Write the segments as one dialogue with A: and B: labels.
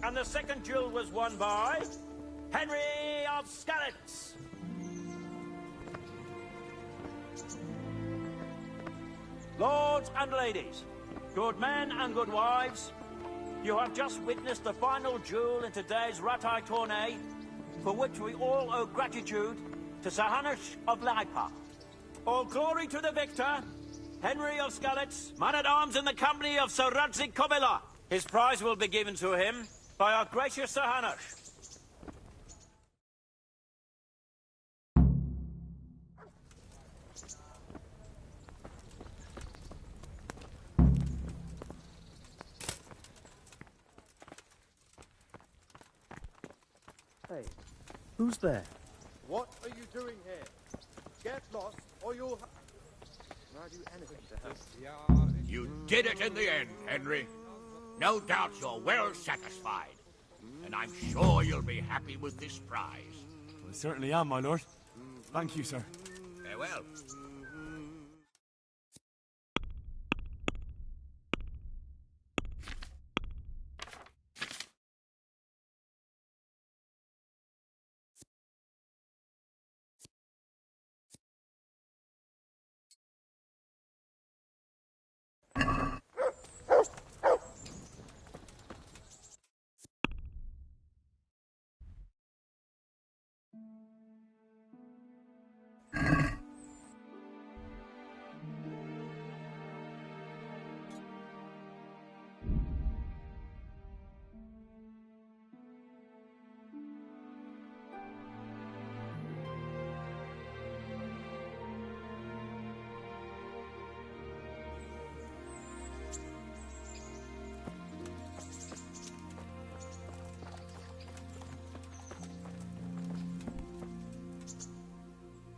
A: And the second duel was won by Henry of Skalitz. Lords and ladies, good men and good wives, you have just witnessed the final duel in today's Ratai tourney, for which we all owe gratitude to Sir Hanush of Laipa. All glory to the victor, Henry of Skalitz, man-at-arms in the company of Sir Radzik Kovila. His prize will be given to him by our gracious Sir Hanush.
B: Hey, who's there?
C: What are you doing here? Get lost, or you'll... Can I do anything to help?
D: You did it in the end, Henry. No doubt you're well satisfied. And I'm sure you'll be happy with this prize.
E: Well, I certainly am, my lord. Thank you, sir.
D: Farewell.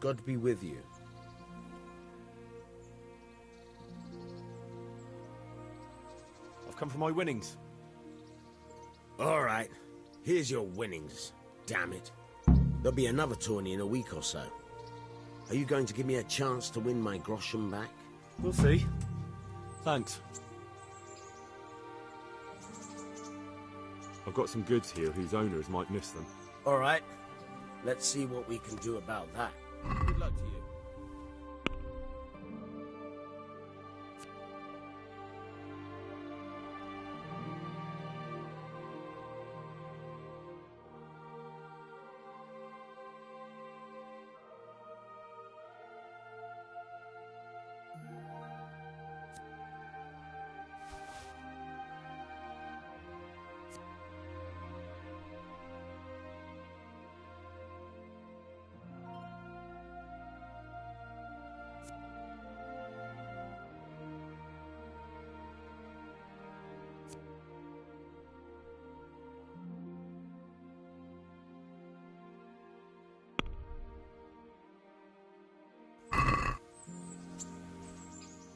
F: God be with you.
E: I've come for my winnings.
F: All right, here's your winnings. Damn it. There'll be another tourney in a week or so. Are you going to give me a chance to win my groschen back?
E: We'll see. Thanks. I've got some goods here whose owners might miss them.
F: All right, let's see what we can do about that. Good luck to you.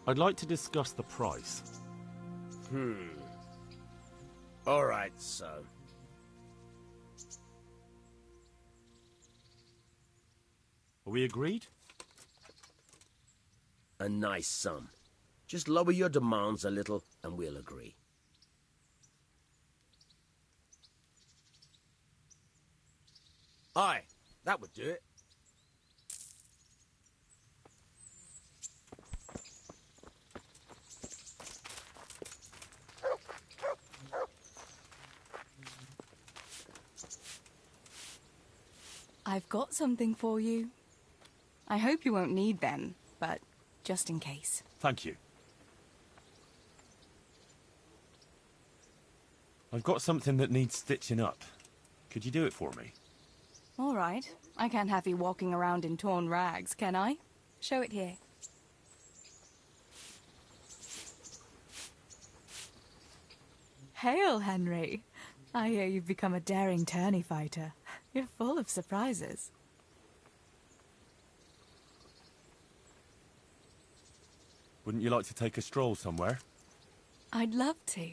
E: I'd like to discuss the price.
F: All right, so.
E: Are we agreed?
F: A nice sum. Just lower your demands a little and we'll agree. Aye, that would do it.
G: I've got something for you. I hope you won't need them, but just in case.
E: Thank you. I've got something that needs stitching up. Could you do it for me?
G: All right. I can't have you walking around in torn rags, can I? Show it here. Hail, Henry. I hear you've become a daring tourney fighter. You're full of surprises.
E: Wouldn't you like to take a stroll somewhere?
G: I'd love to.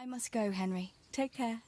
G: I must go, Henry. Take care.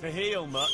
E: To heal, Mutt.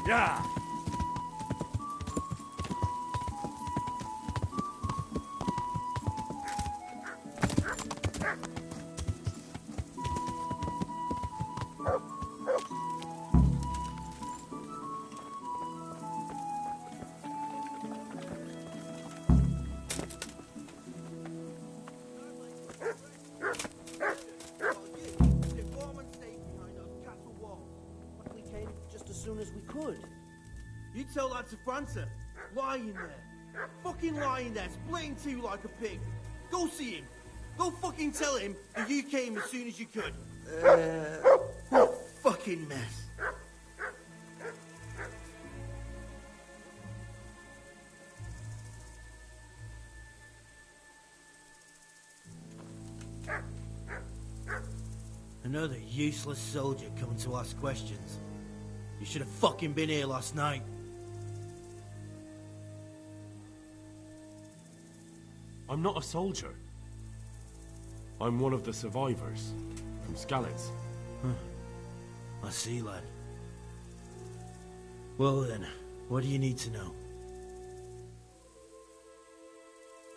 B: Yeah.
H: You tell that to França. Lying there. Fucking lying there, splitting two like a pig. Go see him. Go fucking tell him that you came as soon as you could. What a fucking mess. Another useless soldier coming to ask questions. You should have fucking been here last night.
E: I'm not a soldier. I'm one of the survivors from Skalitz.
H: I see, lad. Well then, what do you need to know?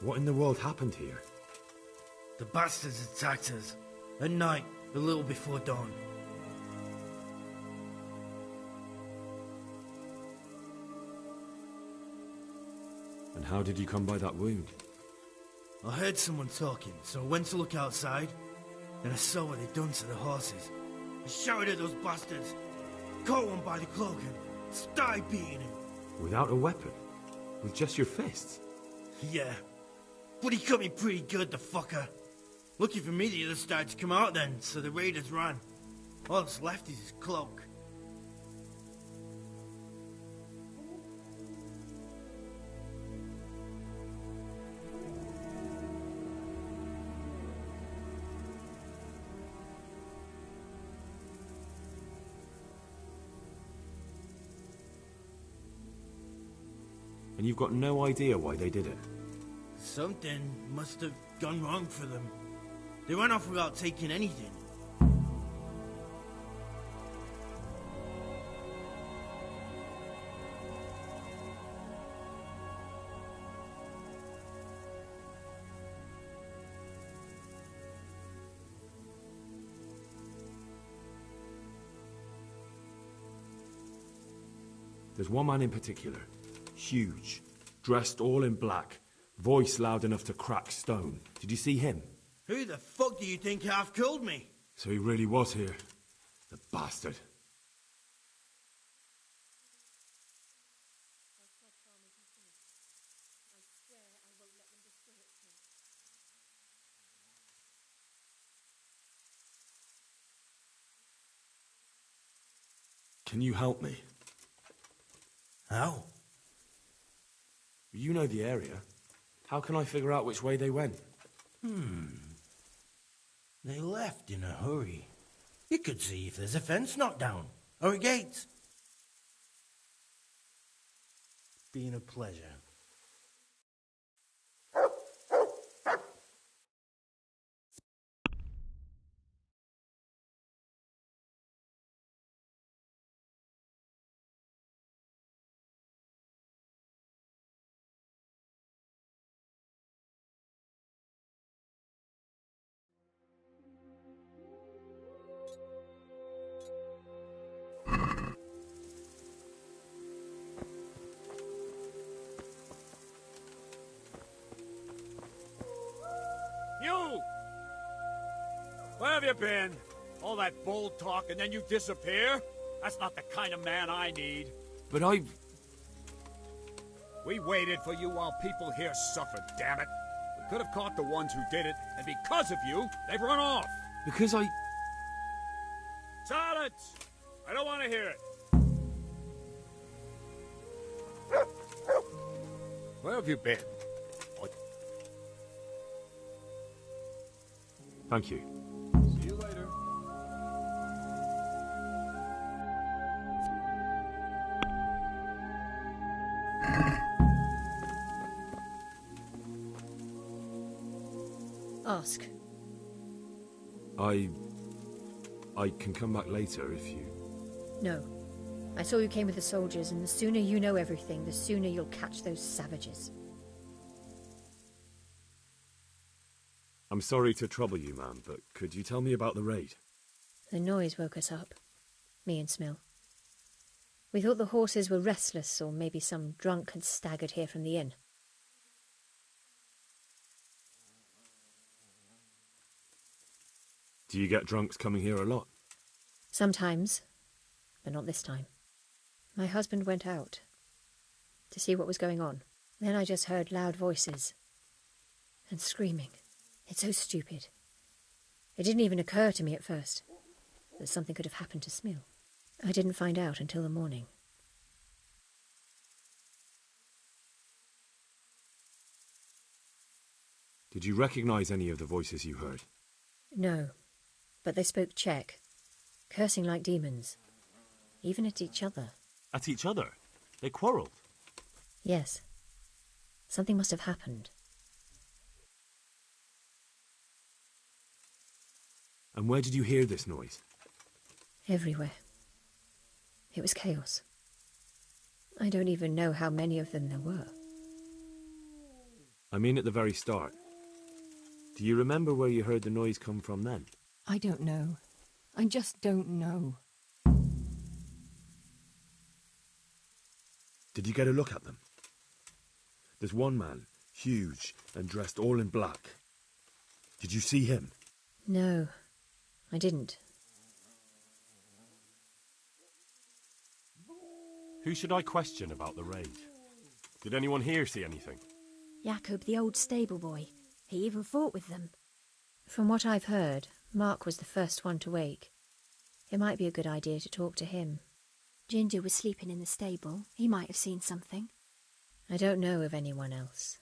E: What in the world happened here?
H: The bastards attacked us. At night, a little before dawn.
E: And how did you come by that wound?
H: I heard someone talking, so I went to look outside, and I saw what they'd done to the horses. I shouted at those bastards, caught one by the cloak and started beating him.
E: Without a weapon? With just your fists?
H: Yeah, but he cut me pretty good, the fucker. Lucky for me, the others started to come out then, so the raiders ran. All that's left is his cloak.
E: And you've got no idea why they did it?
H: Something must have gone wrong for them. They ran off without taking anything.
E: There's one man in particular. Huge. Dressed all in black. Voice loud enough to crack stone. Did you see him?
H: Who the fuck do you think half-killed me?
E: So he really was here. The bastard. Can you help me?
H: How?
E: You know the area. How can I figure out which way they went?
H: They left in a hurry. You could see if there's a fence knocked down, or a gate. Been a pleasure.
B: You! Where have you been? All that bold talk and then you disappear? That's not the kind of man I need.
E: But I've...
B: We waited for you while people here suffered, damn it. We could have caught the ones who did it, and because of you, they've run off.
E: Because I...
B: Silence! I don't want to hear it. Where have you been?
E: Thank you.
B: See you later.
I: Ask.
E: I can come back later if you...
I: No. I saw you came with the soldiers, and the sooner you know everything, the sooner you'll catch those savages.
E: I'm sorry to trouble you, ma'am, but could you tell me about the raid?
I: The noise woke us up, me and Smill. We thought the horses were restless, or maybe some drunk had staggered here from the inn.
E: Do you get drunks coming here a lot?
I: Sometimes, but not this time. My husband went out to see what was going on. Then I just heard loud voices and screaming. It's so stupid. It didn't even occur to me at first that something could have happened to Smill. I didn't find out until the morning.
E: Did you recognize any of the voices you heard?
I: No, but they spoke Czech, cursing like demons, even at each other.
E: At each other? They quarrelled?
I: Yes. Something must have happened.
E: And where did you hear this noise?
I: Everywhere. It was chaos. I don't even know how many of them there were.
E: I mean at the very start. Do you remember where you heard the noise come from then?
G: I don't know. I just don't know.
E: Did you get a look at them? There's one man, huge and dressed all in black. Did you see him?
I: No, I didn't.
E: Who should I question about the raid? Did anyone here see anything?
J: Jacob, the old stable boy. He even fought with them.
I: From what I've heard, Mark was the first one to wake. It might be a good idea to talk to him.
J: Ginger was sleeping in the stable. He might have seen something.
I: I don't know of anyone else.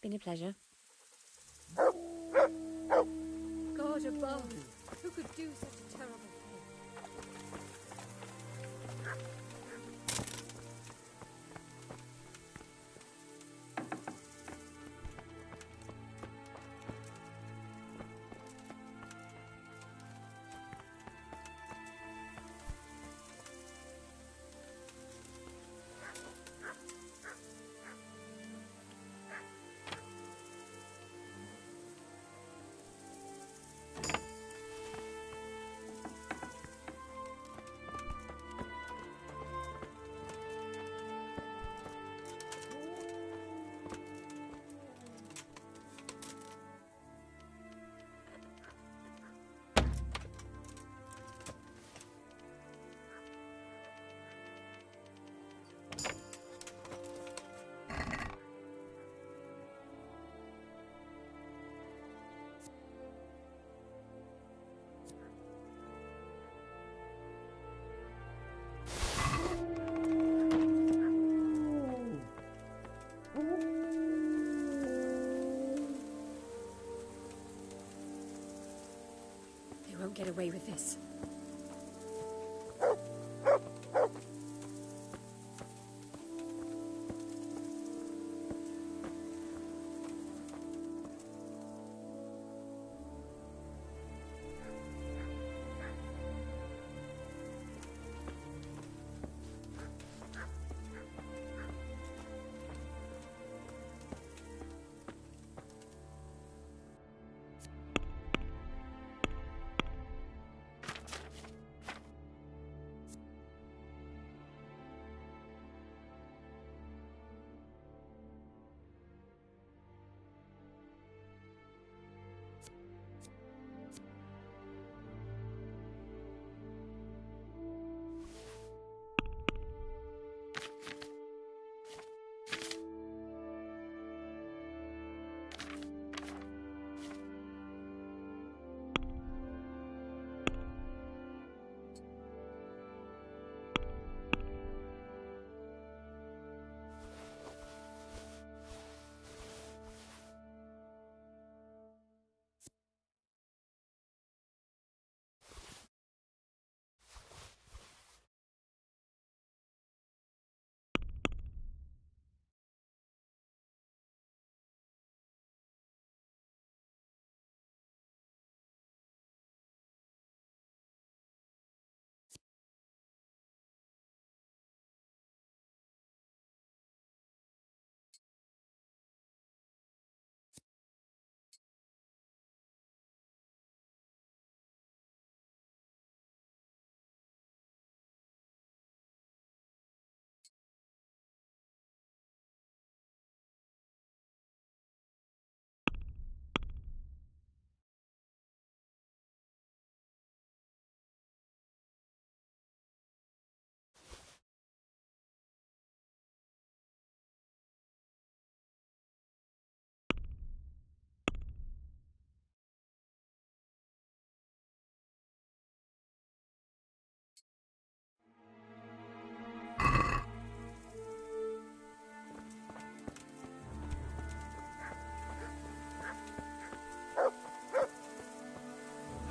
I: Been a pleasure. God above, who could do such a terrible thing? Won't get away with this.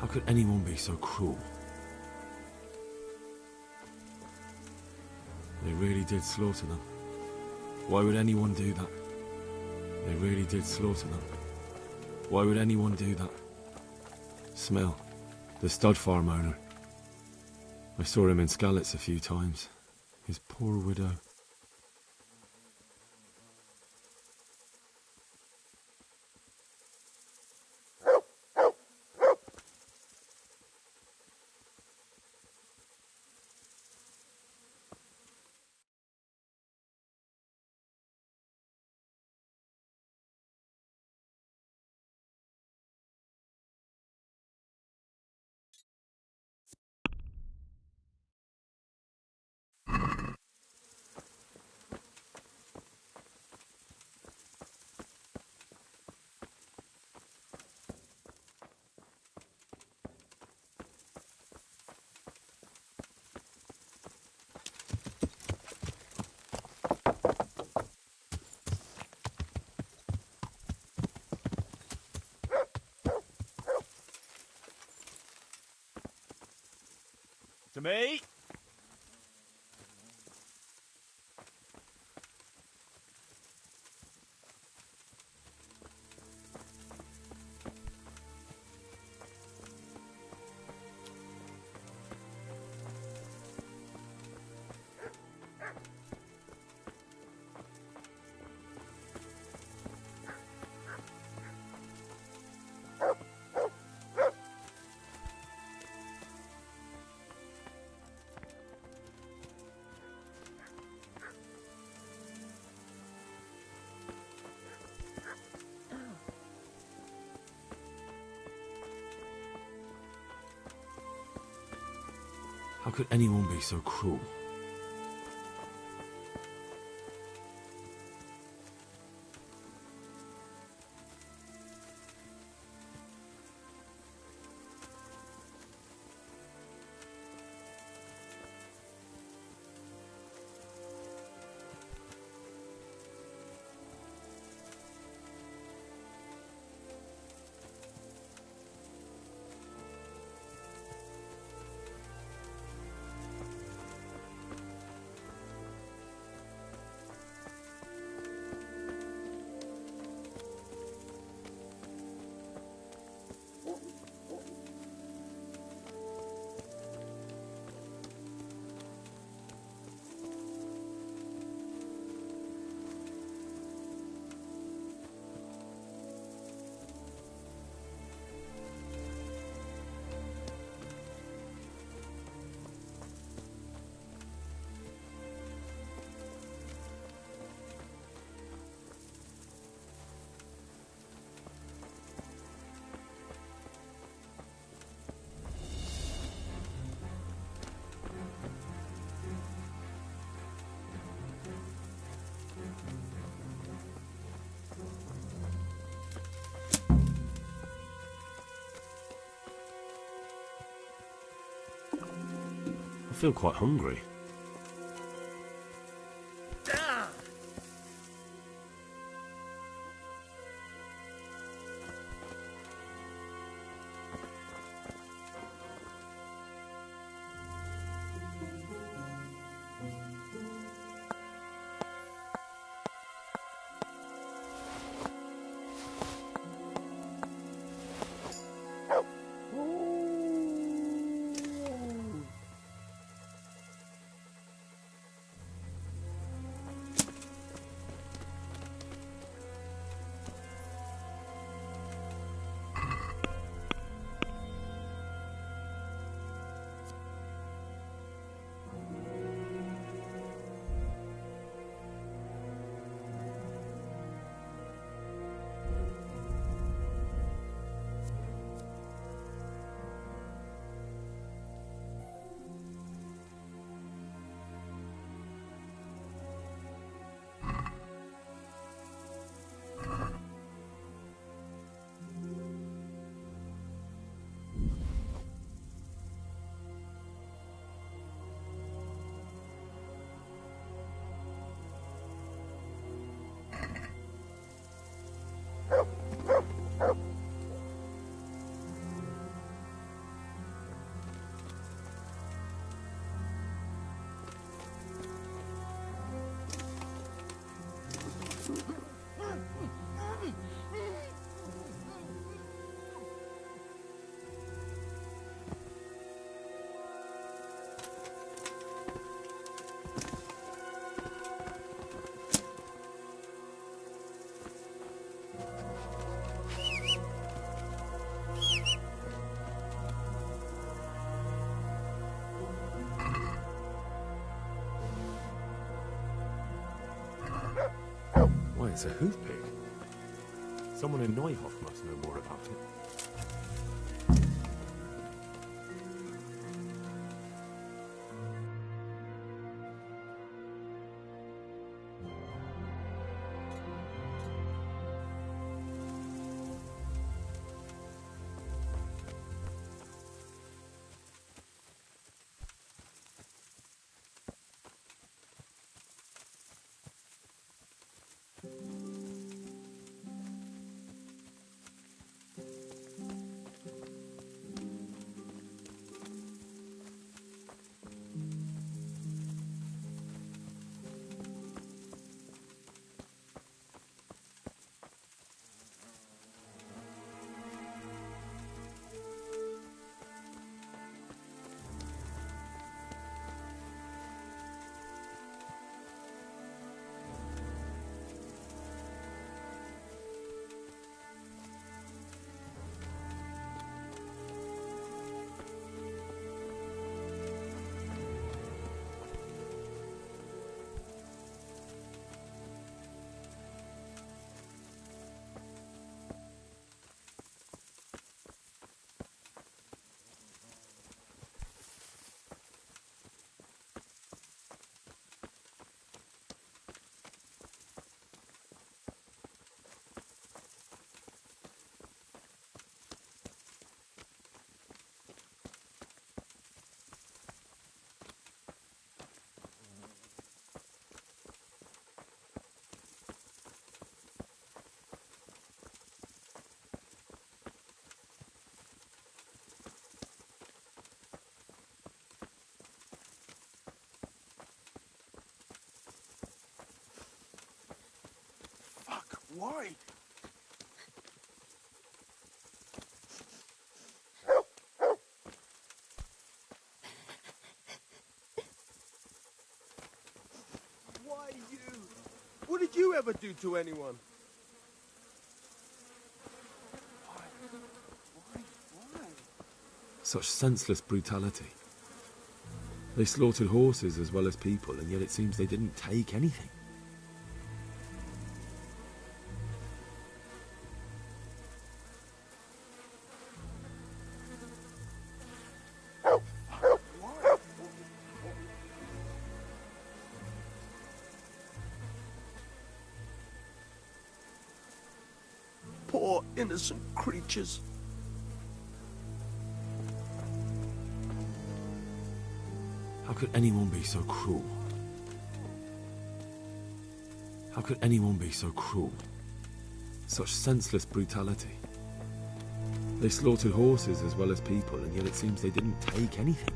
E: could anyone be so cruel? They really did slaughter them. Why would anyone do that? They really did slaughter them. Why would anyone do that? Smell, the stud farm owner. I saw him in Skalitz a few times. His poor widow.
B: To me?
E: How could anyone be so cruel? I feel quite hungry. It's a hoof pig. Someone in Neuhof must know more about it.
C: Why? Why you? What did you ever do to anyone? Why?
E: Such senseless brutality. They slaughtered horses as well as people, and yet it seems they didn't take anything.
C: Poor innocent creatures.
E: How could anyone be so cruel? How could anyone be so cruel? Such senseless brutality. They slaughtered horses as well as people, and yet it seems they didn't take anything.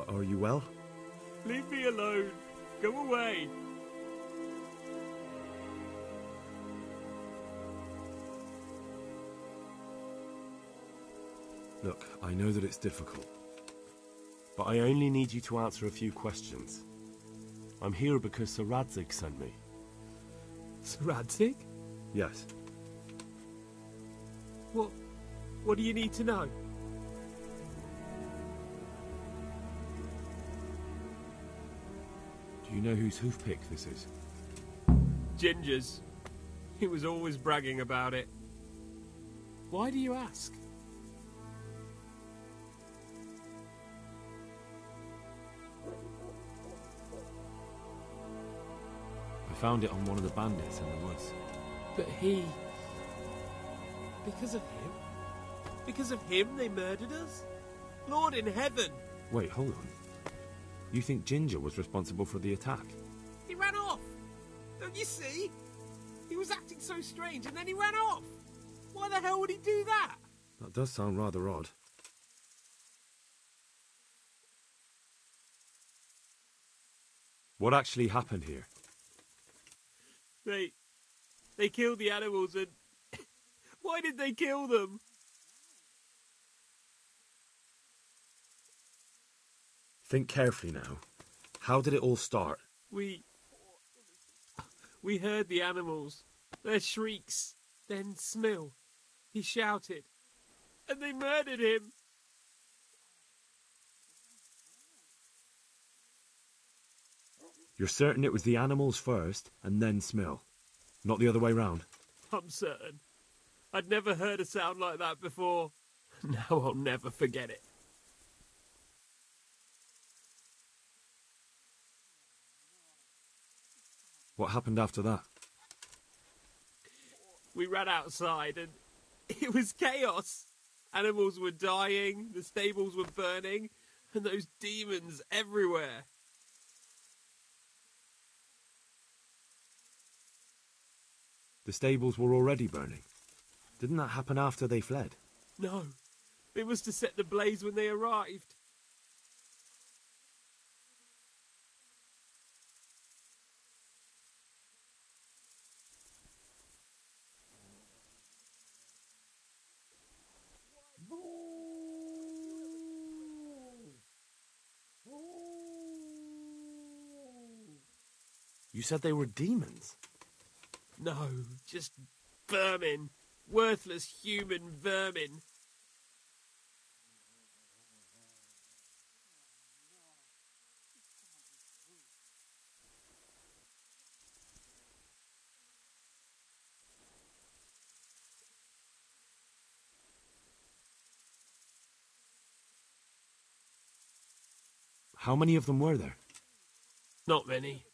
E: Are you well?
B: Leave me alone. Go away.
E: Look, I know that it's difficult, but I only need you to answer a few questions. I'm here because Sir Radzig sent me.
K: Sir Radzig?
E: Yes.
K: What do you need to know?
E: Do you know whose hoofpick this is?
K: Ginger's. He was always bragging about it. Why do you ask?
E: I found it on one of the bandits in the woods.
K: But he... Because of him? Because of him they murdered us? Lord in heaven!
E: Wait, hold on. You think Ginger was responsible for the attack?
K: He ran off! Don't you see? He was acting so strange and then he ran off! Why the hell would he do that?
E: That does sound rather odd. What actually happened here?
K: They killed the animals and... Why did they kill them?
E: Think carefully now. How did it all start?
K: We heard the animals, their shrieks, then Smill. He shouted, and they murdered him.
E: You're certain it was the animals first, and then Smill? Not the other way round?
K: I'm certain. I'd never heard a sound like that before. Now I'll never forget it.
E: What happened after that?
K: We ran outside and it was chaos. Animals were dying, the stables were burning, and those demons everywhere.
E: The stables were already burning. Didn't that happen after they fled?
K: No, it was to set the blaze when they arrived.
E: You said they were demons?
K: No, just vermin. Worthless human vermin.
E: How many of them were there?
K: Not many.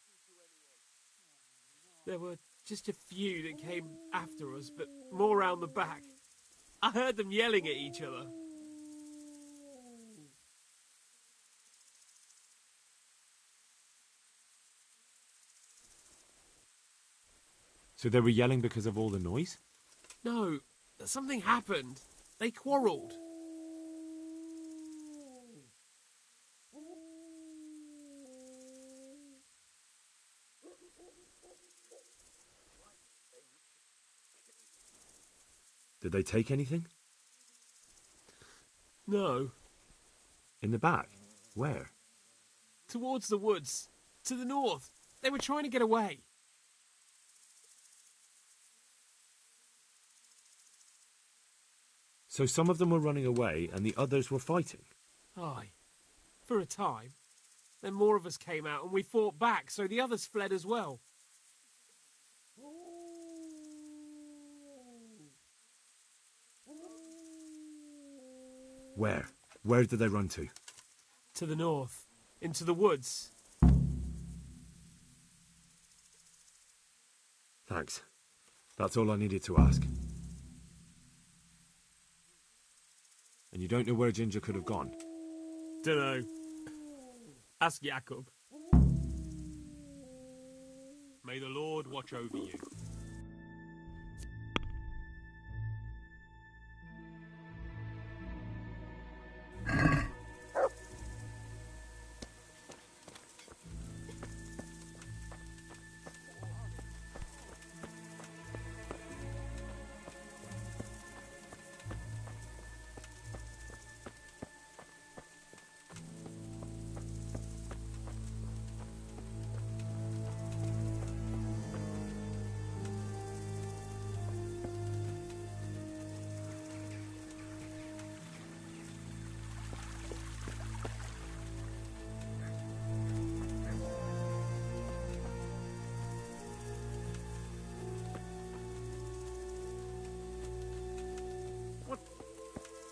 K: There were just a few that came after us, but more round the back. I heard them yelling at each other.
E: So they were yelling because of all the noise?
K: No, something happened. They quarrelled.
E: Did they take anything?
K: No.
E: In the back? Where?
K: Towards the woods. To the north. They were trying to get away.
E: So some of them were running away and the others were fighting?
K: Aye. For a time. Then more of us came out and we fought back, so the others fled as well.
E: Where? Where did they run to?
K: To the north. Into the woods.
E: Thanks. That's all I needed to ask. And you don't know where Ginger could have gone?
K: Dunno. Ask Jacob. May the Lord watch over you.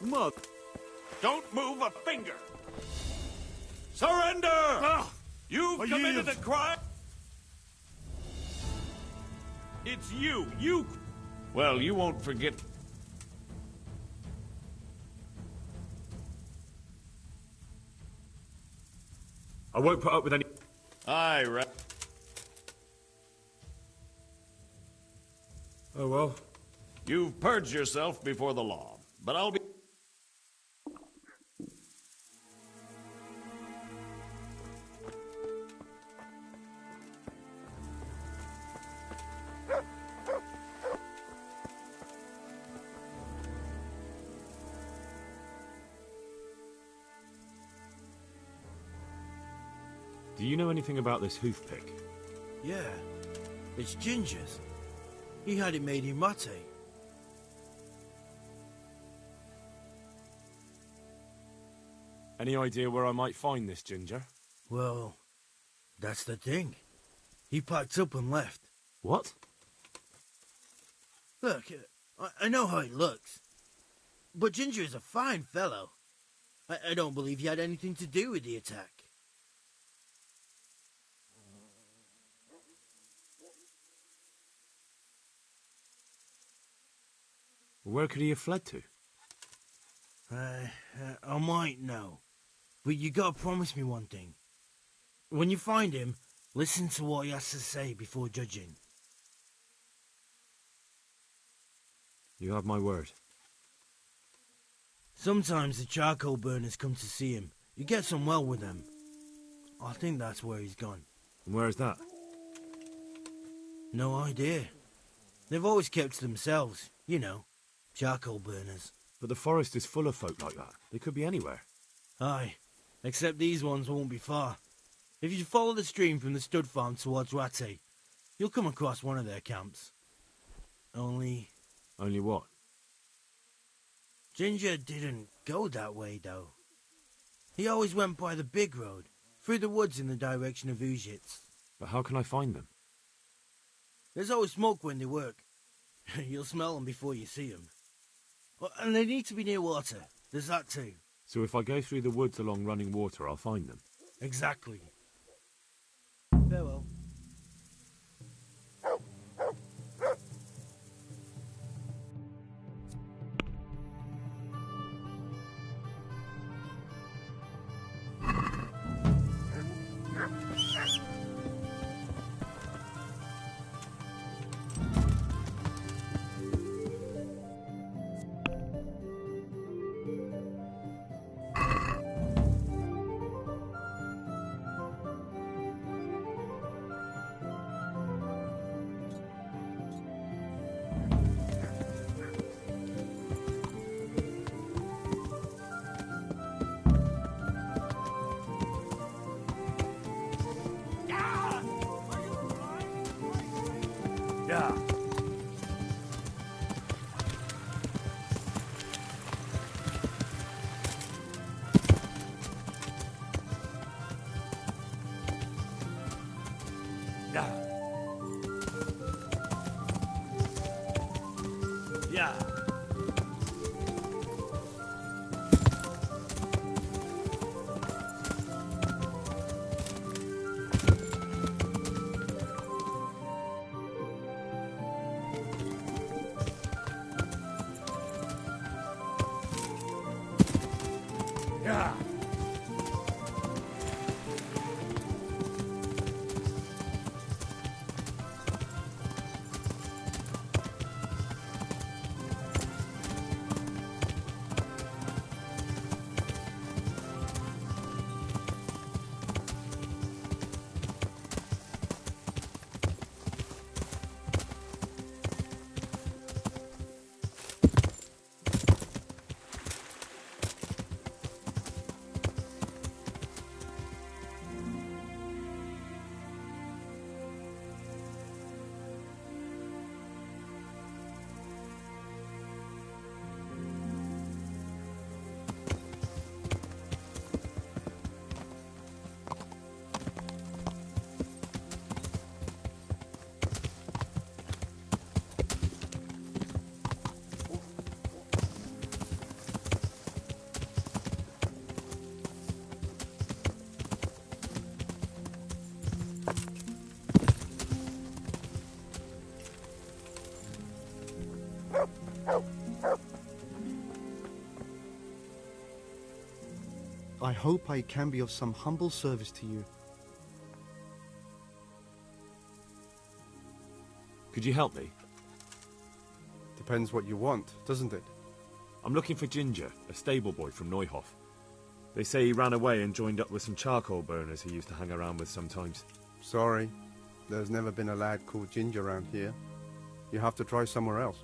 D: Mother. Don't move a finger. Surrender! You've committed a crime. It's you. You. Well, you won't forget.
E: I won't put up with any...
D: Aye, right.
E: Oh, well.
D: You've purged yourself before the law, but I'll be...
E: Do you know anything about this hoof pick?
H: Yeah, it's Ginger's. He had it made in Rattay.
E: Any idea where I might find this Ginger?
H: Well, that's the thing. He packed up and left.
E: What?
H: Look, I know how he looks. But Ginger is a fine fellow. I don't believe he had anything to do with the attack.
E: Where could he have fled to?
H: I might know. But you gotta promise me one thing. When you find him, listen to what he has to say before judging.
E: You have my word.
H: Sometimes the charcoal burners come to see him. You get some well with them. I think that's where he's gone.
E: And where's that?
H: No idea. They've always kept to themselves, you know, charcoal burners.
E: But the forest is full of folk like that. They could be anywhere.
H: Aye, except these ones won't be far. If you follow the stream from the stud farm towards Rattay, you'll come across one of their camps. Only
E: what?
H: Ginger didn't go that way, though. He always went by the big road, through the woods in the direction of Ujits.
E: But how can I find them?
H: There's always smoke when they work. You'll smell them before you see them. And they need to be near water. There's that too.
E: So if I go through the woods along running water, I'll find them?
H: Exactly. Farewell.
C: I hope I can be of some humble service to you.
E: Could you help me?
C: Depends what you want, doesn't it?
E: I'm looking for Ginger, a stable boy from Neuhof. They say he ran away and joined up with some charcoal burners he used to hang around with sometimes.
C: Sorry, there's never been a lad called Ginger around here. You have to try somewhere else.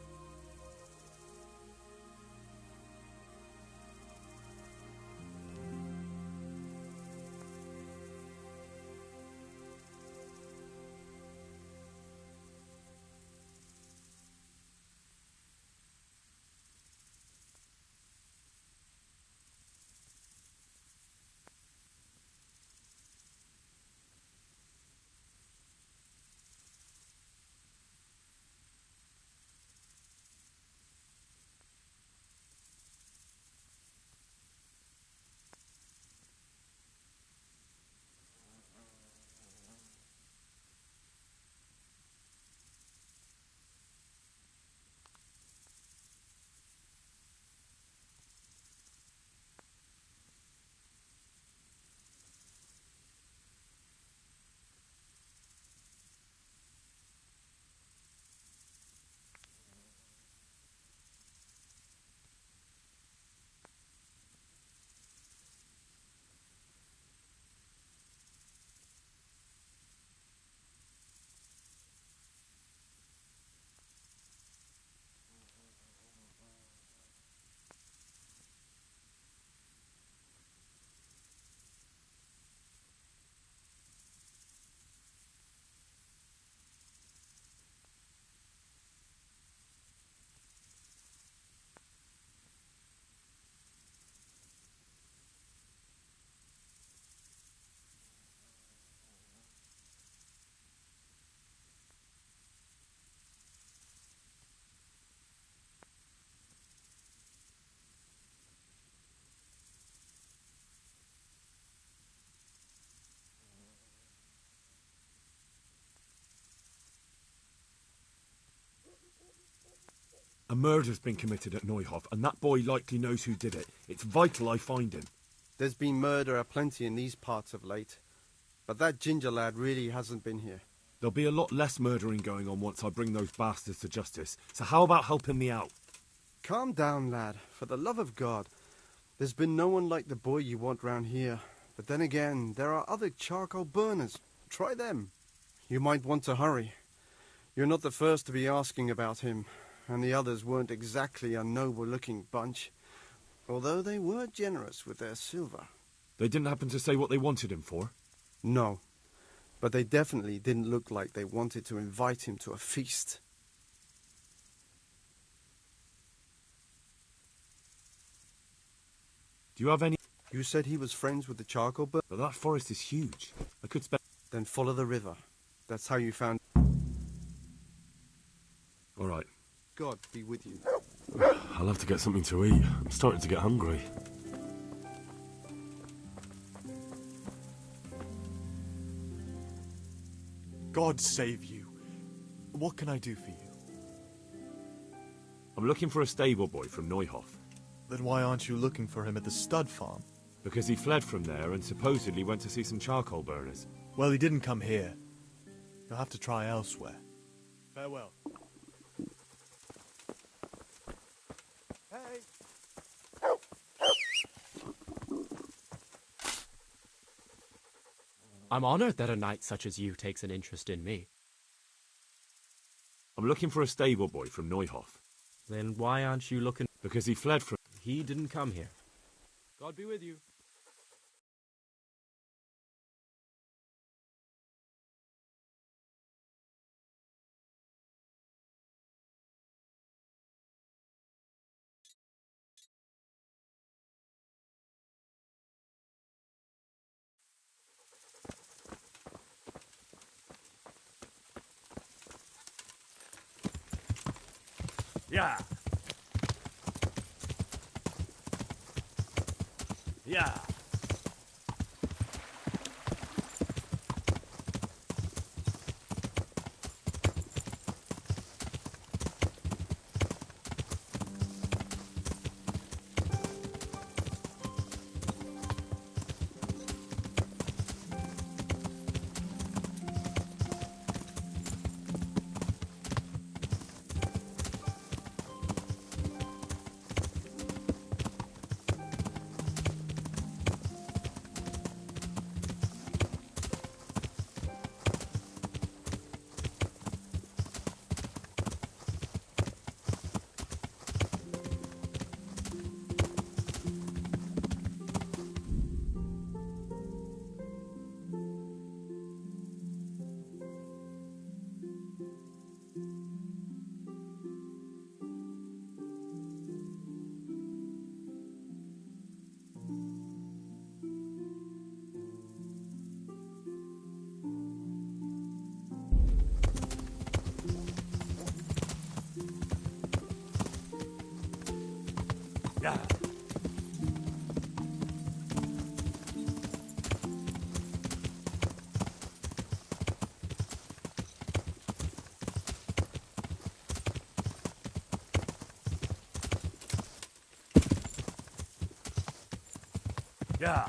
E: A murder's been committed at Neuhof, and that boy likely knows who did it. It's vital I find him.
C: There's been murder aplenty in these parts of late, but that ginger lad really hasn't been here.
E: There'll be a lot less murdering going on once I bring those bastards to justice, so how about helping me out?
C: Calm down, lad, for the love of God. There's been no one like the boy you want round here. But then again, there are other charcoal burners. Try them. You might want to hurry. You're not the first to be asking about him, and the others weren't exactly a noble-looking bunch, although they were generous with their silver.
E: They didn't happen to say what they wanted him for?
C: No, but they definitely didn't look like they wanted to invite him to a feast.
E: Do you have any...
C: You said he was friends with the charcoal burner?
E: But that forest is huge. I could spend...
C: Then follow the river. That's how you found...
E: All right.
C: God be with you.
E: I'll have to get something to eat. I'm starting to get hungry.
L: God save you. What can I do for you?
E: I'm looking for a stable boy from Neuhof.
L: Then why aren't you looking for him at the stud farm?
E: Because he fled from there and supposedly went to see some charcoal burners.
L: Well, he didn't come here. You'll have to try elsewhere. Farewell.
M: I'm honored that a knight such as you takes an interest in me.
E: I'm looking for a stable boy from Neuhof.
M: Then why aren't you looking...
E: Because he fled from...
M: He didn't come here. God be with you.
B: Yeah. Yeah. Yeah. Yeah.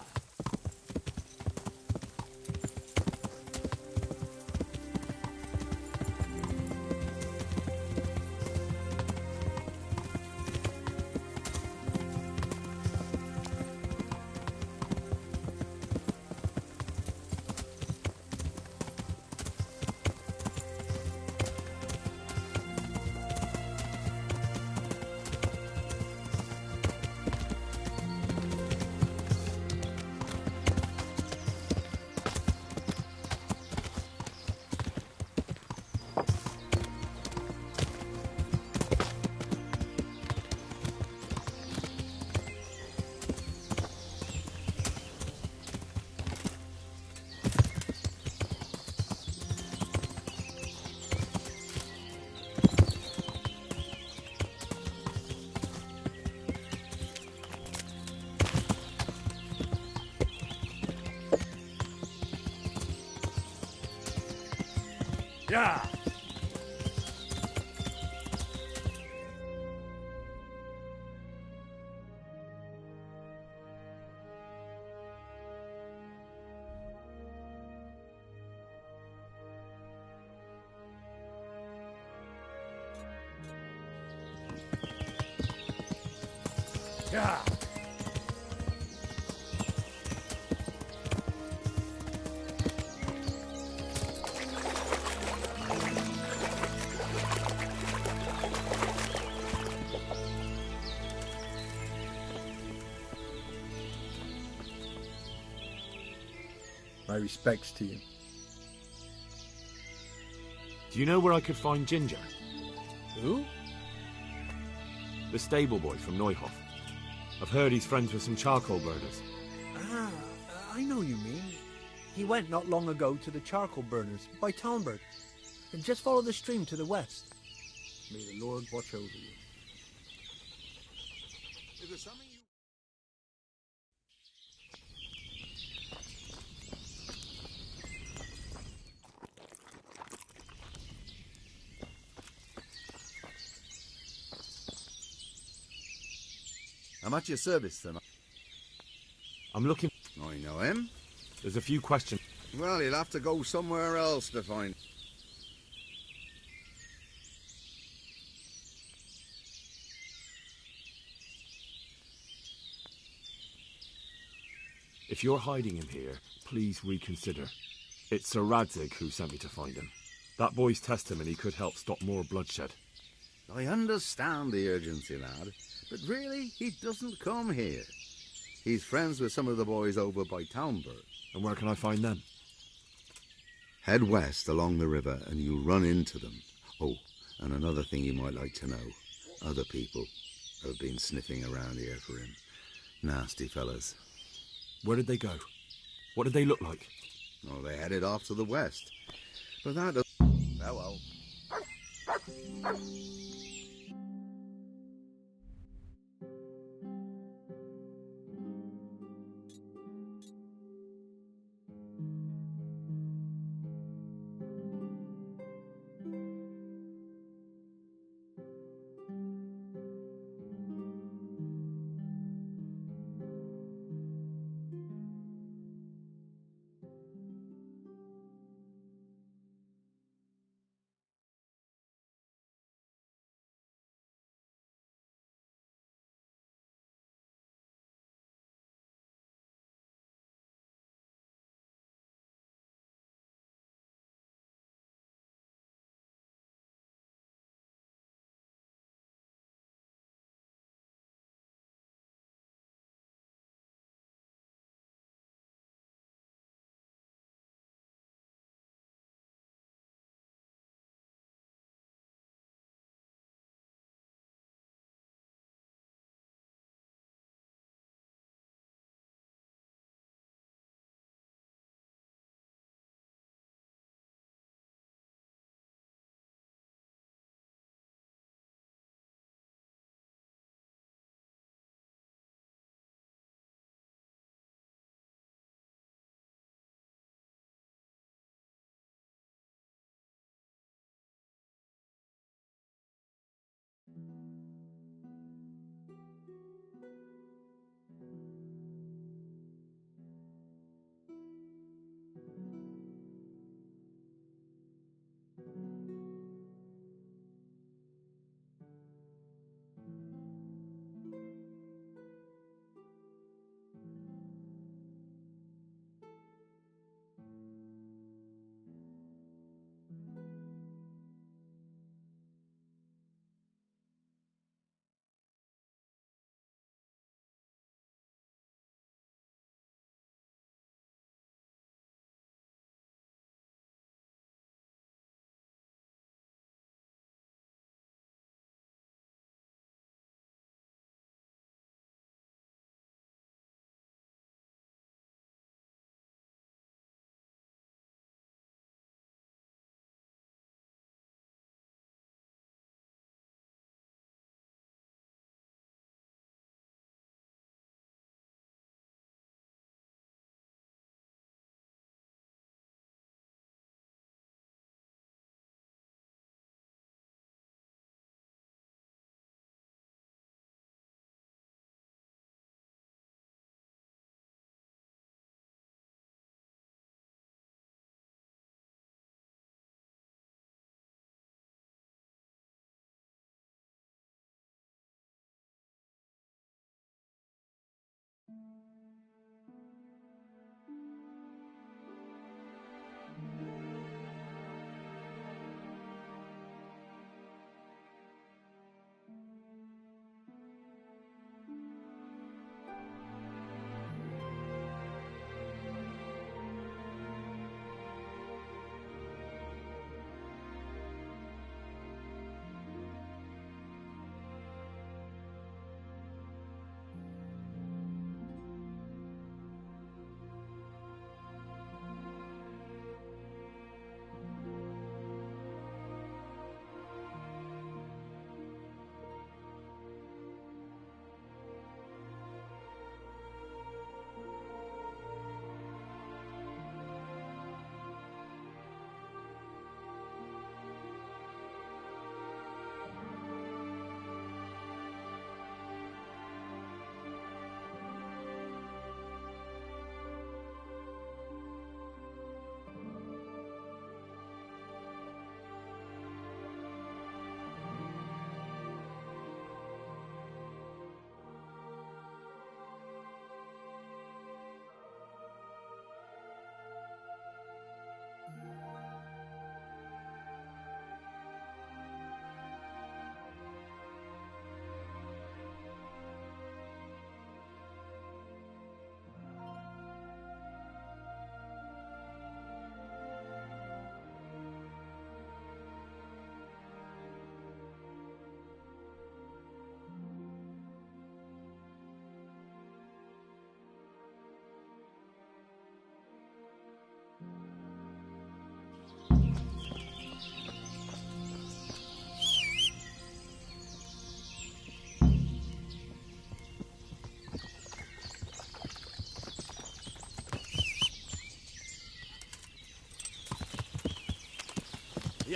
B: Yeah.
D: Yeah.
N: My respects to you.
E: Do you know where I could find Ginger?
N: Who?
E: The stable boy from Neuhof. I've heard he's friends with some charcoal burners.
N: Ah, I know you mean. He went not long ago to the charcoal burners by Talmberg. And just follow the stream to the west. May the Lord watch over you.
D: Is there something you...
O: I'm at your service, then.
E: I'm looking...
O: I know him.
E: There's a few questions.
O: Well, you'll have to go somewhere else to find...
E: If you're hiding him here, please reconsider. It's Sir Radzig who sent me to find him. That boy's testimony could help stop more bloodshed.
O: I understand the urgency, lad, but really, he doesn't come here. He's friends with some of the boys over by Talmberg.
E: And where can I find them?
O: Head west along the river and you'll run into them. Oh, and another thing you might like to know. Other people have been sniffing around here for him. Nasty fellas.
E: Where did they go? What did they look like?
O: Oh, they headed off to the west. But that doesn't... Farewell.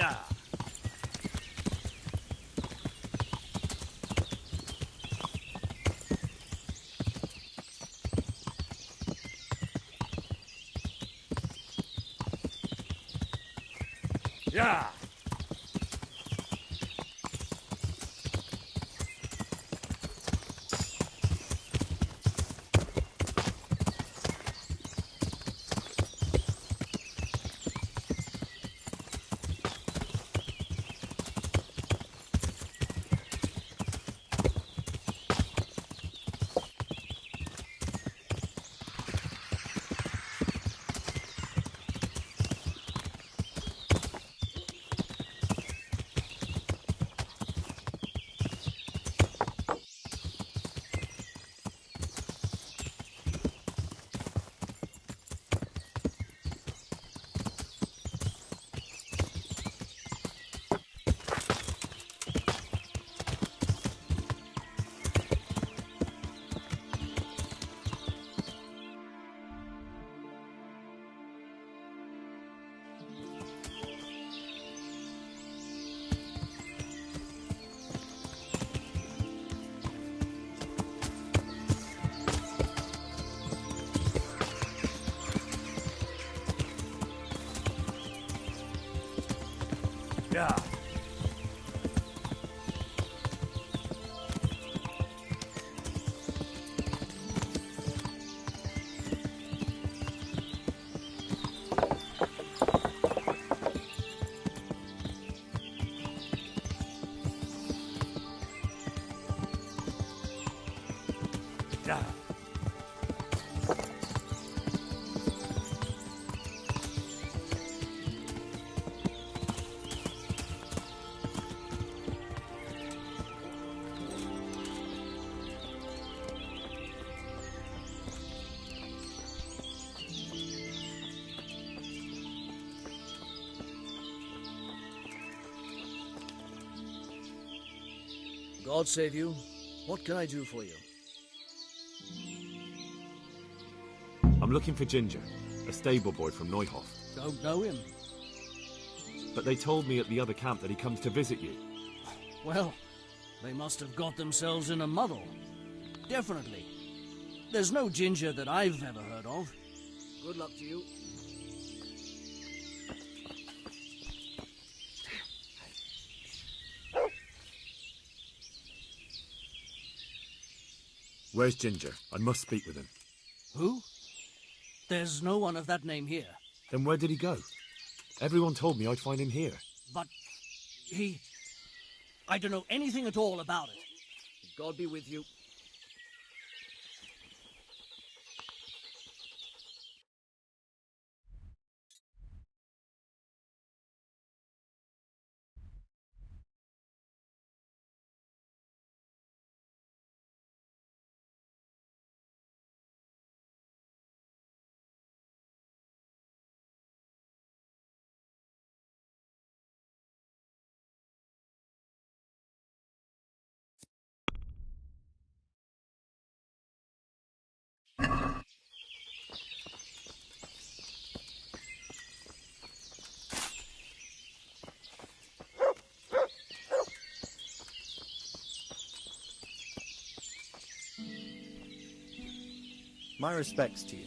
A: Yeah. Yeah. Yeah. Yeah.
P: God save you. What can I do for you?
E: I'm looking for Ginger, a stable boy from Neuhof.
P: Don't know him.
E: But they told me at the other camp that he comes to visit you.
P: Well, they must have got themselves in a muddle. Definitely. There's no Ginger that I've ever heard of. Good luck to you.
E: Where's Ginger? I must speak with him.
P: Who? There's no one of that name here.
E: Then where did he go? Everyone told me I'd find him here.
P: But I don't know anything at all about it. God be with you.
L: My respects to you.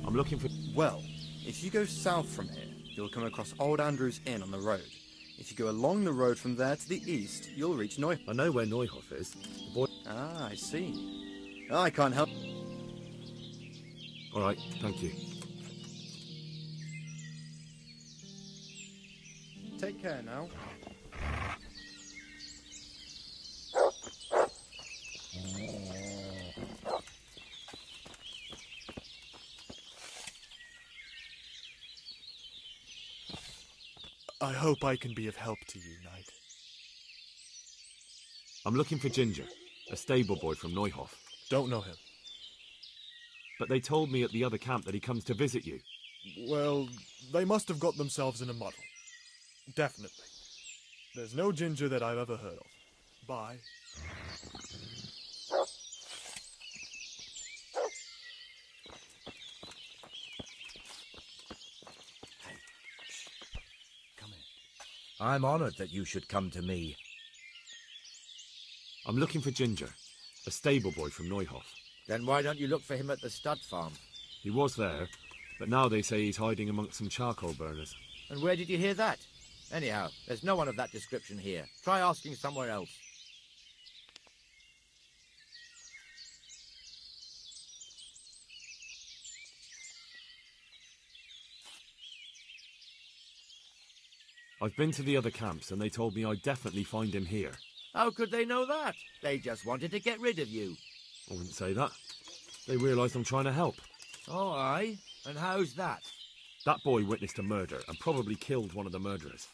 E: I'm looking for...
L: Well, if you go south from here, you'll come across Old Andrew's Inn on the road. If you go along the road from there to the east, you'll reach Neuhof.
E: I know where Neuhof is. The boy...
L: Ah, I see. I can't help...
E: All right, thank you.
L: Take care now.
Q: I hope I can be of help to you, Knight.
E: I'm looking for Ginger, a stable boy from Neuhof.
Q: Don't know him.
E: But they told me at the other camp that he comes to visit you.
Q: Well, they must have got themselves in a muddle. Definitely. There's no Ginger that I've ever heard of. Bye.
R: I'm honored that you should come to me.
E: I'm looking for Ginger, a stable boy from Neuhof.
R: Then why don't you look for him at the stud farm?
E: He was there, but now they say he's hiding amongst some charcoal burners.
R: And where did you hear that? Anyhow, there's no one of that description here. Try asking somewhere else.
E: I've been to the other camps and they told me I'd definitely find him here.
R: How could they know that? They just wanted to get rid of you.
E: I wouldn't say that. They realised I'm trying to help.
R: Oh, aye? And how's that?
E: That boy witnessed a murder and probably killed one of the murderers.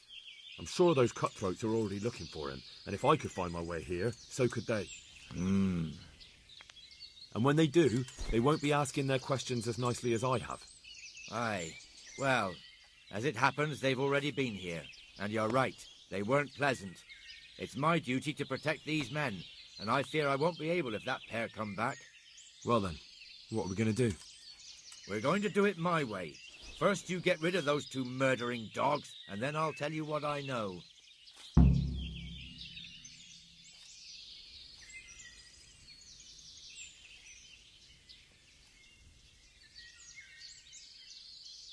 E: I'm sure those cutthroats are already looking for him, and if I could find my way here, so could they. And when they do, they won't be asking their questions as nicely as I have.
R: Aye. Well, as it happens, they've already been here. And you're right, they weren't pleasant. It's my duty to protect these men, and I fear I won't be able if that pair come back.
E: Well then, what are we going to do?
R: We're going to do it my way. First you get rid of those two murdering dogs, and then I'll tell you what I know.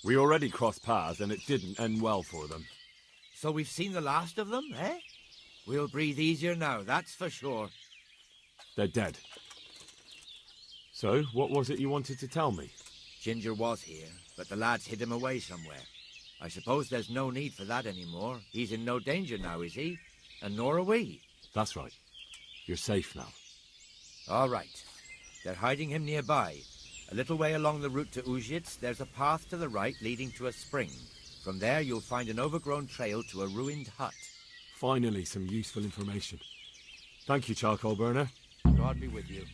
E: We already crossed paths and it didn't end well for them.
R: So we've seen the last of them, eh? We'll breathe easier now, that's for sure.
E: They're dead. So, what was it you wanted to tell me?
R: Ginger was here, but the lads hid him away somewhere. I suppose there's no need for that anymore. He's in no danger now, is he? And nor are we.
E: That's right. You're safe now.
R: All right. They're hiding him nearby. A little way along the route to Uzhitz, there's a path to the right leading to a spring. From there, you'll find an overgrown trail to a ruined hut.
E: Finally, some useful information. Thank you, charcoal burner.
R: God be with you.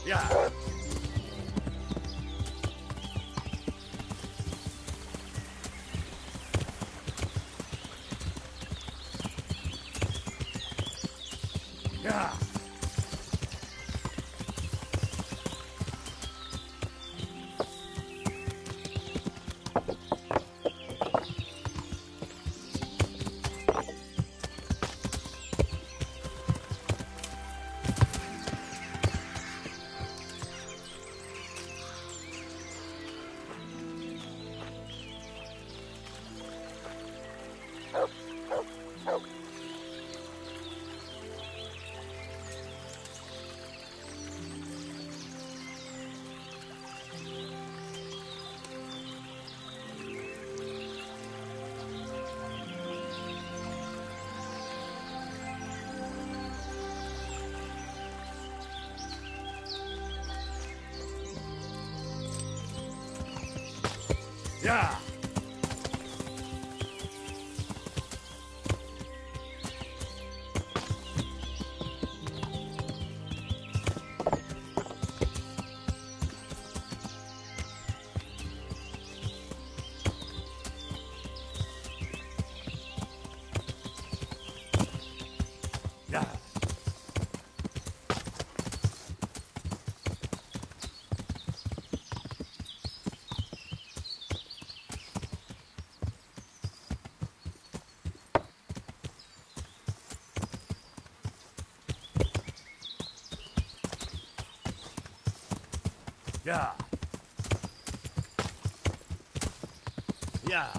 D: Yeah. Yeah. Yeah. Yeah. Yeah. Yeah.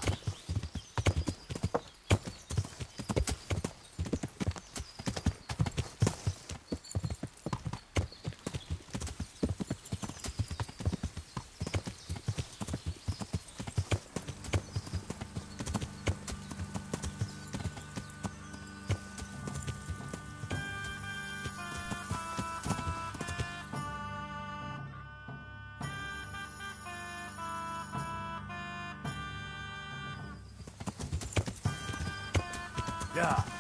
D: Yeah.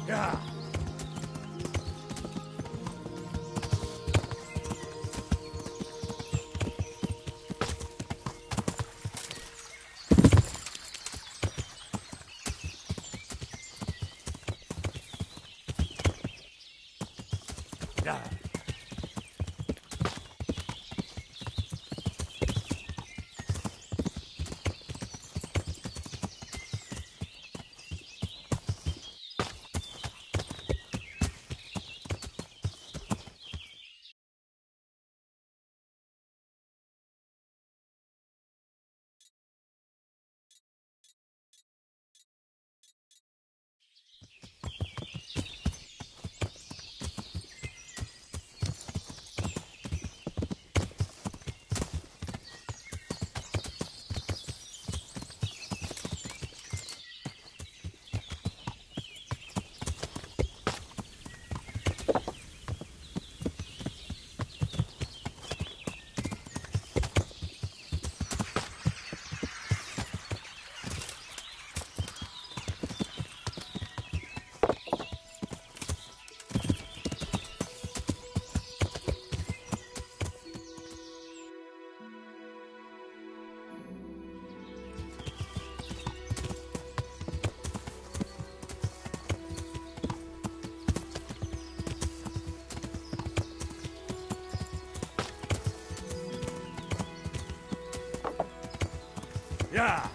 D: Yeah. Yeah. Yeah.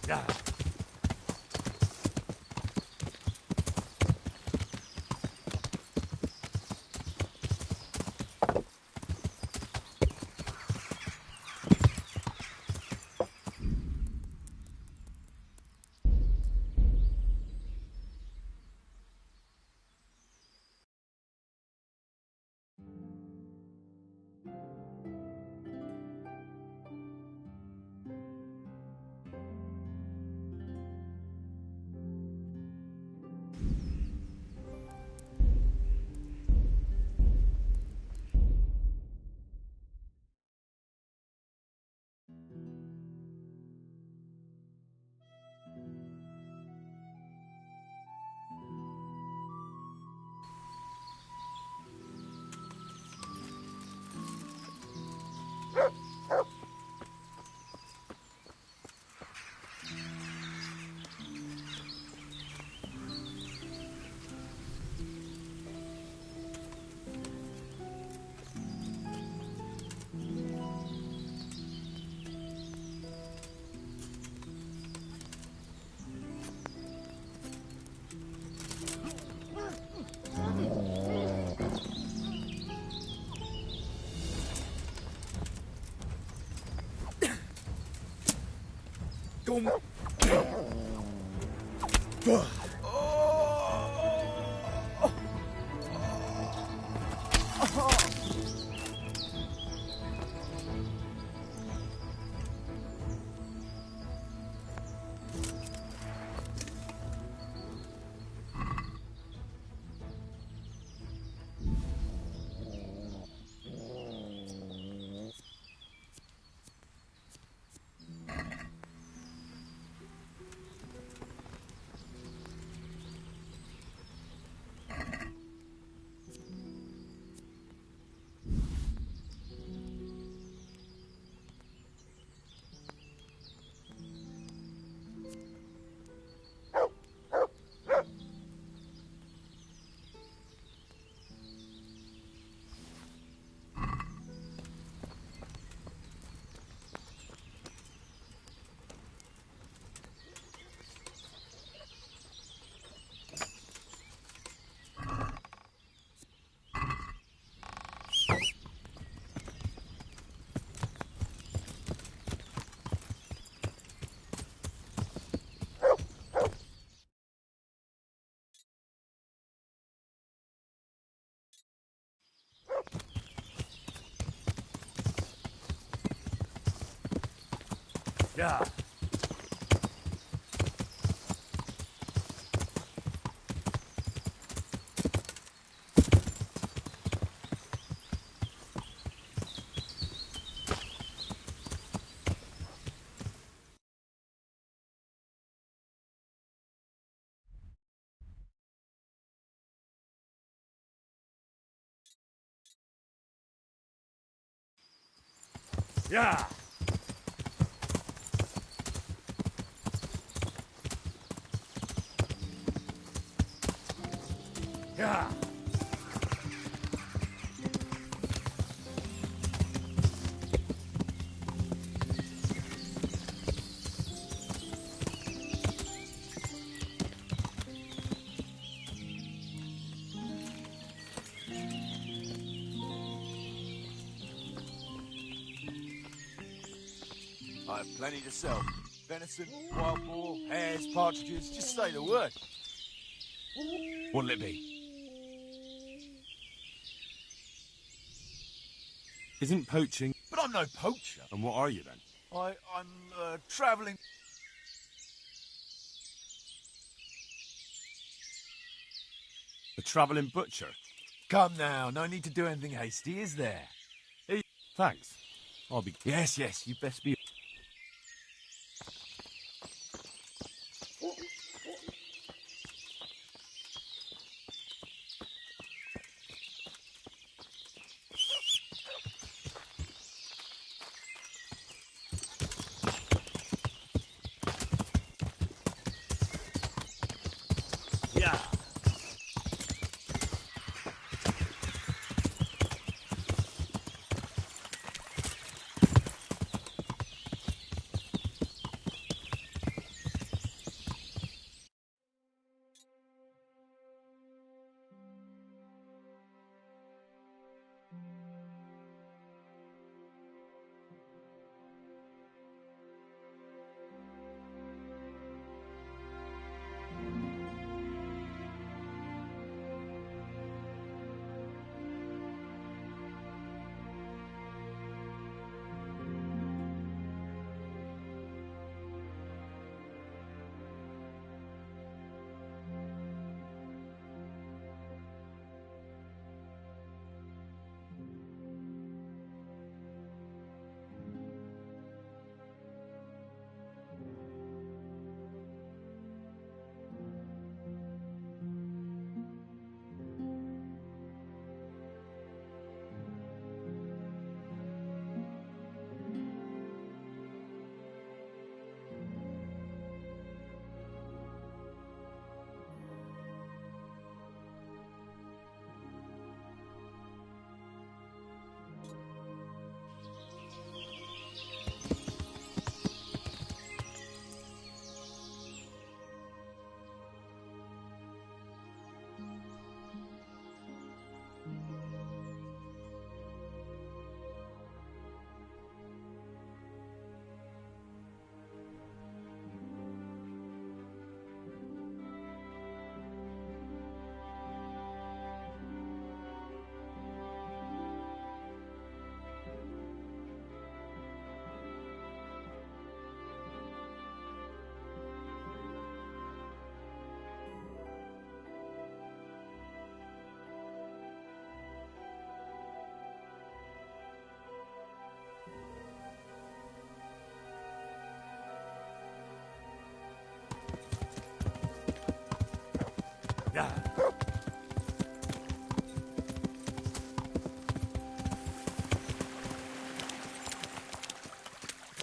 B: Yeah. Yeah. Yeah.
S: I have plenty to sell. Venison, wild boar, hares, partridges, just say the word. What'll it be?
E: Isn't poaching...
S: But I'm no poacher.
E: And what are you then?
S: I'm travelling...
E: A travelling butcher?
S: Come now, no need to do anything hasty, is there?
E: Thanks. I'll be...
S: Yes, you best be...
B: Yeah.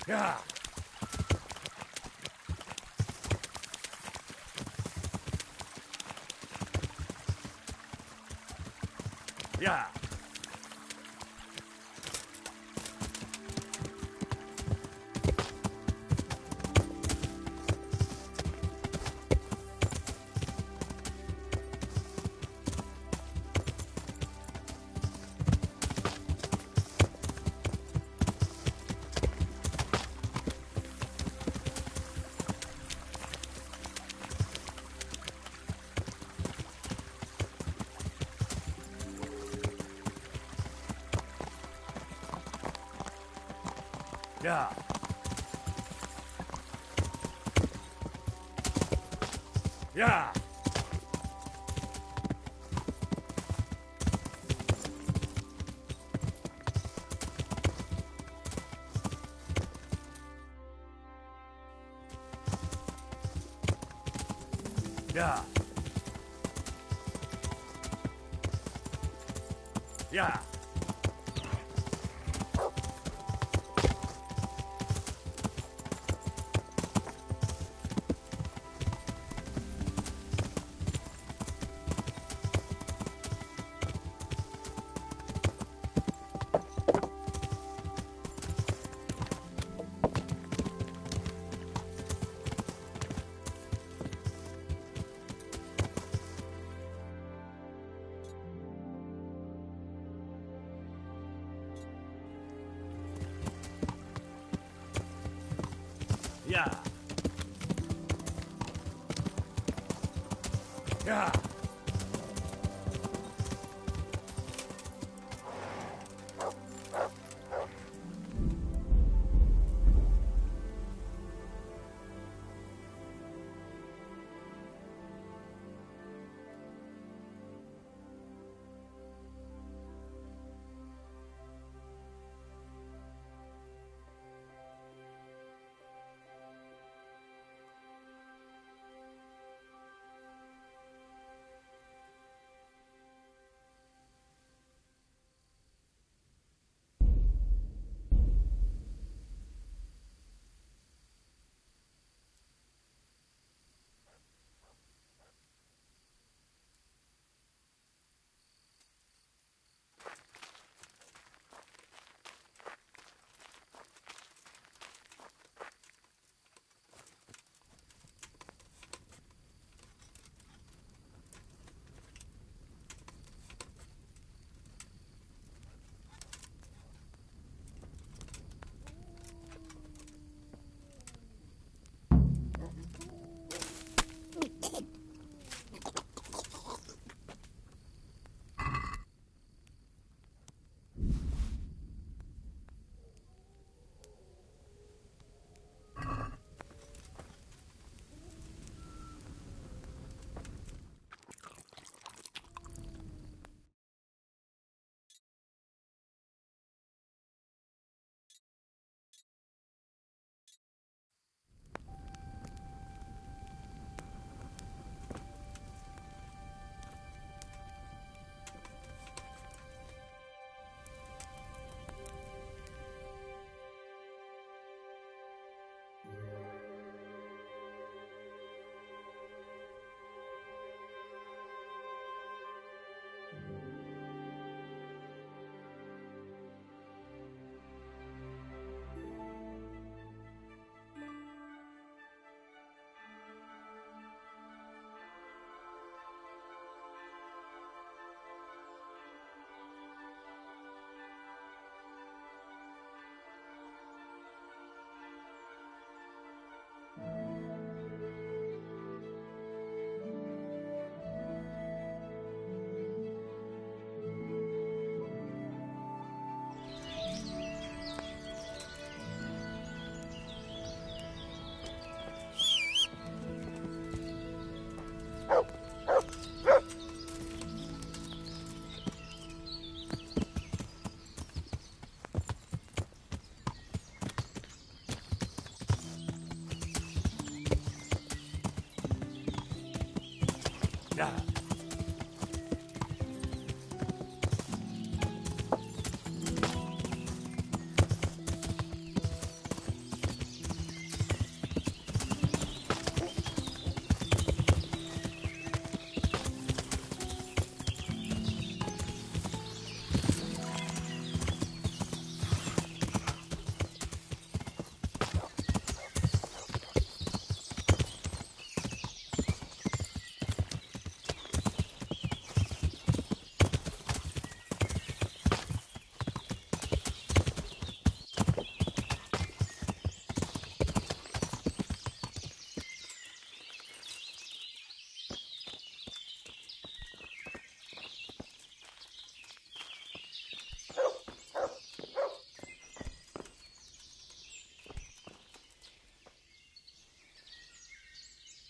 B: Yeah. Yeah. Yeah. Yeah. Yeah. Yeah. Yeah. Yeah.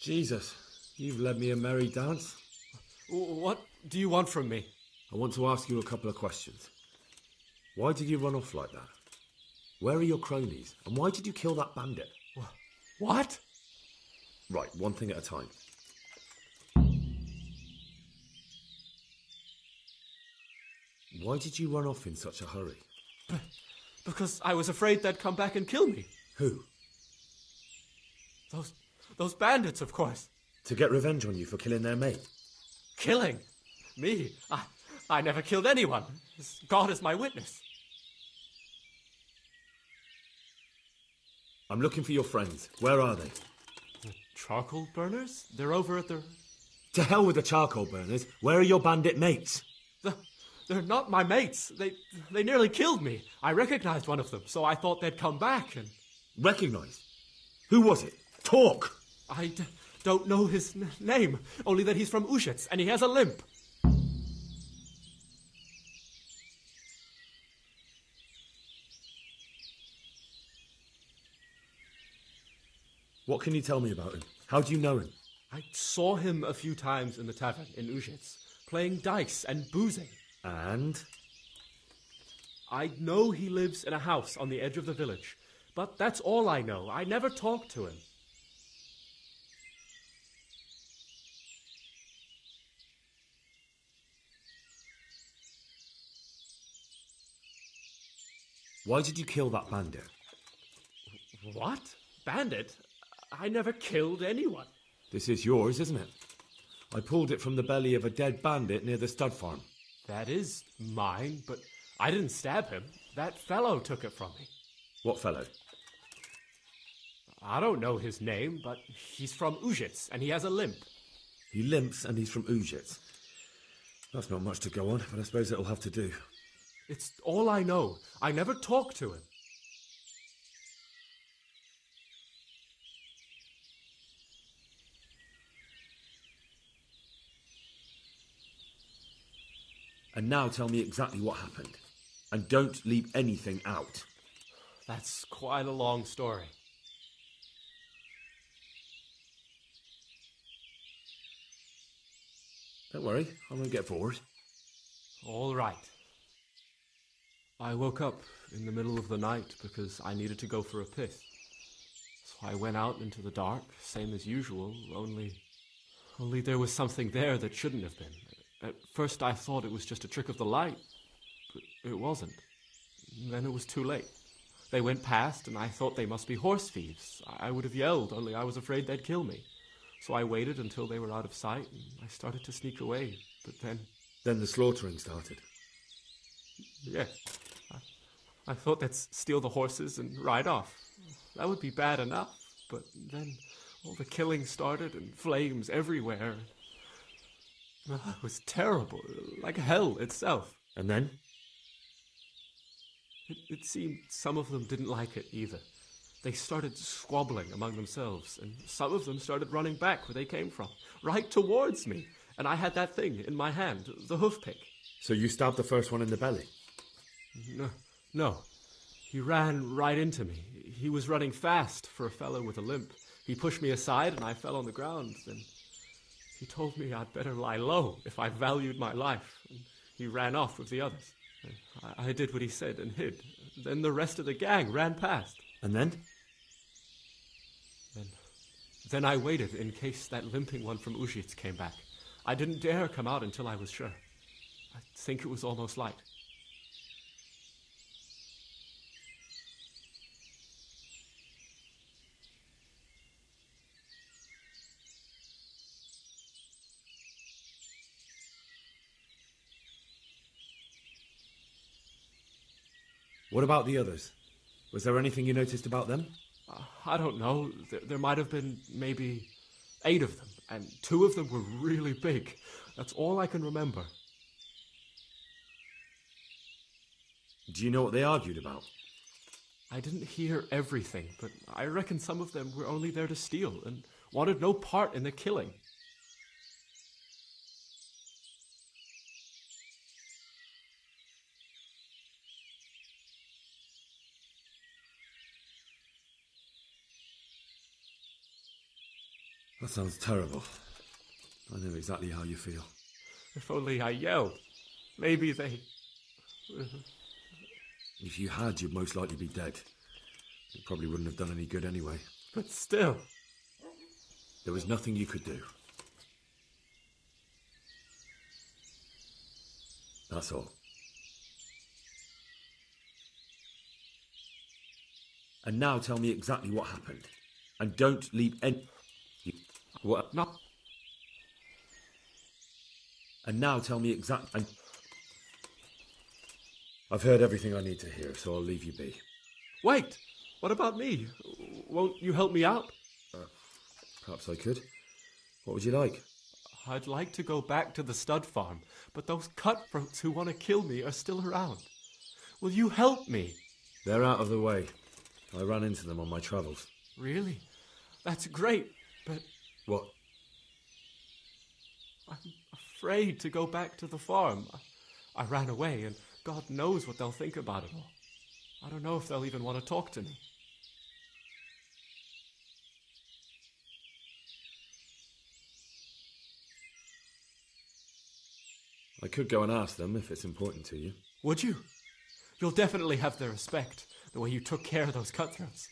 E: Jesus, you've led me a merry dance.
M: What do you want from me?
E: I want to ask you a couple of questions. Why did you run off like that? Where are your cronies? And why did you kill that bandit?
M: What?
E: Right, one thing at a time. Why did you run off in such a hurry?
M: Because I was afraid they'd come back and kill me.
E: Who?
M: Those bandits, of course.
E: To get revenge on you for killing their mate?
M: Killing? Me? I never killed anyone. God is my witness.
E: I'm looking for your friends. Where are they?
M: The charcoal burners? They're over at the...
E: To hell with the charcoal burners. Where are your bandit mates?
M: They're not my mates. They nearly killed me. I recognized one of them, so I thought they'd come back and...
E: Recognized? Who was it? Talk!
M: I don't know his name, only that he's from Ushets, and he has a limp.
E: What can you tell me about him? How do you know him?
M: I saw him a few times in the tavern in Ushets, playing dice and boozing.
E: And?
M: I know he lives in a house on the edge of the village, but that's all I know. I never talked to him.
E: Why did you kill that bandit?
M: What? Bandit? I never killed anyone.
E: This is yours, isn't it? I pulled it from the belly of a dead bandit near the stud farm.
M: That is mine, but I didn't stab him. That fellow took it from me.
E: What fellow?
M: I don't know his name, but he's from Ushets, and he has a limp.
E: He limps and he's from Ushets. That's not much to go on, but I suppose it'll have to do.
M: It's all I know. I never talked to him.
E: And now tell me exactly what happened. And don't leave anything out.
M: That's quite a long story.
E: Don't worry, I won't get bored.
M: All right. I woke up in the middle of the night because I needed to go for a piss. So I went out into the dark, same as usual, only there was something there that shouldn't have been. At first I thought it was just a trick of the light, but it wasn't. Then it was too late. They went past, and I thought they must be horse thieves. I would have yelled, only I was afraid they'd kill me. So I waited until they were out of sight, and I started to sneak away, but then...
E: Then the slaughtering started?
M: Yes. I thought they'd steal the horses and ride off. That would be bad enough, but then all the killing started, and flames everywhere. It was terrible, like hell itself.
E: And then?
M: It seemed some of them didn't like it either. They started squabbling among themselves, and some of them started running back where they came from, right towards me. And I had that thing in my hand, the hoof pick.
E: So you stabbed the first one in the belly?
M: No. He ran right into me. He was running fast for a fellow with a limp. He pushed me aside, and I fell on the ground. Then he told me I'd better lie low if I valued my life. And he ran off with the others. I did what he said and hid. Then the rest of the gang ran past.
E: And then?
M: Then I waited in case that limping one from Ushits came back. I didn't dare come out until I was sure. I think it was almost light.
E: What about the others? Was there anything you noticed about them?
M: I don't know. There might have been maybe 8 of them, and 2 of them were really big. That's all I can remember.
E: Do you know what they argued about?
M: I didn't hear everything, but I reckon some of them were only there to steal and wanted no part in the killing.
E: That sounds terrible. I know exactly how you feel.
M: If only I yelled. Maybe they...
E: If you had, you'd most likely be dead. It probably wouldn't have done any good anyway.
M: But still...
E: There was nothing you could do. That's all. And now tell me exactly what happened. And don't leave any... What?
M: No.
E: And now tell me exactly... I've heard everything I need to hear, so I'll leave you be.
M: Wait! What about me? Won't you help me out?
E: Perhaps I could. What would you like?
M: I'd like to go back to the stud farm, but those cutthroats who want to kill me are still around. Will you help me?
E: They're out of the way. I ran into them on my travels.
M: Really? That's great, but...
E: What?
M: I'm afraid to go back to the farm. I ran away, and God knows what they'll think about it all. I don't know if they'll even want to talk to me.
E: I could go and ask them if it's important to you.
M: Would you? You'll definitely have their respect, the way you took care of those cutthroats.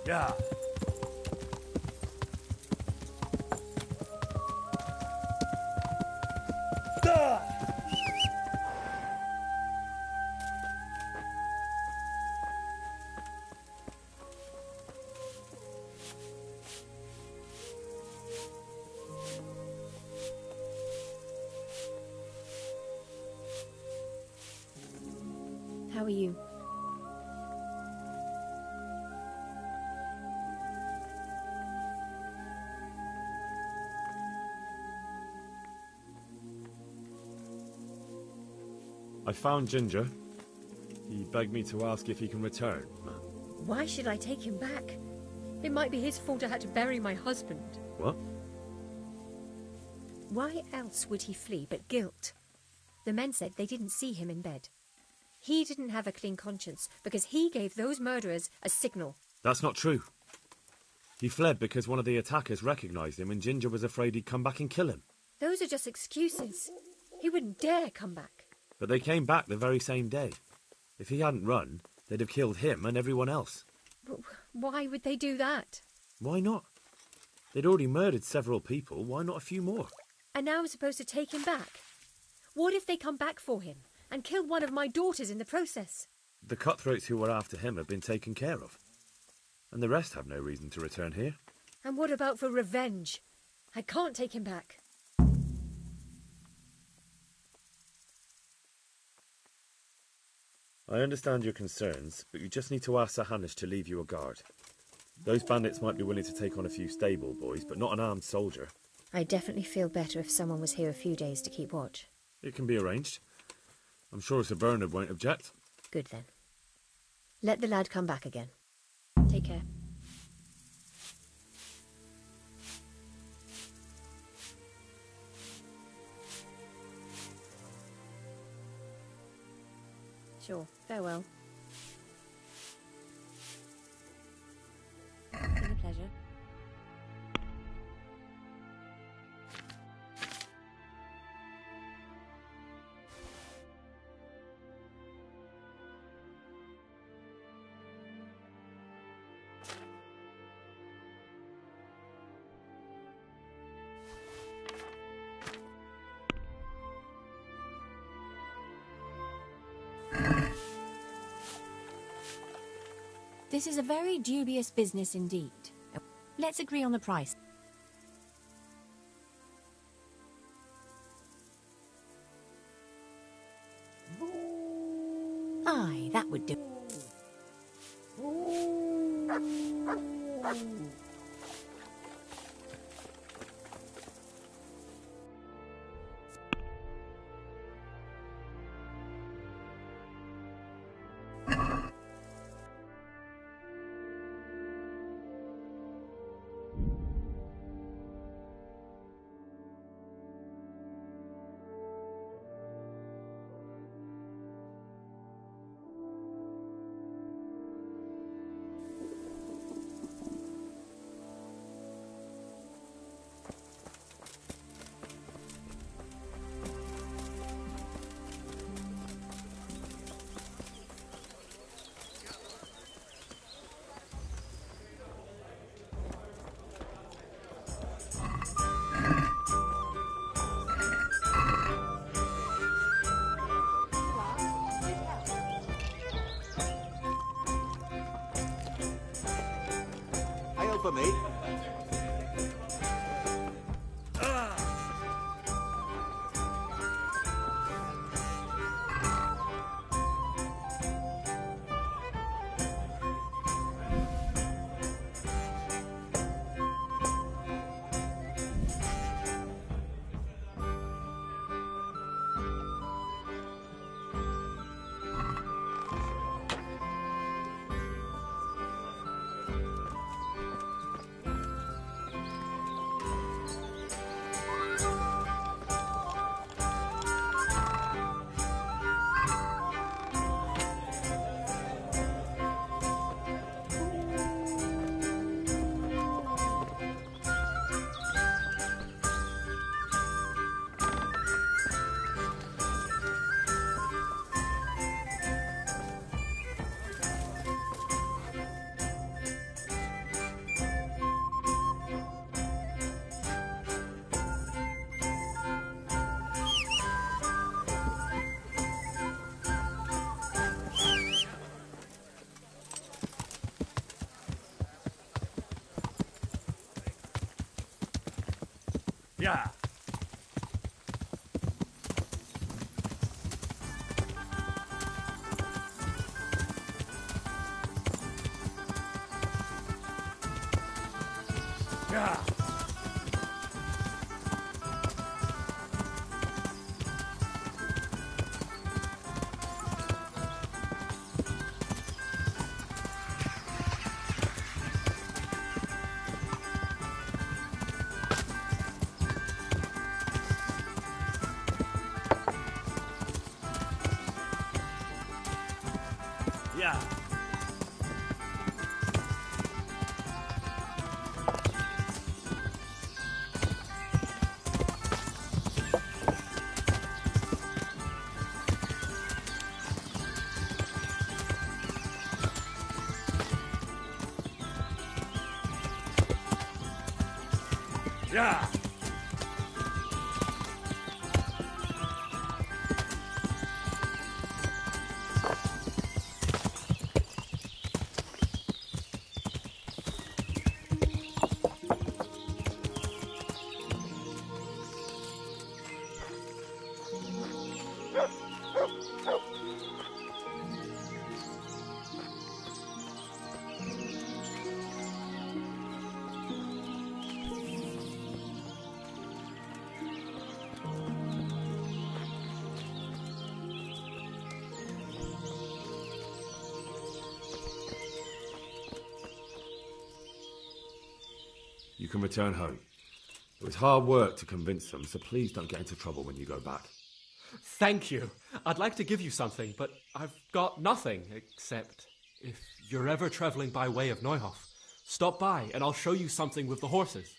S: Yeah.
I: How are you?
E: I found Ginger. He begged me to ask if he can return.
I: Why should I take him back? It might be his fault I had to bury my husband.
E: What?
I: Why else would he flee but guilt? The men said they didn't see him in bed. He didn't have a clean conscience because he gave those murderers a signal.
E: That's not true. He fled because one of the attackers recognised him and Ginger was afraid he'd come back and kill him.
I: Those are just excuses. He wouldn't dare come back.
E: But they came back the very same day. If he hadn't run, they'd have killed him and everyone else.
I: Why would they do that?
E: Why not? They'd already murdered several people. Why not a few more?
I: And now I'm supposed to take him back? What if they come back for him and kill one of my daughters in the process?
E: The cutthroats who were after him have been taken care of. And the rest have no reason to return here.
I: And what about for revenge? I can't take him back.
E: I understand your concerns, but you just need to ask Sir Hanish to leave you a guard. Those bandits might be willing to take on a few stable boys, but not an armed soldier.
I: I'd definitely feel better if someone was here a few days to keep watch.
E: It can be arranged. I'm sure Sir Bernard won't object.
I: Good then. Let the lad come back again. Take care. Sure. Farewell. Been a pleasure.
T: This is a very dubious business indeed. Let's agree on the price. Aye, that would do.
U: For me.
B: Yeah. Yeah. Yeah.
E: You can return home. It was hard work to convince them, so please don't get into trouble when you go back.
M: Thank you. I'd like to give you something, but I've got nothing, except if you're ever travelling by way of Neuhof, stop by and I'll show you something with the horses.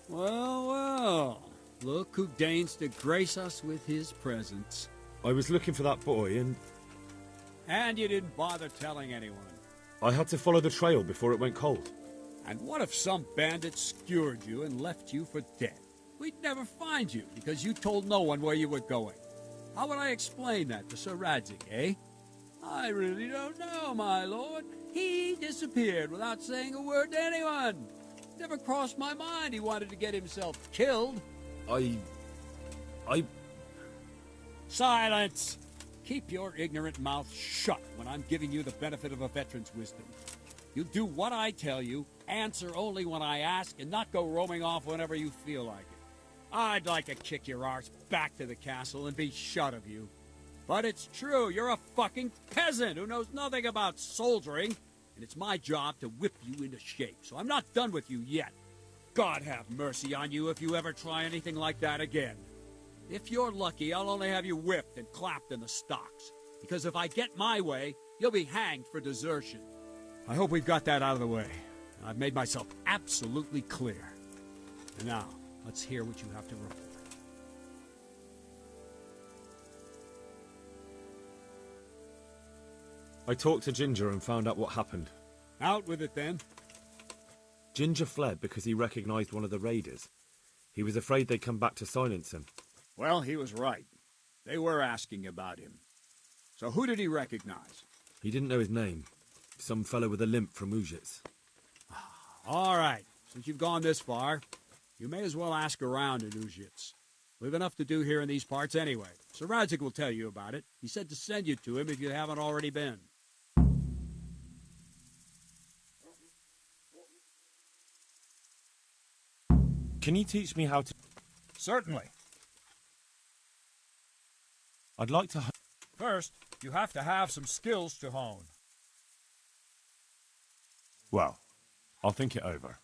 B: Well, well. Look who deigns to grace us with his presence.
E: I was looking for that boy and...
B: And you didn't bother telling anyone.
E: I had to follow the trail before it went cold.
B: And what if some bandit skewered you and left you for dead? We'd never find you because you told no one where you were going. How would I explain that to Sir Radzig, eh? I really don't know, my lord. He disappeared without saying a word to anyone. Never crossed my mind he wanted to get himself killed.
E: I...
B: Silence! Keep your ignorant mouth shut when I'm giving you the benefit of a veteran's wisdom. You do what I tell you, answer only when I ask, and not go roaming off whenever you feel like it. I'd like to kick your arse back to the castle and be shut of you. But it's true, you're a fucking peasant who knows nothing about soldiering, and it's my job to whip you into shape, so I'm not done with you yet. God have mercy on you if you ever try anything like that again. If you're lucky, I'll only have you whipped and clapped in the stocks. Because if I get my way, you'll be hanged for desertion. I hope we've got that out of the way. I've made myself absolutely clear. And now, let's hear what you have to report.
E: I talked to Ginger and found out what happened.
B: Out with it, then.
E: Ginger fled because he recognized one of the raiders. He was afraid they'd come back to silence him.
B: Well, he was right. They were asking about him. So who did he recognize?
E: He didn't know his name. Some fellow with a limp from Ujits.
B: All right. Since you've gone this far, you may as well ask around in Ujits. We've enough to do here in these parts anyway. Sir Radzik will tell you about it. He said to send you to him if you haven't already been.
E: Can you teach me how to...
U: Certainly.
E: I'd like to...
U: First, you have to have some skills to hone.
E: Well, I'll think it over.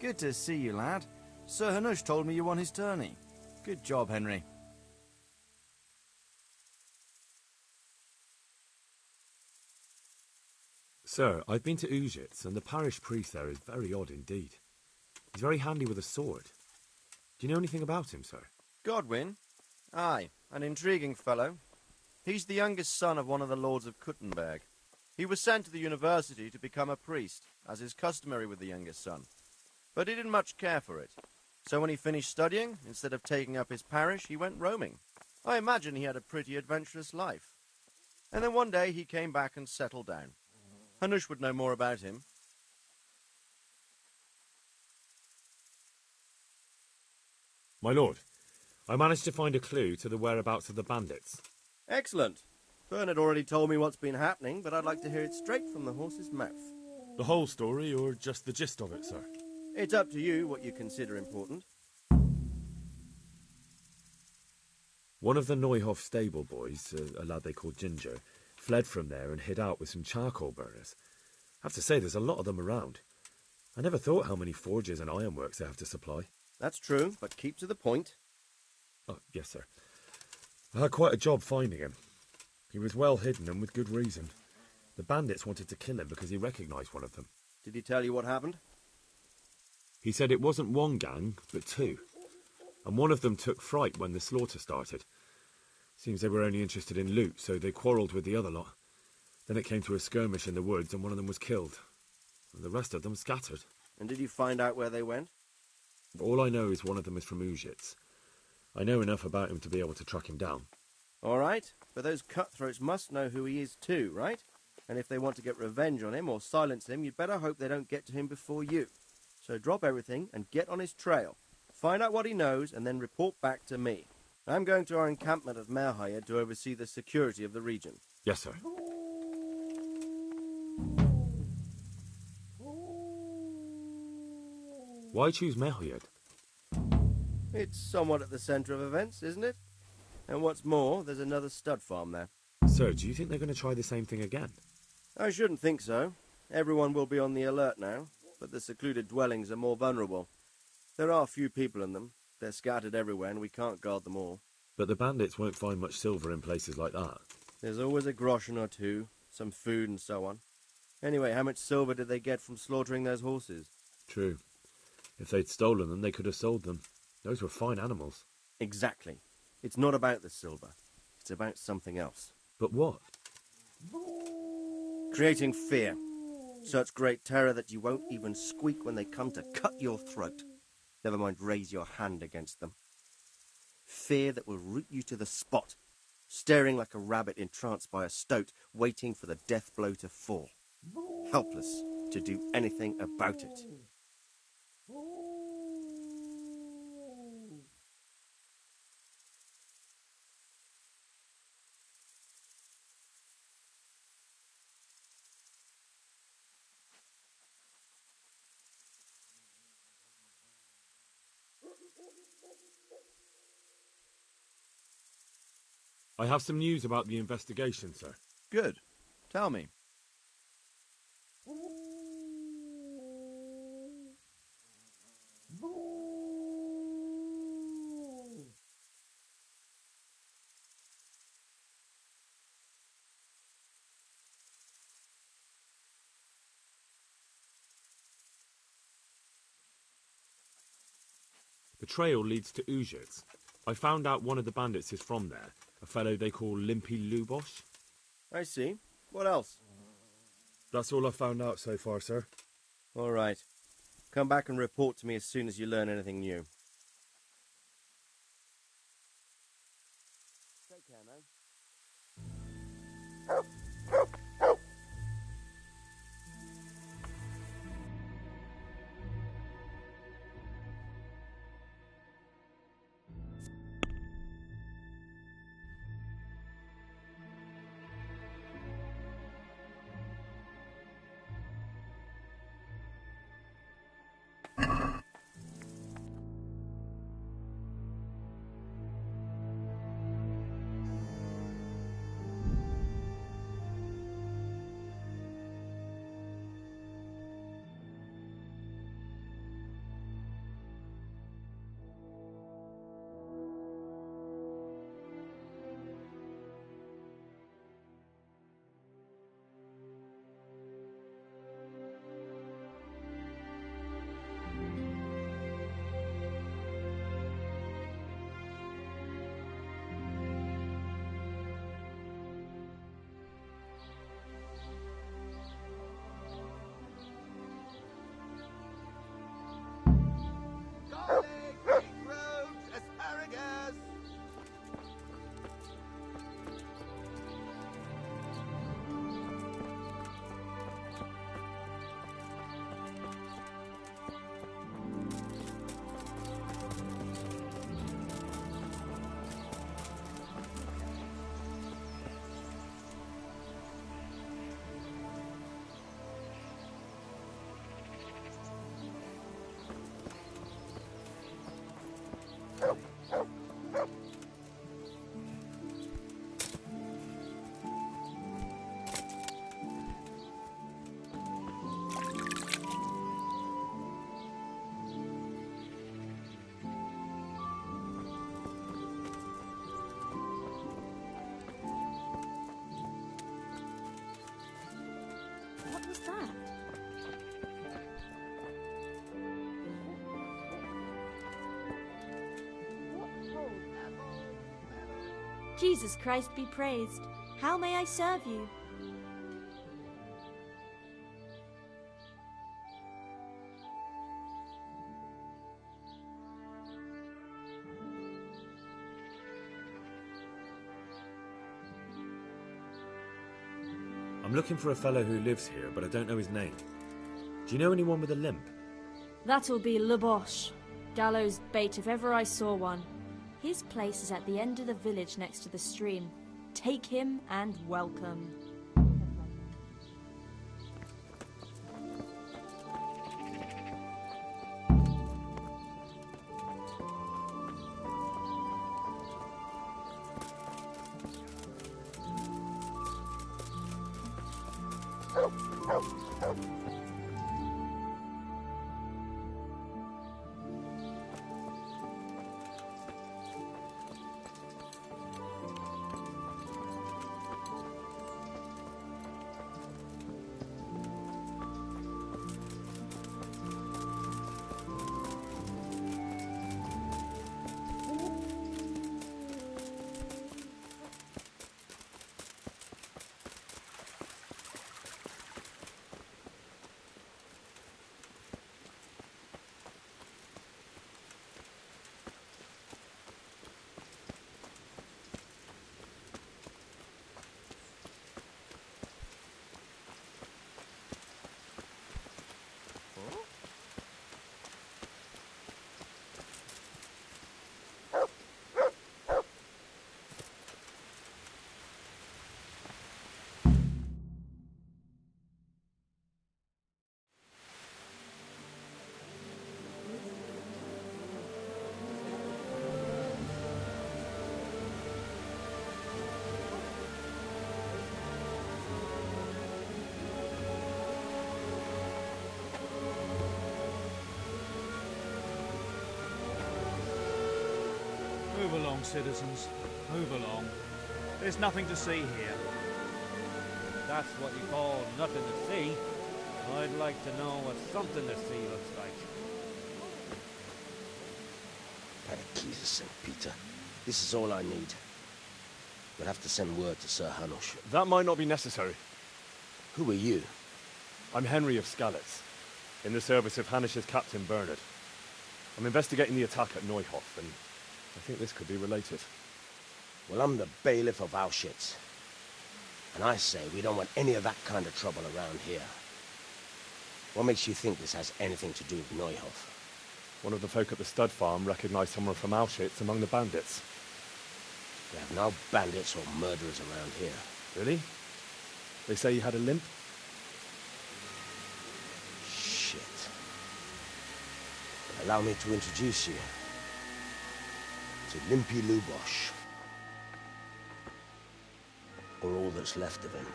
V: Good to see you, lad. Sir Hanush told me you won his tourney. Good job, Henry.
E: Sir, I've been to Ujits, and the parish priest there is very odd indeed. He's very handy with a sword. Do you know anything about him, sir?
V: Godwin? Aye, an intriguing fellow. He's the youngest son of one of the lords of Kuttenberg. He was sent to the university to become a priest, as is customary with the youngest son. But he didn't much care for it. So when he finished studying, instead of taking up his parish, he went roaming. I imagine he had a pretty adventurous life. And then one day he came back and settled down. Hanush would know more about him.
E: My lord, I managed to find a clue to the whereabouts of the bandits.
V: Excellent. Bernard already told me what's been happening, but I'd like to hear it straight from the horse's mouth.
E: The whole story, or just the gist of it, sir?
V: It's up to you what you consider important.
E: One of the Neuhoff stable boys, a lad they called Ginger, fled from there and hid out with some charcoal burners. I have to say, there's a lot of them around. I never thought how many forges and ironworks they have to supply.
V: That's true, but keep to the point.
E: Oh, yes, sir. I had quite a job finding him. He was well hidden and with good reason. The bandits wanted to kill him because he recognised one of them.
V: Did he tell you what happened?
E: He said it wasn't one gang, but two. And one of them took fright when the slaughter started. Seems they were only interested in loot, so they quarrelled with the other lot. Then it came to a skirmish in the woods and one of them was killed. And the rest of them scattered.
V: And did you find out where they went?
E: All I know is one of them is from Ujits. I know enough about him to be able to track him down.
V: All right, but those cutthroats must know who he is too, right? And if they want to get revenge on him or silence him, you'd better hope they don't get to him before you. So drop everything and get on his trail. Find out what he knows and then report back to me. I'm going to our encampment at Merhayed to oversee the security of the region.
E: Yes, sir. Why choose Merhayed?
V: It's somewhat at the centre of events, isn't it? And what's more, there's another stud farm there.
E: Sir, do you think they're going to try the same thing again?
V: I shouldn't think so. Everyone will be on the alert now, but the secluded dwellings are more vulnerable. There are few people in them. They're scattered everywhere and we can't guard them all.
E: But the bandits won't find much silver in places like that.
V: There's always a groschen or two, some food and so on. Anyway, how much silver did they get from slaughtering those horses?
E: True. If they'd stolen them, they could have sold them. Those were fine animals.
V: Exactly. It's not about the silver. It's about something else.
E: But what?
V: Creating fear. Such great terror that you won't even squeak when they come to cut your throat. Never mind raise your hand against them. Fear that will root you to the spot, staring like a rabbit entranced by a stoat, waiting for the death blow to fall, helpless to do anything about it.
E: I have some news about the investigation, sir.
V: Good. Tell me.
E: The trail leads to Uzhitz. I found out one of the bandits is from there, a fellow they call Limpy Lubosh.
V: I see. What else?
E: That's all I found out so far, sir.
V: All right. Come back and report to me as soon as you learn anything new. Take care, man.
T: What was that? Jesus Christ be praised. How may I serve you?
E: I'm looking for a fellow who lives here, but I don't know his name. Do you know anyone with a limp?
T: That'll be Lubosh. Gallows bait if ever I saw one. His place is at the end of the village next to the stream. Take him and welcome.
U: on, citizens. Move along. There's nothing to see here.
F: That's what you call nothing to see. I'd like to know what something to see looks like.
G: By the keys of St. Peter, this is all I need. We'll have to send word to Sir Hanush.
Q: That might not be necessary.
G: Who are you?
Q: I'm Henry of Skalitz, in the service of Hanush's Captain Bernard. I'm investigating the attack at Neuhof, and I think this could be related.
G: Well, I'm the bailiff of Auschwitz. And I say we don't want any of that kind of trouble around here. What makes you think this has anything to do with Neuhof?
Q: One of the folk at the stud farm recognized someone from Auschwitz among the bandits.
G: We have no bandits or murderers around here.
Q: Really? They say he had a limp?
G: Shit. Allow me to introduce you to Limpy Lubosh. Or all that's left of him.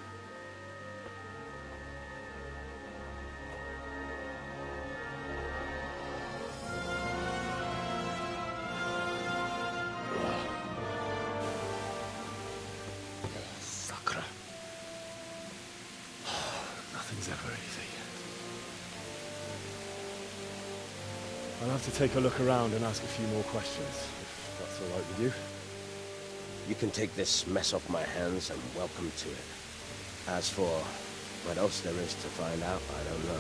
Q: Sakra. Nothing's ever easy. I'll have to take a look around and ask a few more questions, if that's all right with you.
G: You can take this mess off my hands and welcome to it. As for what else there is to find out, I don't know.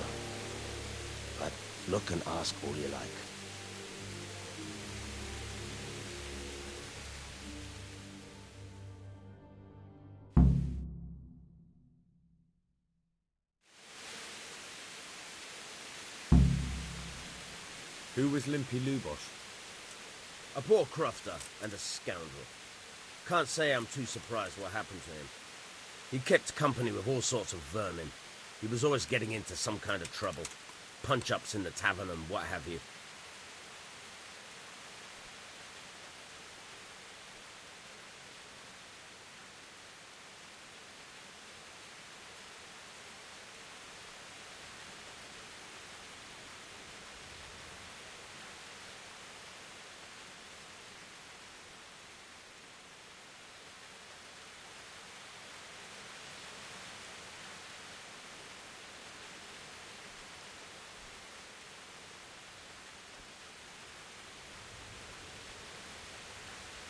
G: But look and ask all you like.
R: Who was Limpy Lubosh?
G: A poor crofter and a scoundrel. Can't say I'm too surprised what happened to him. He kept company with all sorts of vermin. He was always getting into some kind of trouble. Punch-ups in the tavern and what have you.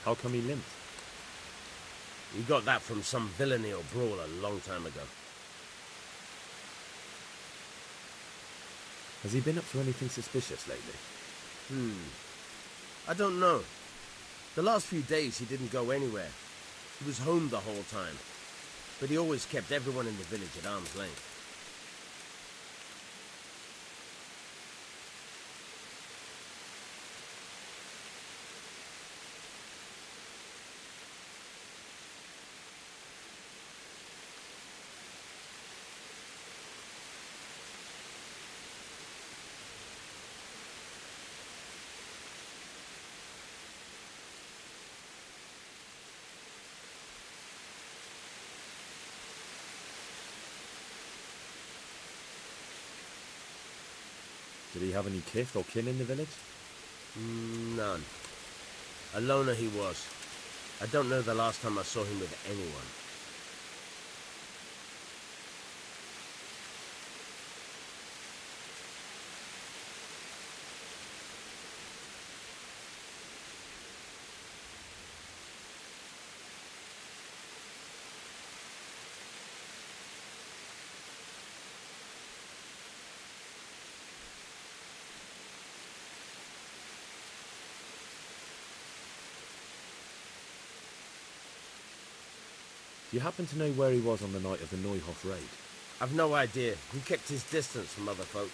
Q: How come he limped?
G: He got that from some villainy or brawl a long time ago.
Q: Has he been up to anything suspicious lately?
G: I don't know. The last few days he didn't go anywhere. He was home the whole time. But he always kept everyone in the village at arm's length.
Q: Did he have any kith or kin in the village?
G: None. A loner he was. I don't know the last time I saw him with anyone.
Q: Do you happen to know where he was on the night of the Neuhof raid?
G: I've no idea. He kept his distance from other folk,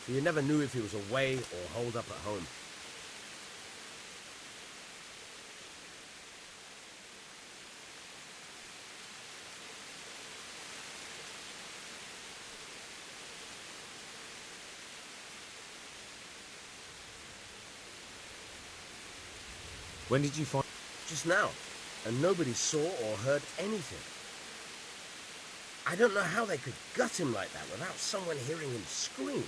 G: so you never knew if he was away or holed up at home.
Q: When did you find...
G: Just now. And nobody saw or heard anything. I don't know how they could gut him like that without someone hearing him scream.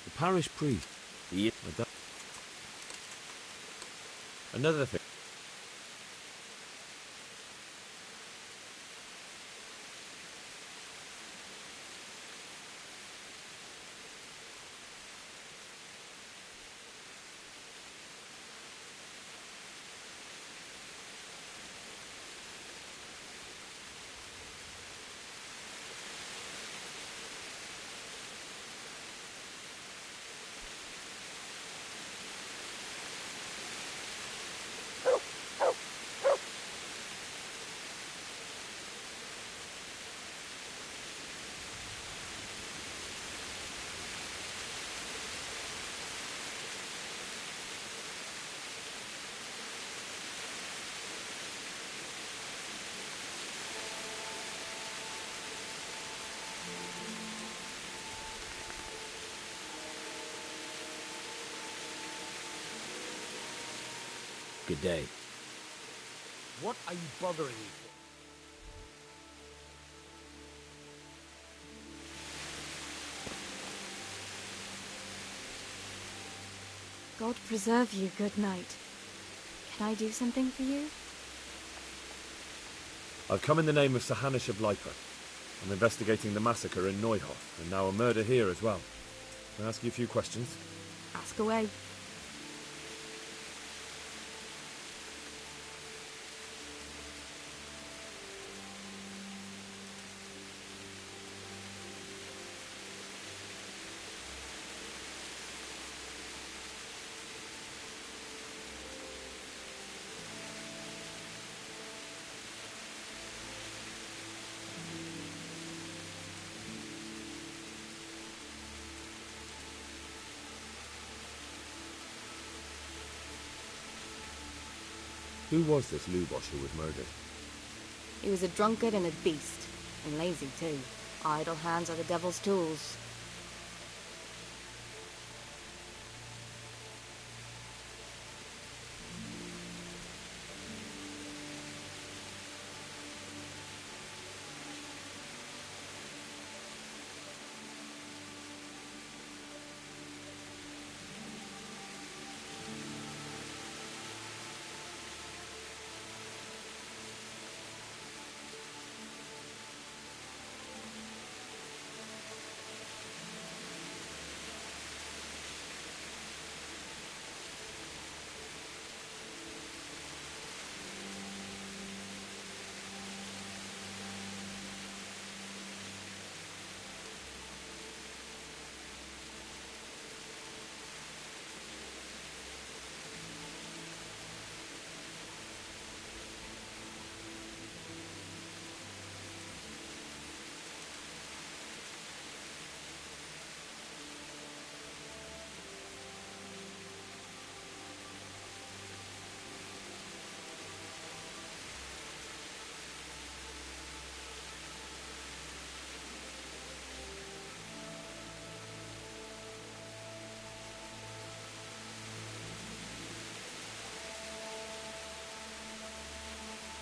E: The parish priest.
G: Yeah.
E: Another thing.
G: Good day.
N: What are you bothering me for?
T: God preserve you, good night. Can I do something for you?
Q: I've come in the name of Sir Hanish of Leiper. I'm investigating the massacre in Neuhof, and now a murder here as well. Can I ask you a few questions?
T: Ask away.
Q: Who was this Lubosh who was murdered?
T: He was a drunkard and a beast, and lazy too. Idle hands are the devil's tools.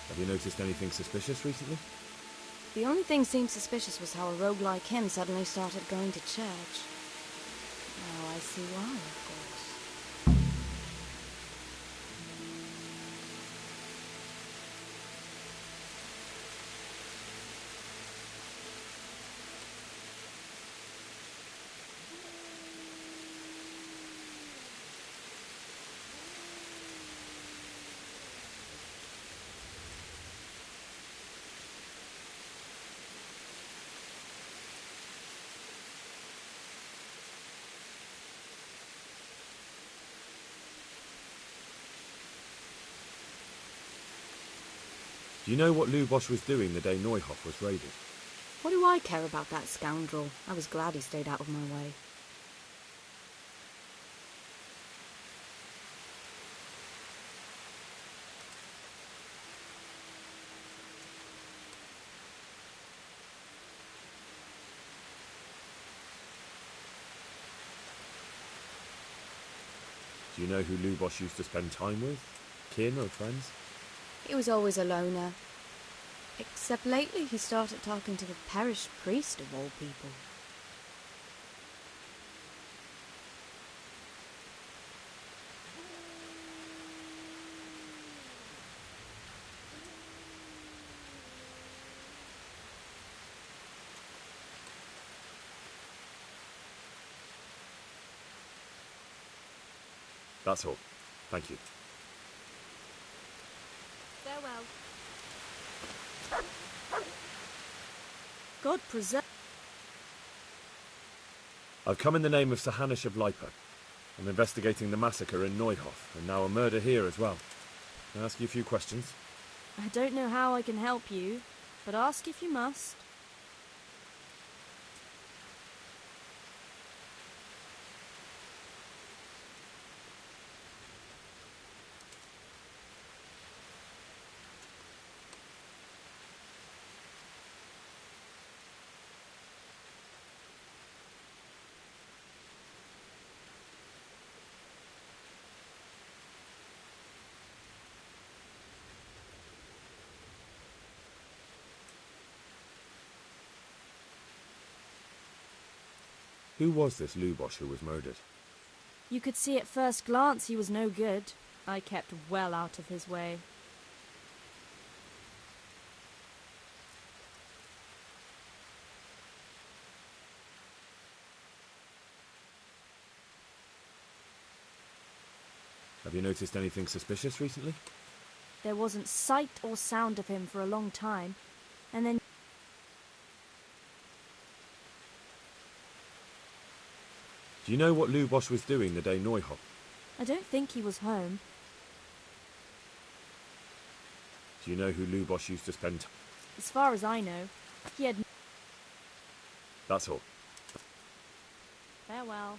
Q: Have you noticed anything suspicious recently?
T: The only thing seemed suspicious was how a rogue like him suddenly started going to church. Now I see why, of course.
Q: Do you know what Lubosh was doing the day Neuhof was raided?
T: What do I care about that scoundrel? I was glad he stayed out of my way.
Q: Do you know who Lubosh used to spend time with? Kin or friends?
T: He was always a loner. Except lately he started talking to the parish priest of all people.
Q: That's all. Thank you.
T: Farewell. God preserve.
Q: I've come in the name of Sir Hanish of Lipa. I'm investigating the massacre in Neuhof, and now a murder here as well. Can I ask you a few questions?
T: I don't know how I can help you, but ask if you must.
Q: Who was this Lubosh who was murdered?
T: You could see at first glance he was no good. I kept well out of his way.
Q: Have you noticed anything suspicious recently?
T: There wasn't sight or sound of him for a long time, and then...
Q: Do you know what Lubosh was doing the day Neuhof?
T: I don't think he was home.
Q: Do you know who Lubosh used to spend time?
T: As far as I know, he had...
Q: That's all.
T: Farewell.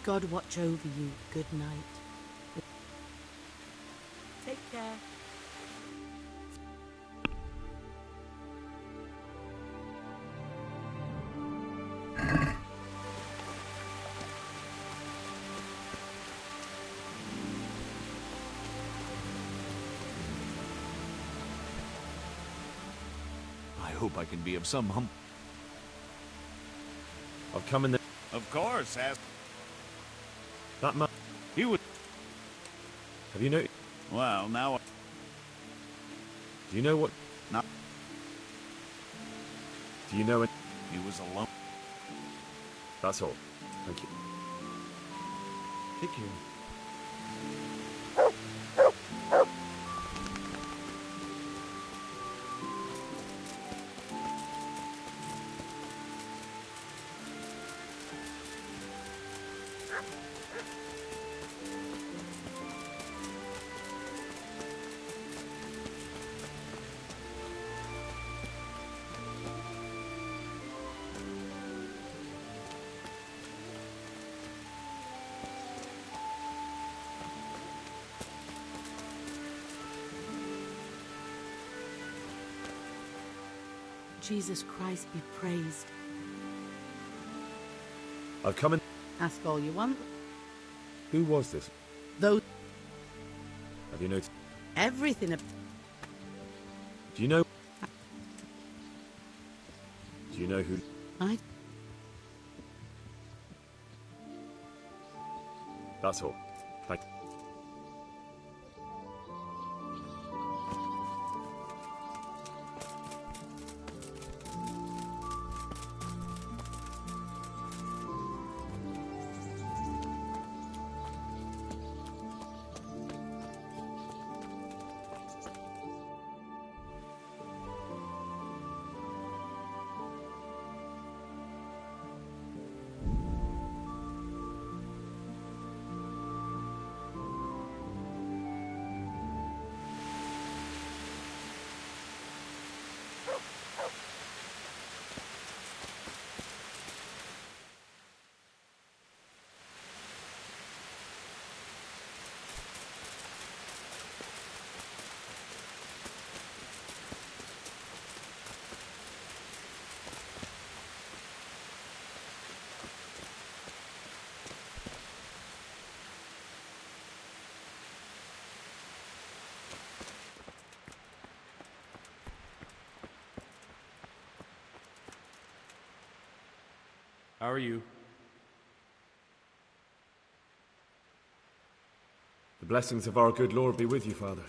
J: God watch over you. Good night. Take care.
S: I hope I can be of some help.
Q: I've come in the...
S: Of course, as...
Q: That man...
S: He would...
Q: Have you noticed...
S: Well, now...
Q: Do you know what...
S: Not...
Q: Do you know it?
S: He was alone.
Q: That's all. Thank you. Take care.
J: Jesus Christ be praised.
Q: I've come in...
J: Ask all you want.
Q: Who was this?
J: Though
Q: Have you noticed...
J: everything...
Q: Do you know... Do you know who...
J: I...
Q: That's all. Thank you.
M: How are you?
Q: The blessings of our good Lord be with you, Father.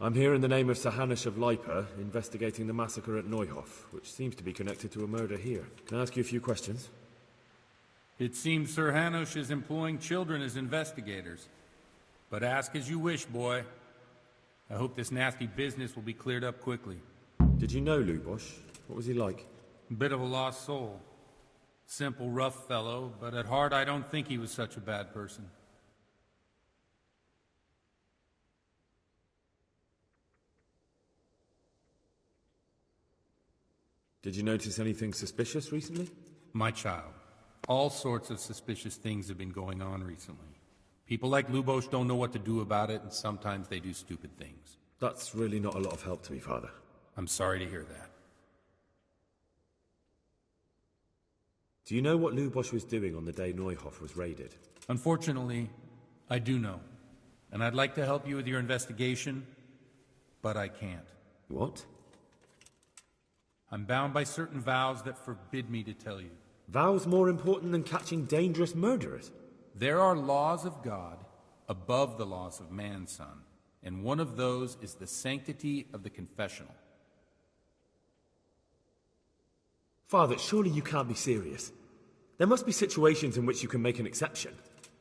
E: I'm here in the name of Sir Hanush of Lipa, investigating the massacre at Neuhof, which seems to be connected to a murder here. Can I ask you a few questions?
H: It seems Sir Hanush is employing children as investigators. But ask as you wish, boy. I hope this nasty business will be cleared up quickly.
E: Did you know Lubosh? What was he like?
H: Bit of a lost soul. Simple, rough fellow, but at heart I don't think he was such a bad person.
E: Did you notice anything suspicious recently?
H: My child, all sorts of suspicious things have been going on recently. People like Lubosh don't know what to do about it, and sometimes they do stupid things.
E: That's really not a lot of help to me, Father.
H: I'm sorry to hear that.
E: Do you know what Lubosh was doing on the day Neuhof was raided?
H: Unfortunately, I do know. And I'd like to help you with your investigation, but I can't.
E: What?
H: I'm bound by certain vows that forbid me to tell you.
E: Vows more important than catching dangerous murderers?
H: There are laws of God above the laws of man, son. And one of those is the sanctity of the confessional.
E: Father, surely you can't be serious. There must be situations in which you can make an exception.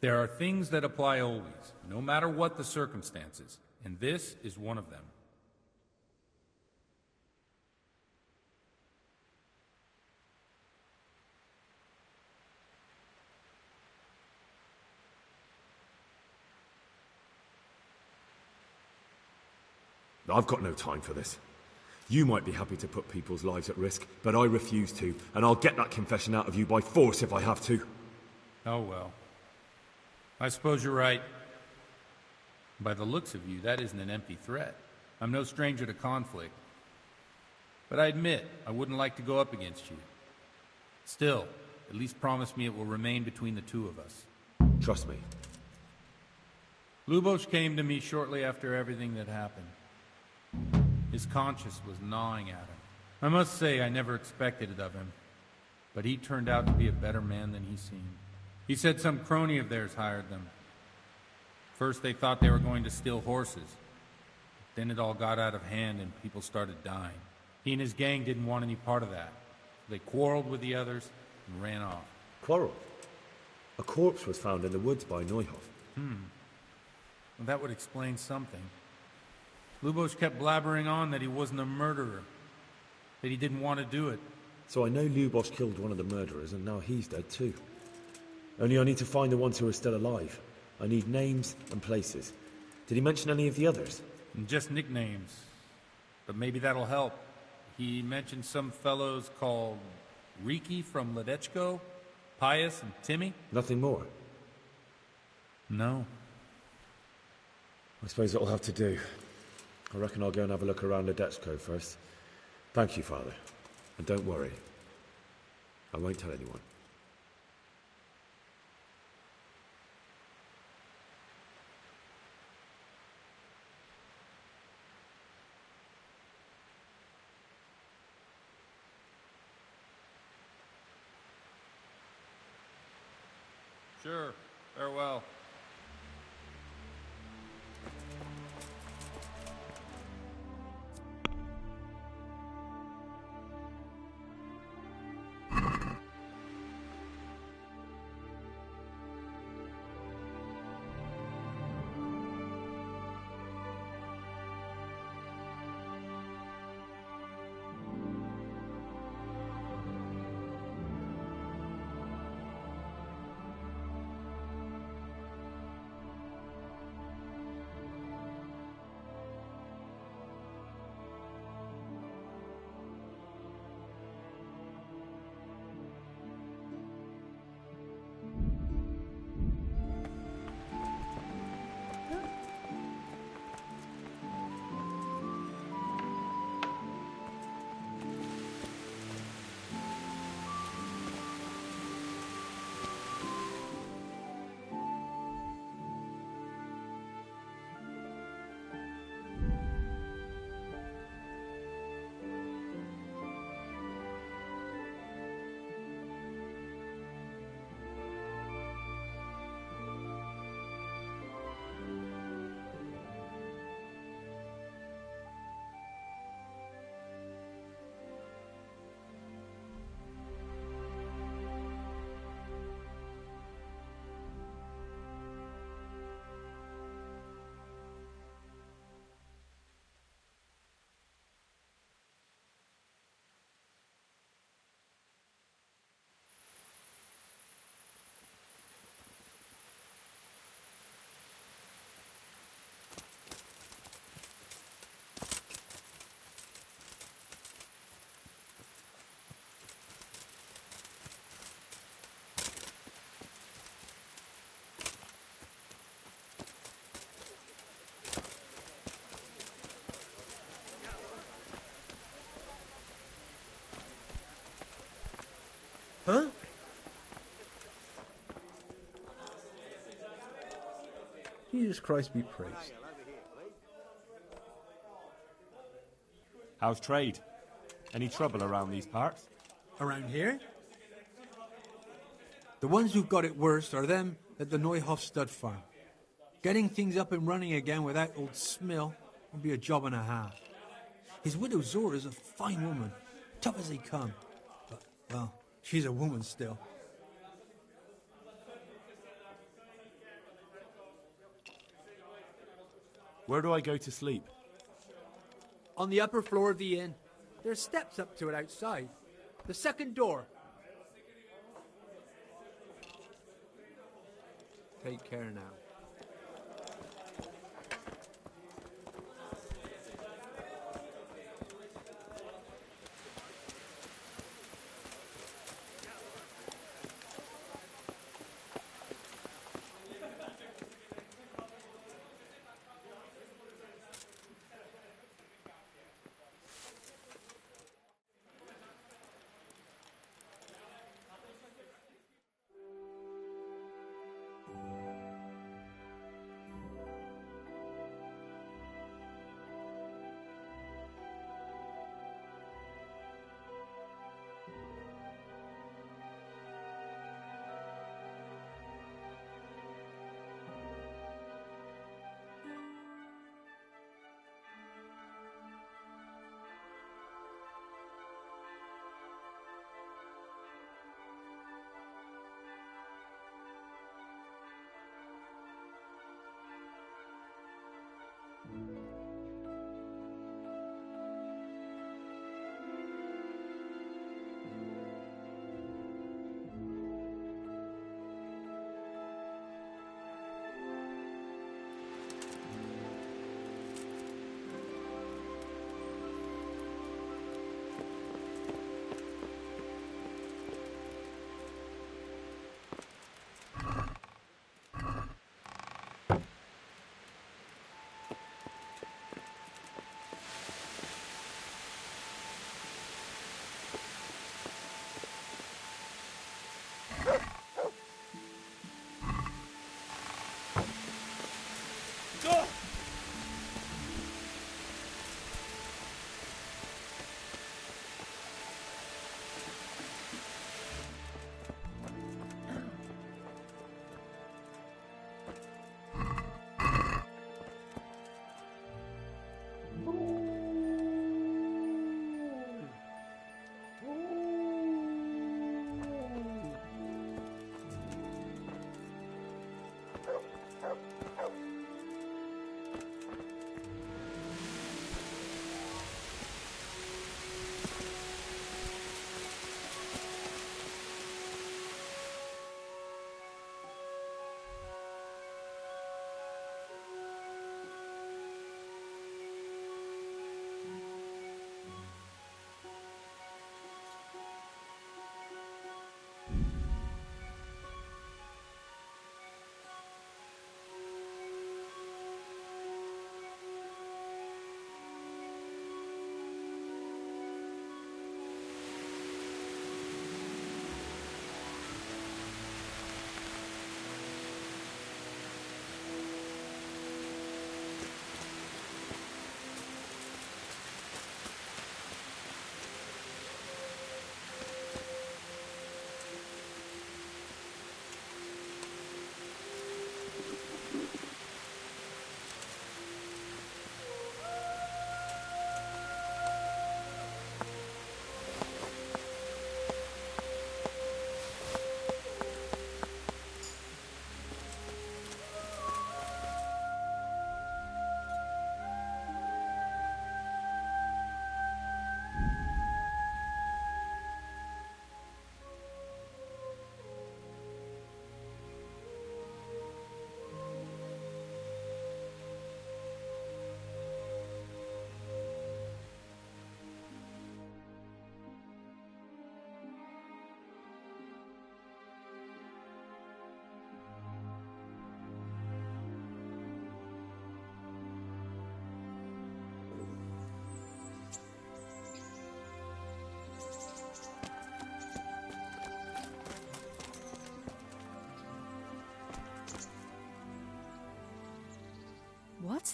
H: There are things that apply always, no matter what the circumstances, and this is one of them.
E: I've got no time for this. You might be happy to put people's lives at risk, but I refuse to, and I'll get that confession out of you by force if I have to.
H: Oh well. I suppose you're right. By the looks of you, that isn't an empty threat. I'm no stranger to conflict. But I admit, I wouldn't like to go up against you. Still, at least promise me it will remain between the two of us.
E: Trust me.
H: Lubosh came to me shortly after everything that happened. His conscience was gnawing at him. I must say I never expected it of him, but he turned out to be a better man than he seemed. He said some crony of theirs hired them. First they thought they were going to steal horses. Then it all got out of hand and people started dying. He and his gang didn't want any part of that. They quarreled with the others and ran off.
E: Quarreled? A corpse was found in the woods by Neuhof.
H: Well, that would explain something. Lubosh kept blabbering on that he wasn't a murderer, that he didn't want to do it.
E: So I know Lubosh killed one of the murderers, and now he's dead too. Only I need to find the ones who are still alive. I need names and places. Did he mention any of the others?
H: Just nicknames. But maybe that'll help. He mentioned some fellows called Riki from Ledechko, Pius and Timmy.
E: Nothing more?
H: No.
E: I suppose it'll have to do. I reckon I'll go and have a look around Ledechko first. Thank you, Father. And don't worry. I won't tell anyone.
H: Sure. Farewell.
N: Jesus Christ be praised.
Q: How's trade? Any trouble around these parts?
N: Around here? The ones who've got it worst are them at the Neuhoff stud farm. Getting things up and running again without old Smill will be a job and a half. His widow Zora is a fine woman, tough as they come. But, well, she's a woman still.
Q: Where do I go to sleep?
N: On the upper floor of the inn. There's steps up to it outside. The second door. Take care now.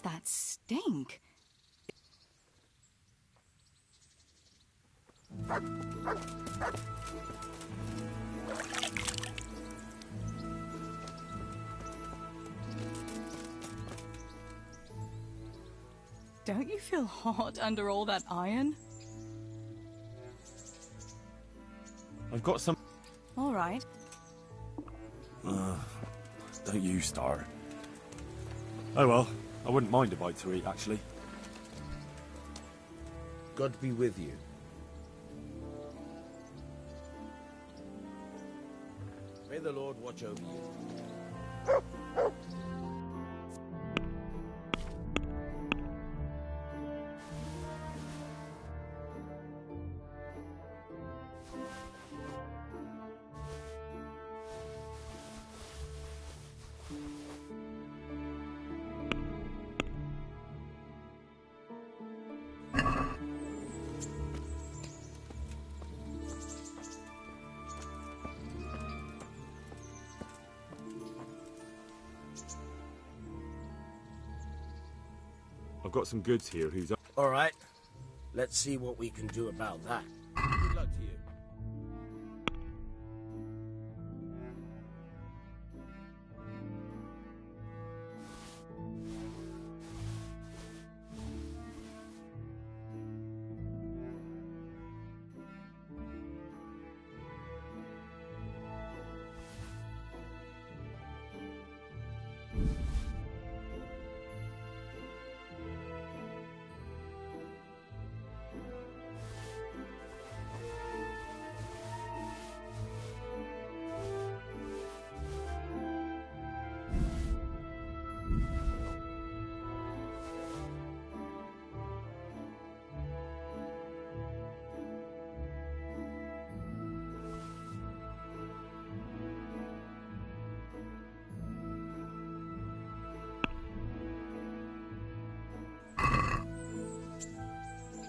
C: that stink? Don't you feel hot under all that iron?
Q: I've got some...
C: All right.
Q: Don't you start. Oh well, I wouldn't mind a bite to eat, actually.
G: God be with you. May the Lord watch over you.
Q: I've got some goods here who's...
G: All right. Let's see what we can do about that. Good luck to you.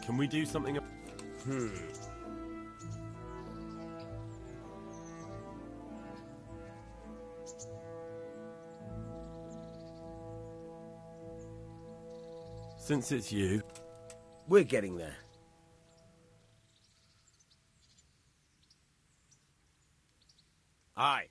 Q: Can we do something... Since it's you...
G: We're getting there. Aye.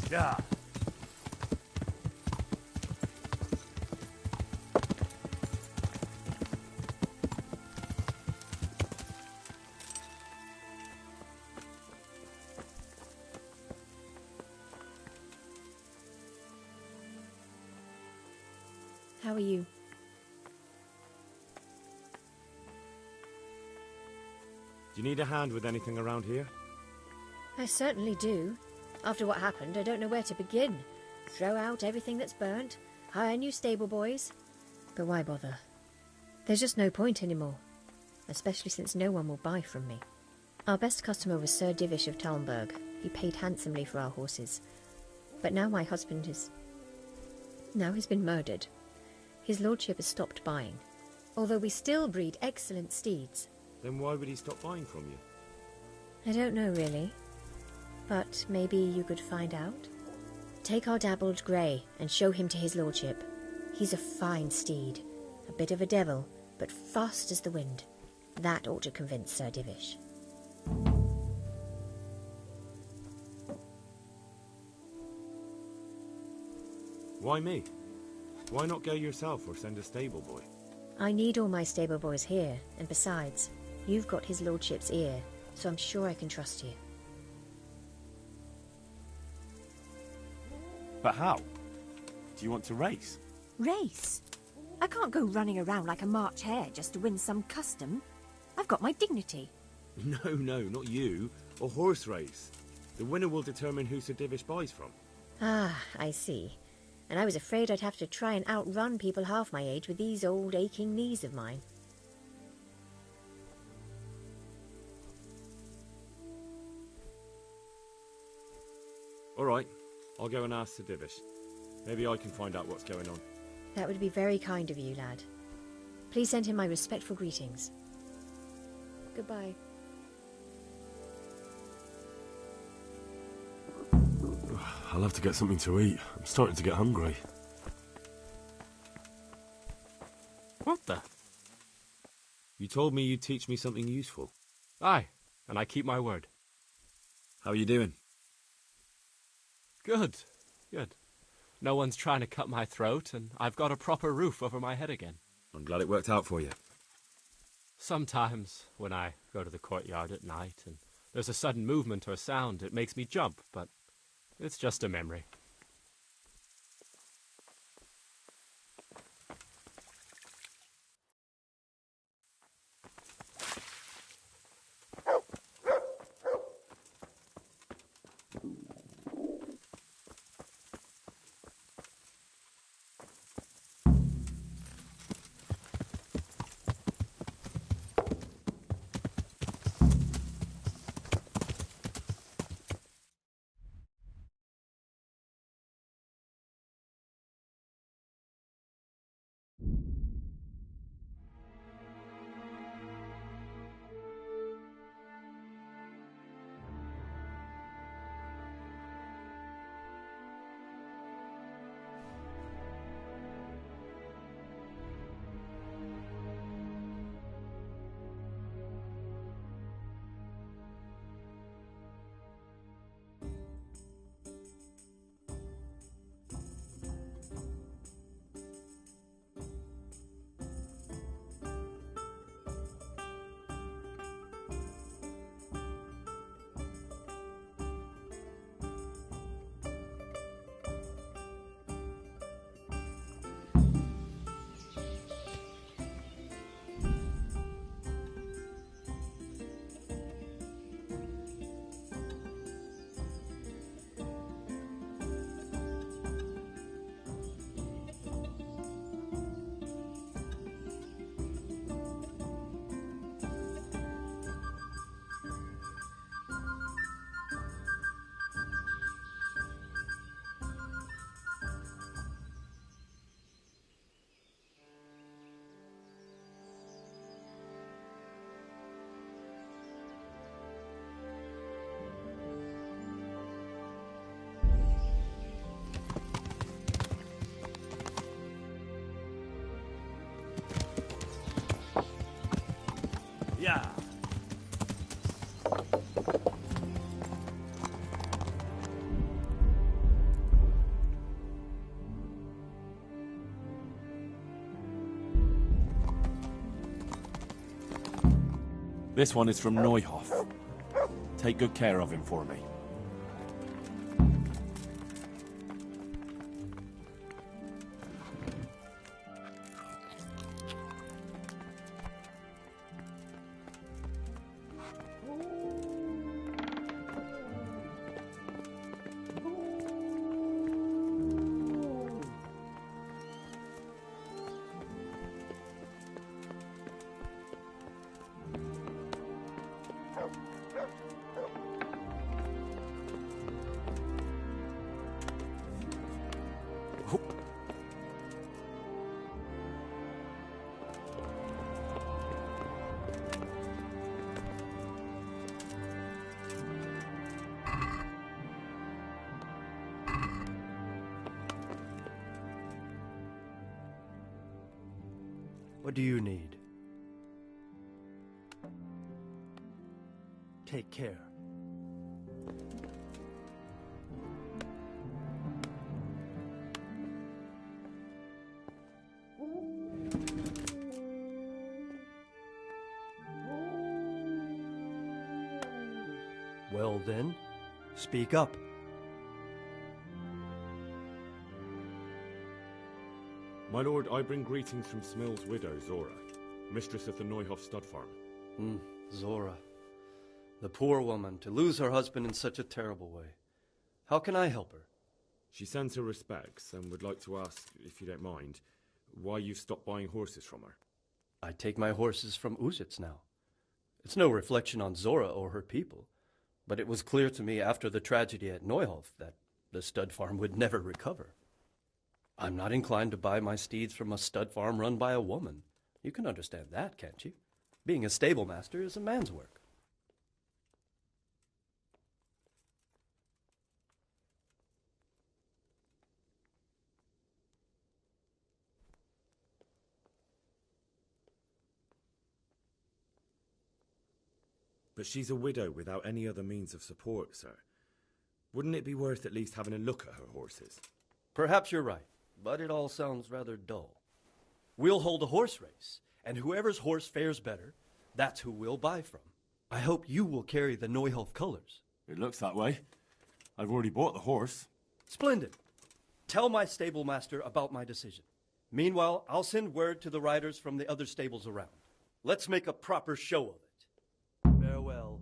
Q: Yeah.
I: How are you?
Q: Do you need a hand with anything around here?
I: I certainly do. After what happened, I don't know where to begin. Throw out everything that's burnt, hire new stable boys. But why bother? There's just no point anymore. Especially since no one will buy from me. Our best customer was Sir Divish of Talmberg. He paid handsomely for our horses. But now my husband is... Now he's been murdered. His lordship has stopped buying. Although we still breed excellent steeds.
E: Then why would he stop buying from you?
I: I don't know, really. But maybe you could find out? Take our dabbled grey and show him to his lordship. He's a fine steed. A bit of a devil, but fast as the wind. That ought to convince Sir Divish.
E: Why me? Why not go yourself or send a stable boy?
I: I need all my stable boys here, and besides, you've got his lordship's ear, so I'm sure I can trust you.
E: But how? Do you want to race?
K: Race? I can't go running around like a March hare just to win some custom. I've got my dignity.
E: No, not you. A horse race. The winner will determine who Sir Divish buys from.
I: Ah, I see. And I was afraid I'd have to try and outrun people half my age with these old aching knees of mine.
E: All right, I'll go and ask Sir Divish. Maybe I can find out what's going on.
I: That would be very kind of you, lad. Please send him my respectful greetings. Goodbye.
E: I'll have to get something to eat. I'm starting to get hungry.
M: What the?
E: You told me you'd teach me something useful.
M: Aye, and I keep my word.
E: How are you doing?
M: Good. No one's trying to cut my throat, and I've got a proper roof over my head again.
E: I'm glad it worked out for you.
M: Sometimes, when I go to the courtyard at night and there's a sudden movement or sound, it makes me jump, but it's just a memory.
A: Yeah.
E: This one is from Neuhoff. Take good care of him for me.
O: What do you need? Take care. Well then, speak up.
Q: My lord, I bring greetings from Smill's widow, Zora, mistress of the Neuhof stud farm.
O: Zora. The poor woman, to lose her husband in such a terrible way. How can I help her?
Q: She sends her respects and would like to ask, if you don't mind, why you stopped buying horses from her.
O: I take my horses from Uzits now. It's no reflection on Zora or her people, but it was clear to me after the tragedy at Neuhof that the stud farm would never recover. I'm not inclined to buy my steeds from a stud farm run by a woman. You can understand that, can't you? Being a stable master is a man's work.
Q: But she's a widow without any other means of support, sir. Wouldn't it be worth at least having a look at her horses?
O: Perhaps you're right, but it all sounds rather dull. We'll hold a horse race, and whoever's horse fares better, that's who we'll buy from. I hope you will carry the Neuhof colors.
Q: It looks that way. I've already bought the horse.
O: Splendid. Tell my stable master about my decision. Meanwhile, I'll send word to the riders from the other stables around. Let's make a proper show of it. Farewell.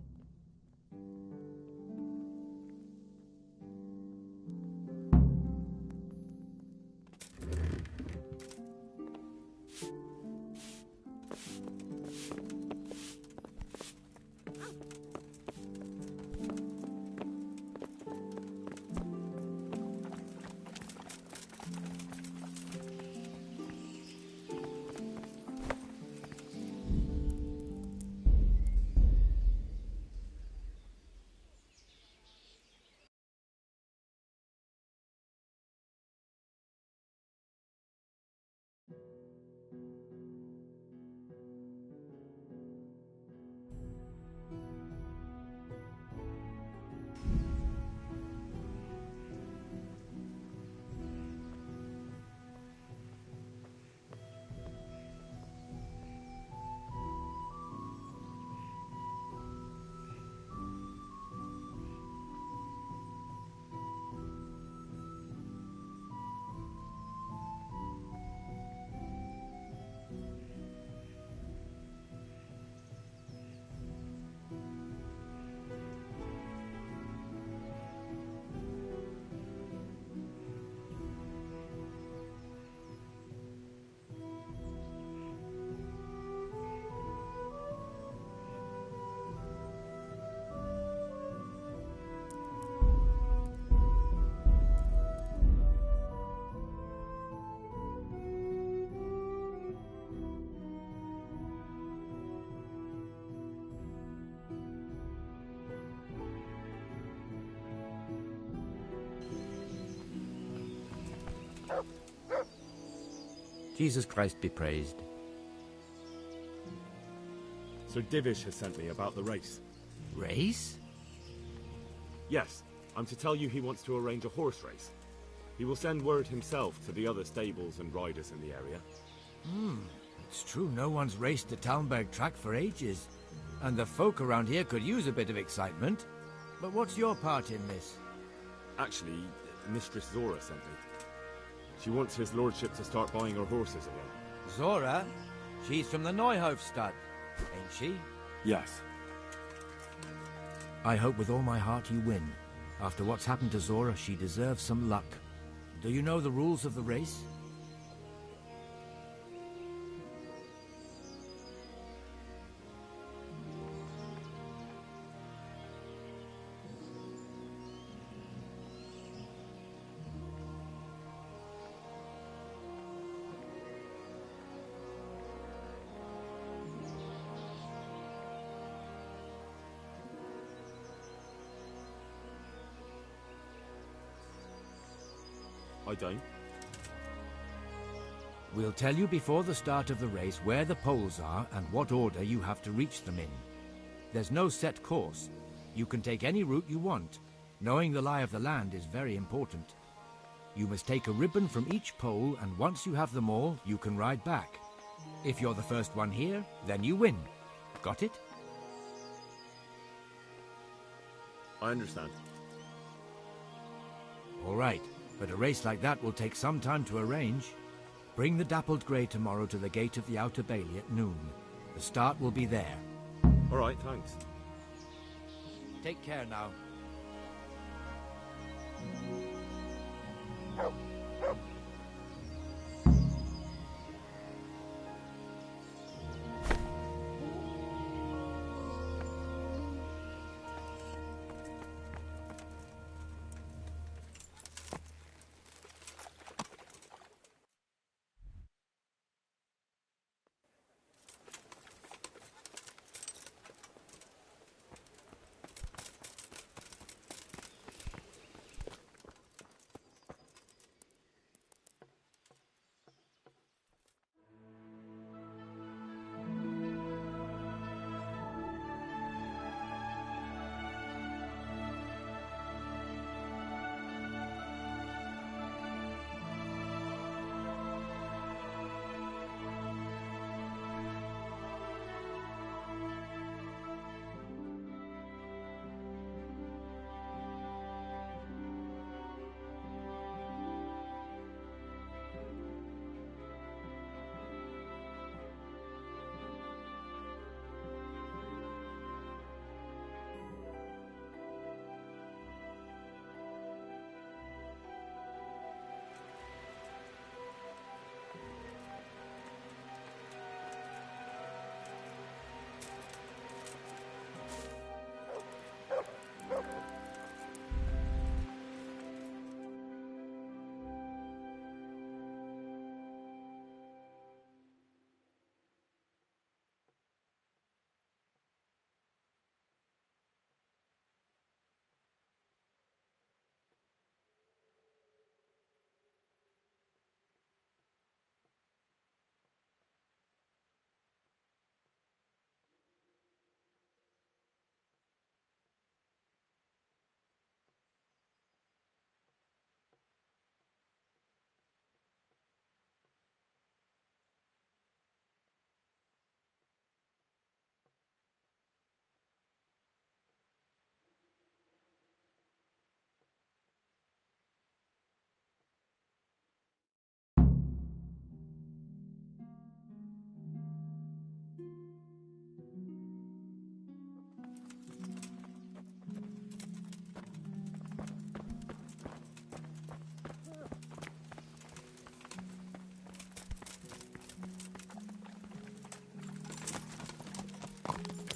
R: Jesus Christ be praised.
Q: Sir Divish has sent me about the race.
R: Race?
Q: Yes, I'm to tell you he wants to arrange a horse race. He will send word himself to the other stables and riders in the area.
R: It's true, no one's raced the Talmberg track for ages. And the folk around here could use a bit of excitement. But what's your part in this?
Q: Actually, Mistress Zora sent me. She wants his lordship to start buying her horses again.
R: Zora? She's from the Neuhof stud, ain't she?
Q: Yes.
R: I hope with all my heart you win. After what's happened to Zora, she deserves some luck. Do you know the rules of the race?
E: I don't.
R: We'll tell you before the start of the race where the poles are and what order you have to reach them in. There's no set course. You can take any route you want. Knowing the lie of the land is very important. You must take a ribbon from each pole, and once you have them all, you can ride back. If you're the first one here, then you win. Got it?
E: I understand.
R: All right, but a race like that will take some time to arrange. Bring the dappled grey tomorrow to the gate of the Outer Bailey at noon. The start will be there.
E: All right, thanks.
R: Take care now.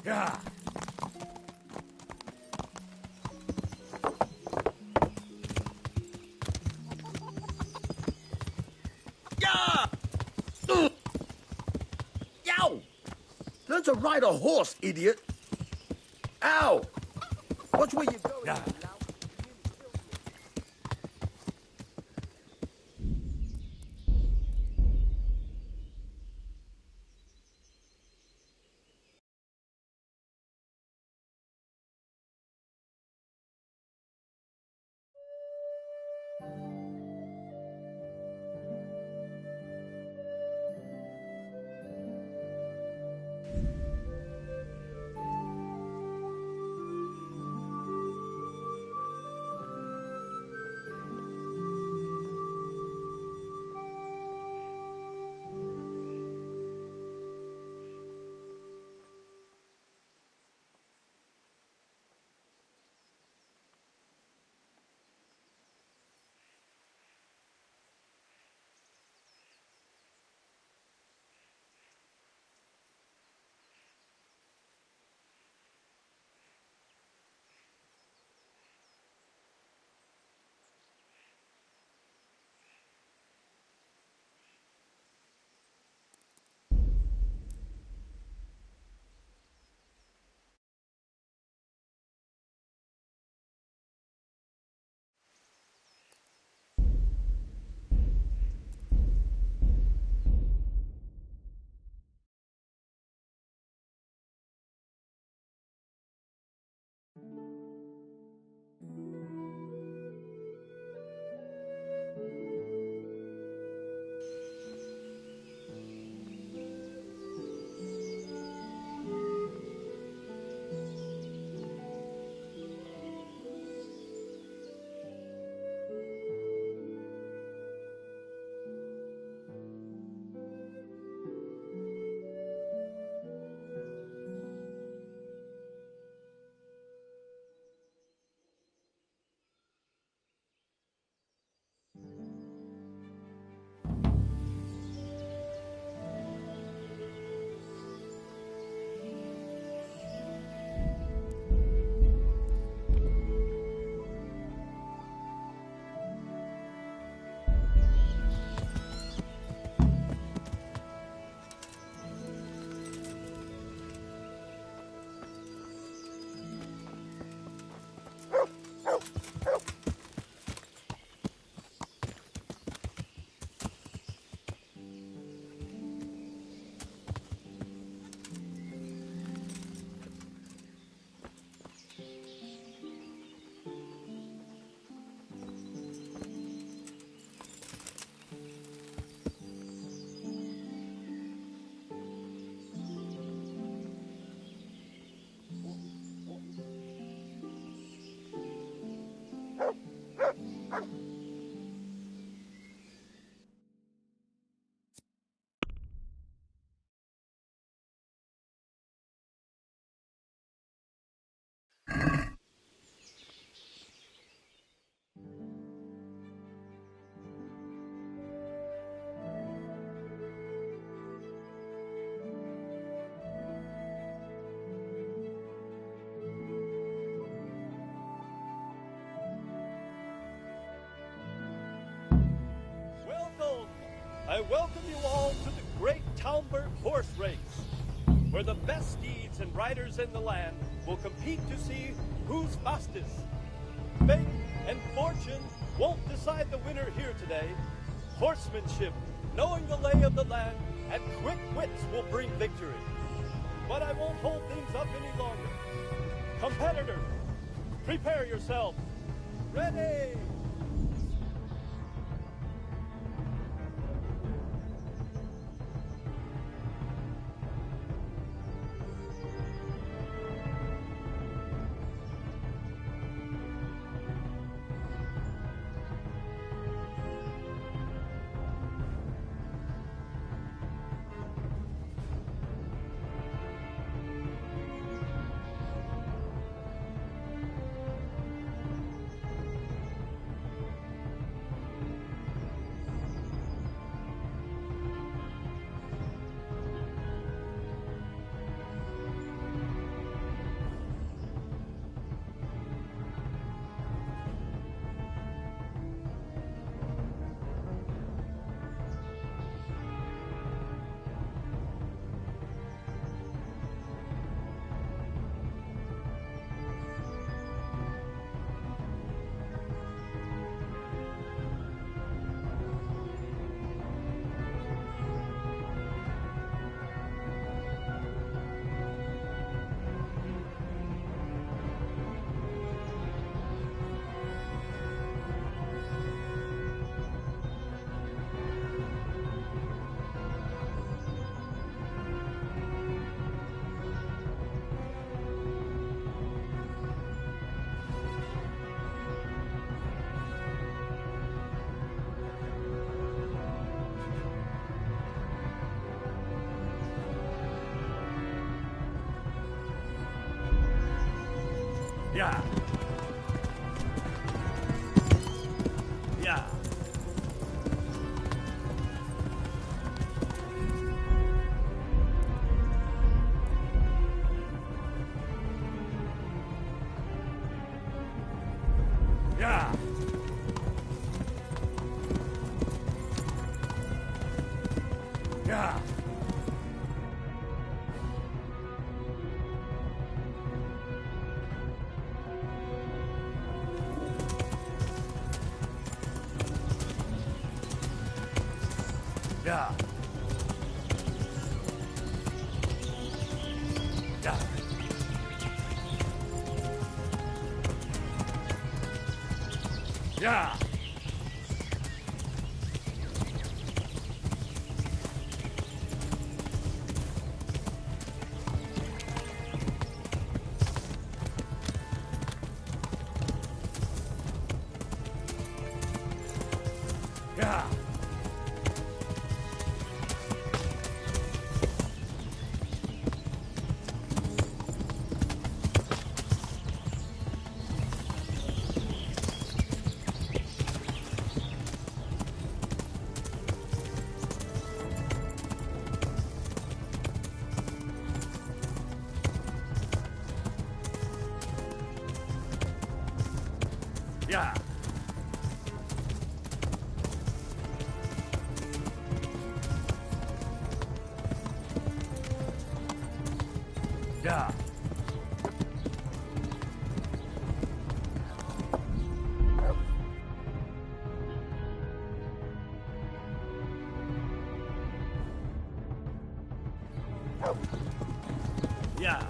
D: Yeah.
G: Yeah! Yow! Learn to ride a horse, idiot! Ow! Watch where you're going.
D: Yeah.
L: I welcome you all to the Great Talmberg Horse Race, where the best steeds and riders in the land will compete to see who's fastest. Fate and fortune won't decide the winner here today. Horsemanship, knowing the lay of the land, and quick wits will bring victory. But I won't hold things up any longer. Competitors, prepare yourselves. Ready! Yeah. Yeah. Yeah. Yeah. Yeah. Yeah. Yeah. Yeah. Yeah. Yeah. Yeah.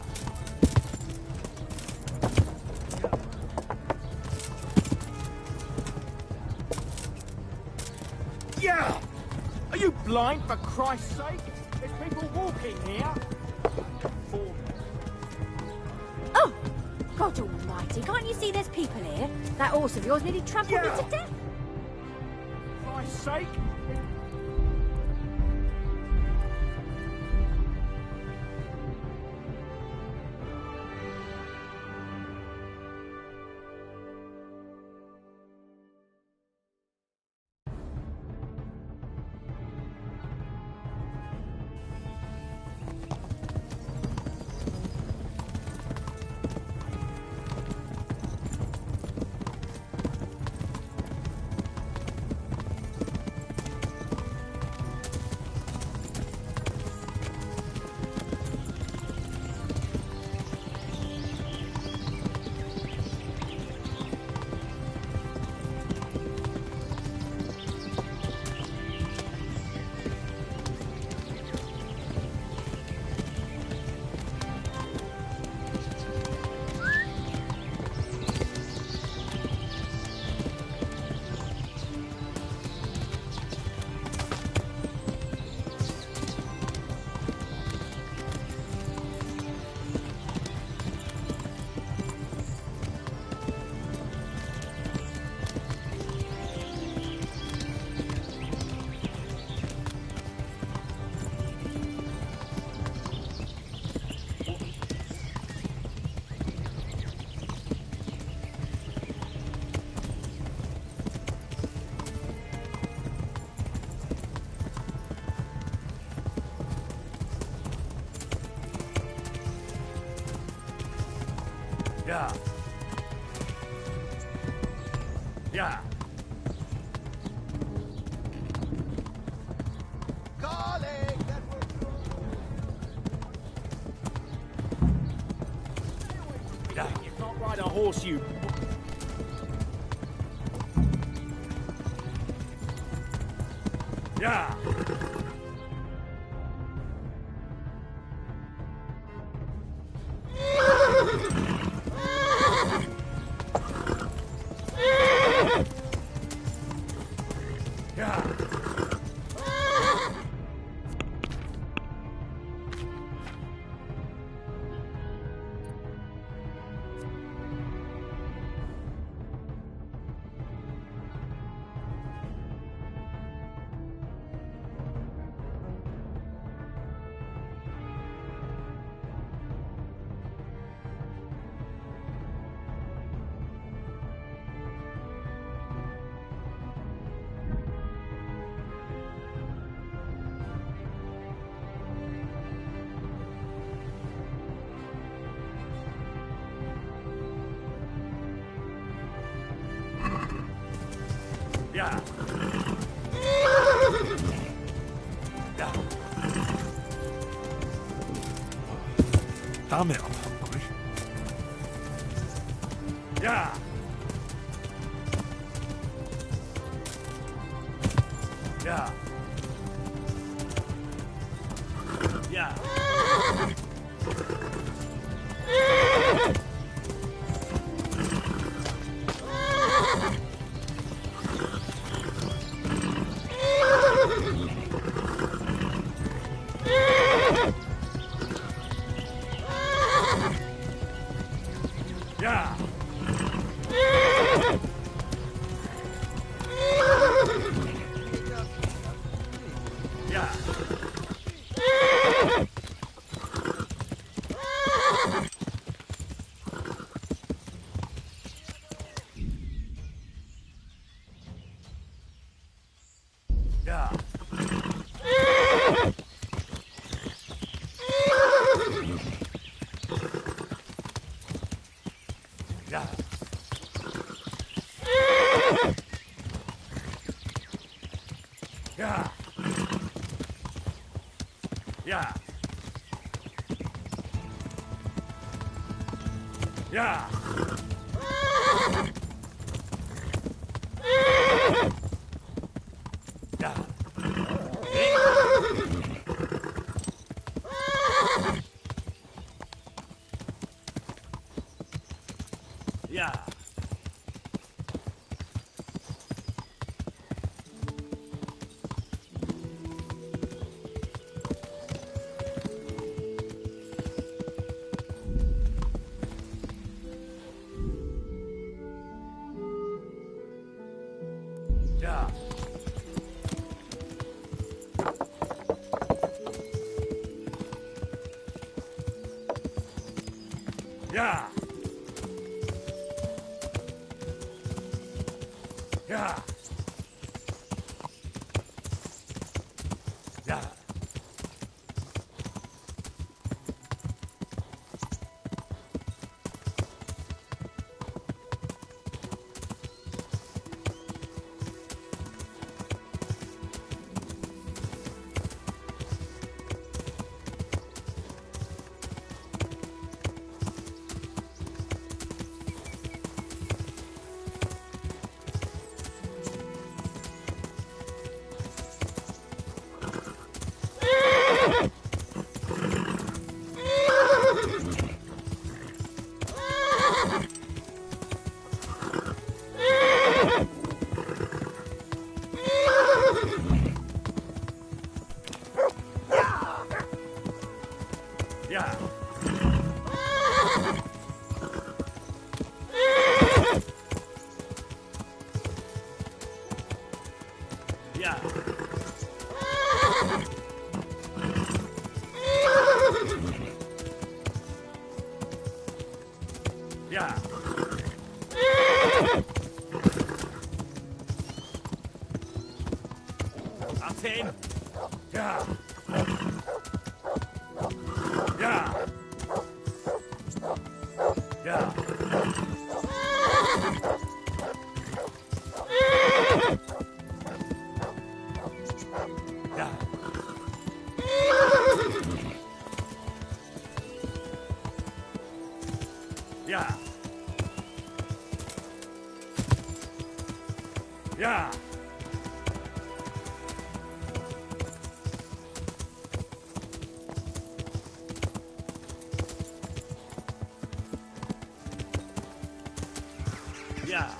D: Yeah! Are you blind, for Christ's sake? There's people walking here.
K: Oh! God almighty, can't you see there's people here? That horse of yours nearly trampled me to death.
D: For Christ's sake? Yeah. Yeah.
A: Yeah. You can't ride a horse, you...
D: Yeah. Yeah. Yeah. Yeah.
B: Damn it, I'm hungry.
D: Yeah. Yeah. Yeah. Yeah. Yeah. Yeah. Yeah. Yeah. Yeah. Yeah. Yeah. Yeah. Yeah. Yeah. Yeah. Yeah. Yeah. Yeah. Yeah. That's him. Yeah. Yeah. Yeah.
Q: Yeah. Yeah. Yeah.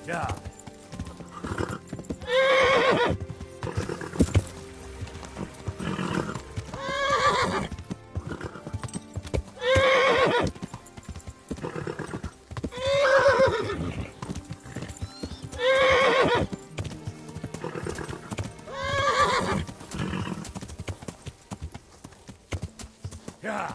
Q: Yeah. Yeah.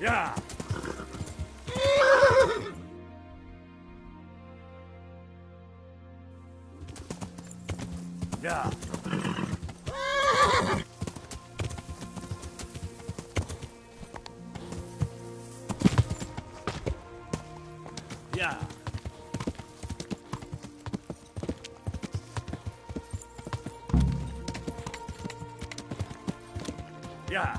Q: Yeah. Yeah. Yeah. Yeah.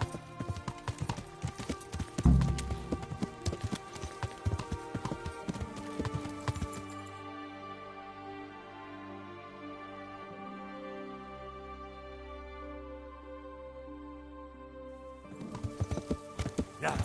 Q: Yeah.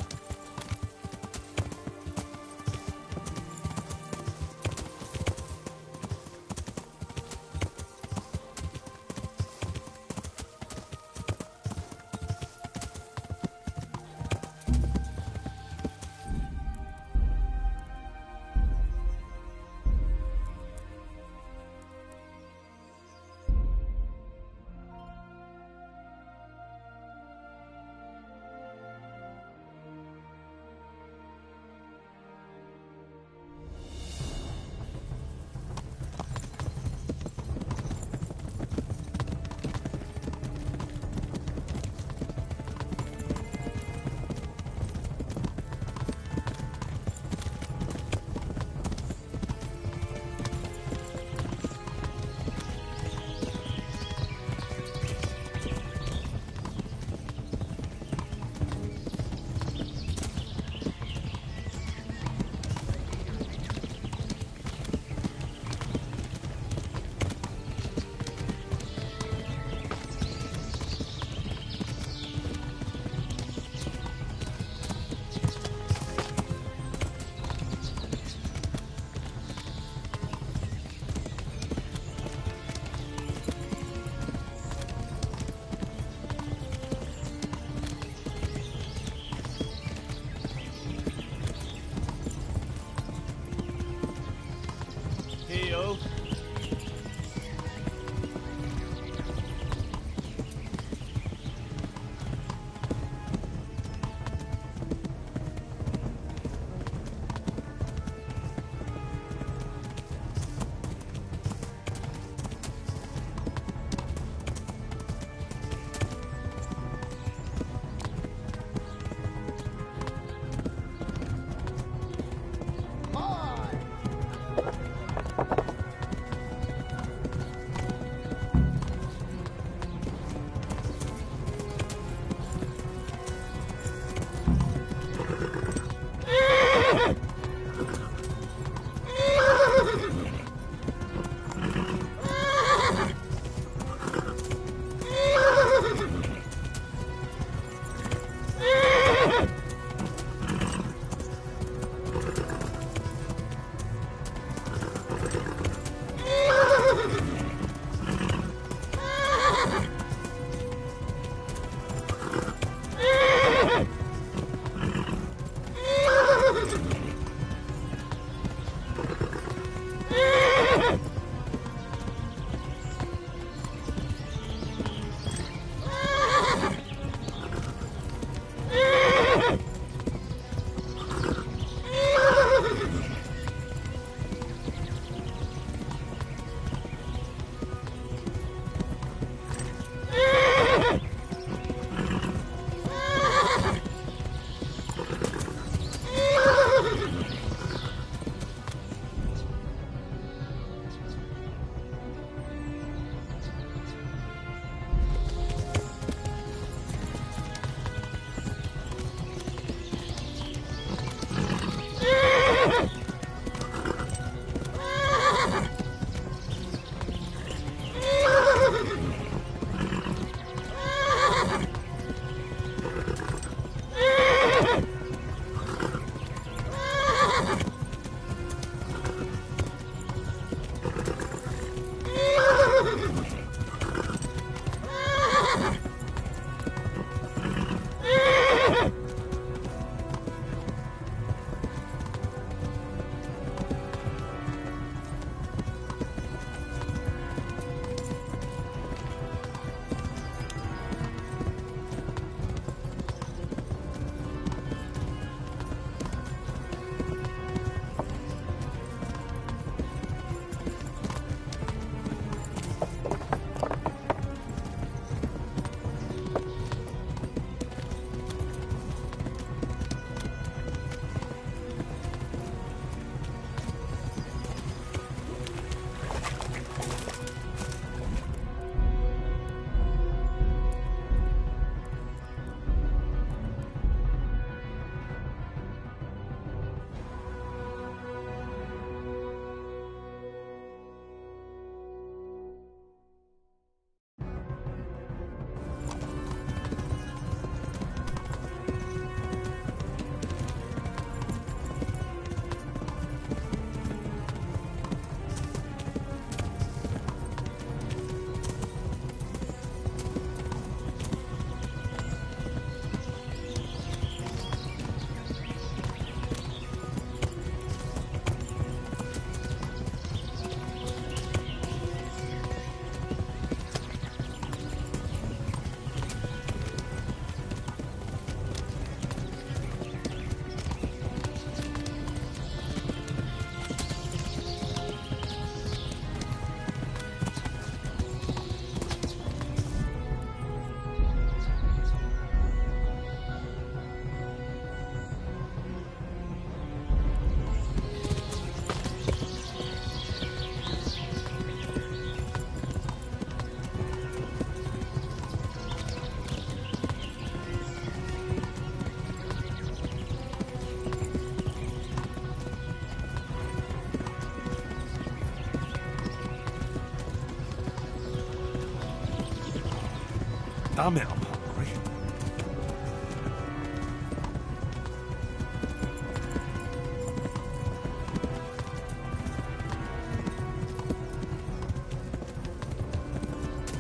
E: Damn it, I'm hungry.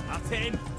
A: That's in.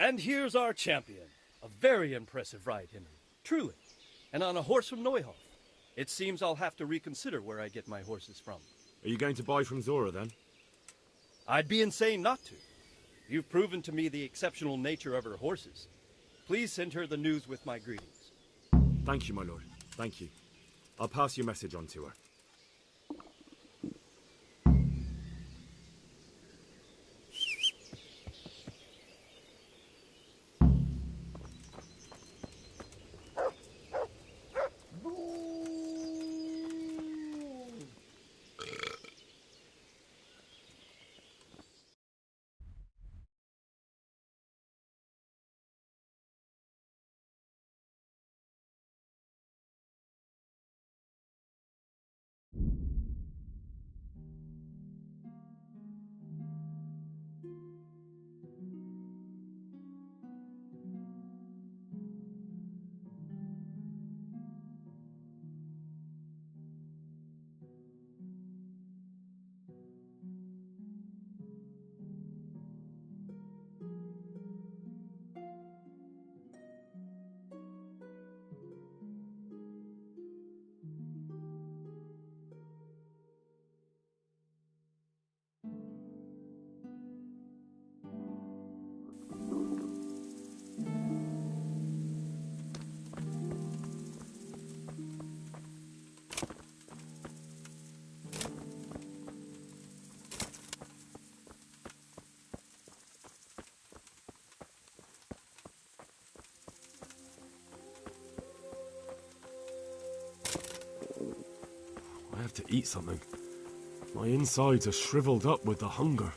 O: And here's our champion. A very impressive ride, Henry. Truly. And on a horse from Neuhoff. It seems I'll have to reconsider where I get my horses from.
E: Are you going to buy from Zora, then?
O: I'd be insane not to. You've proven to me the exceptional nature of her horses. Please send her the news with my greetings.
E: Thank you, my lord. Thank you. I'll pass your message on to her. I have to eat something. My insides are shriveled up with the hunger.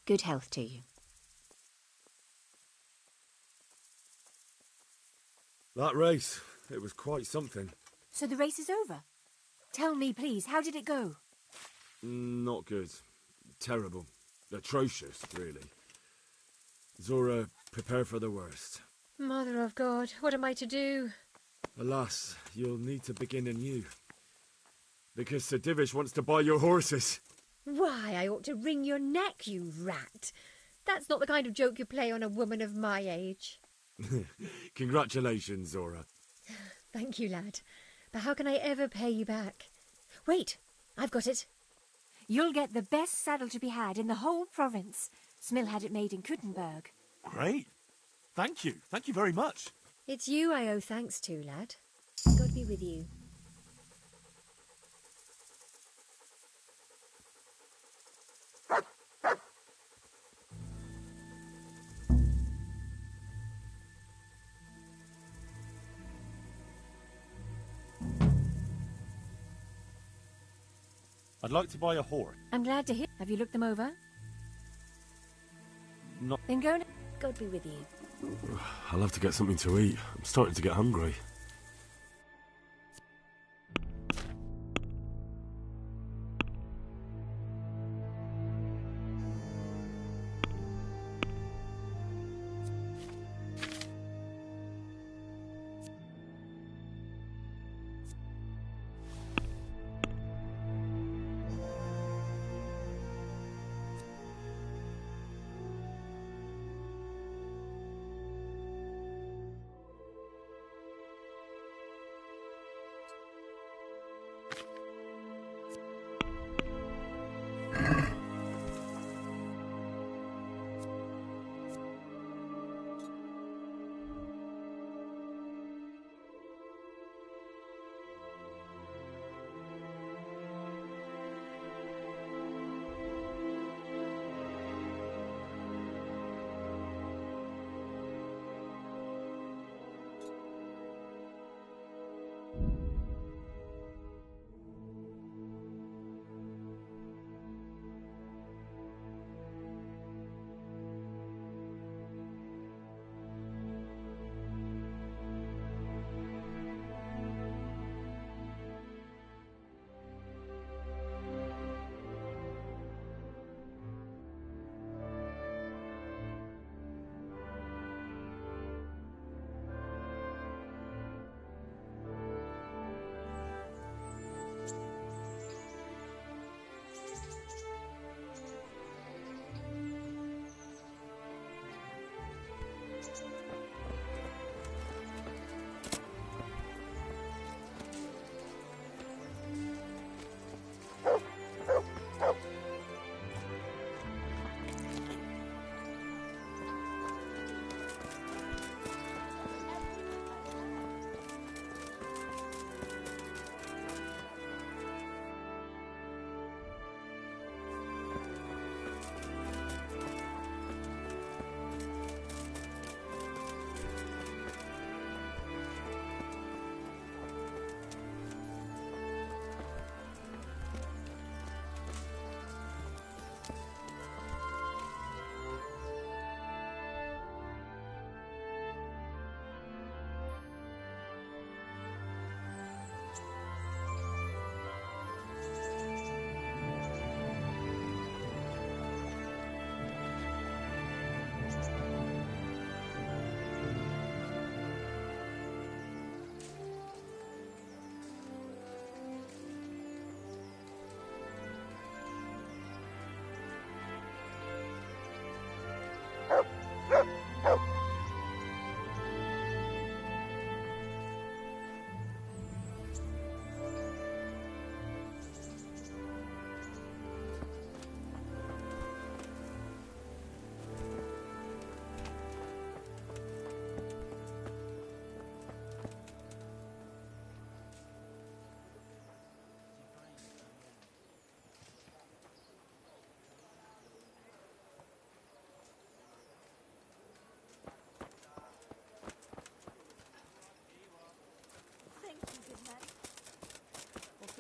K: Good health to you.
E: That race, it was quite something.
K: So the race is over? Tell me, please, how did it go?
E: Not good. Terrible. Atrocious, really. Zora, prepare for the worst.
I: Mother of God, what am I to do?
E: Alas, you'll need to begin anew. Because Sir Divish wants to buy your horses.
I: Why, I ought to wring your neck, you rat. That's not the kind of joke you play on a woman of my age.
E: Congratulations, Zora.
I: Thank you, lad. But how can I ever pay you back? Wait, I've got it.
K: You'll get the best saddle to be had in the whole province. Smill had it made in Kuttenberg.
S: Great. Thank you. Thank you very much.
I: It's you I owe thanks to, lad. God be with you.
S: I'd like to buy a horse.
K: I'm glad to hear. Have you looked them over?
S: Not.
K: Then go. God be with you.
E: I'll have to get something to eat. I'm starting to get hungry.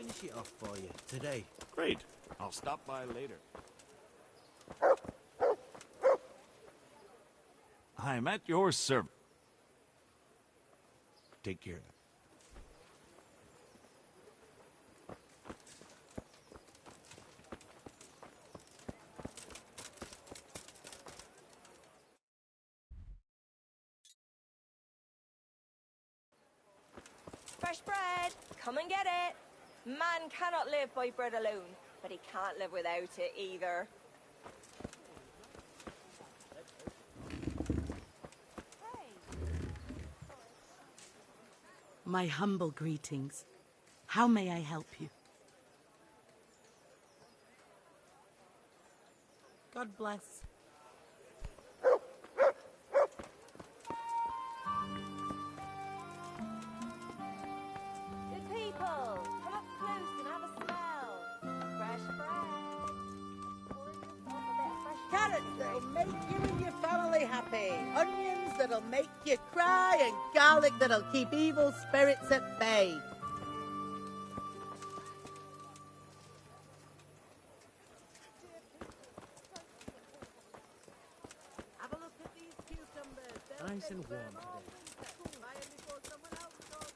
B: finish it off for you today.
Q: Great. I'll stop by later.
P: I'm at your service.
B: Take care.
W: Fresh bread! Come and get it! Man cannot live by bread alone, but he can't live without it either.
J: My humble greetings. How may I help you? God bless.
W: Good people, come up close and have a smell. Fresh bread. Pour yourself a bit of fresh
J: Carrots
W: bread.
J: that'll make you and your family happy. Onions that'll make you cry. And garlic that'll keep evil spirits at bay. Have a look at these cucumbers. They'll
B: Nice
J: stay
B: and warm
J: firm all
B: today.
J: winter. Buy 'em before someone else does.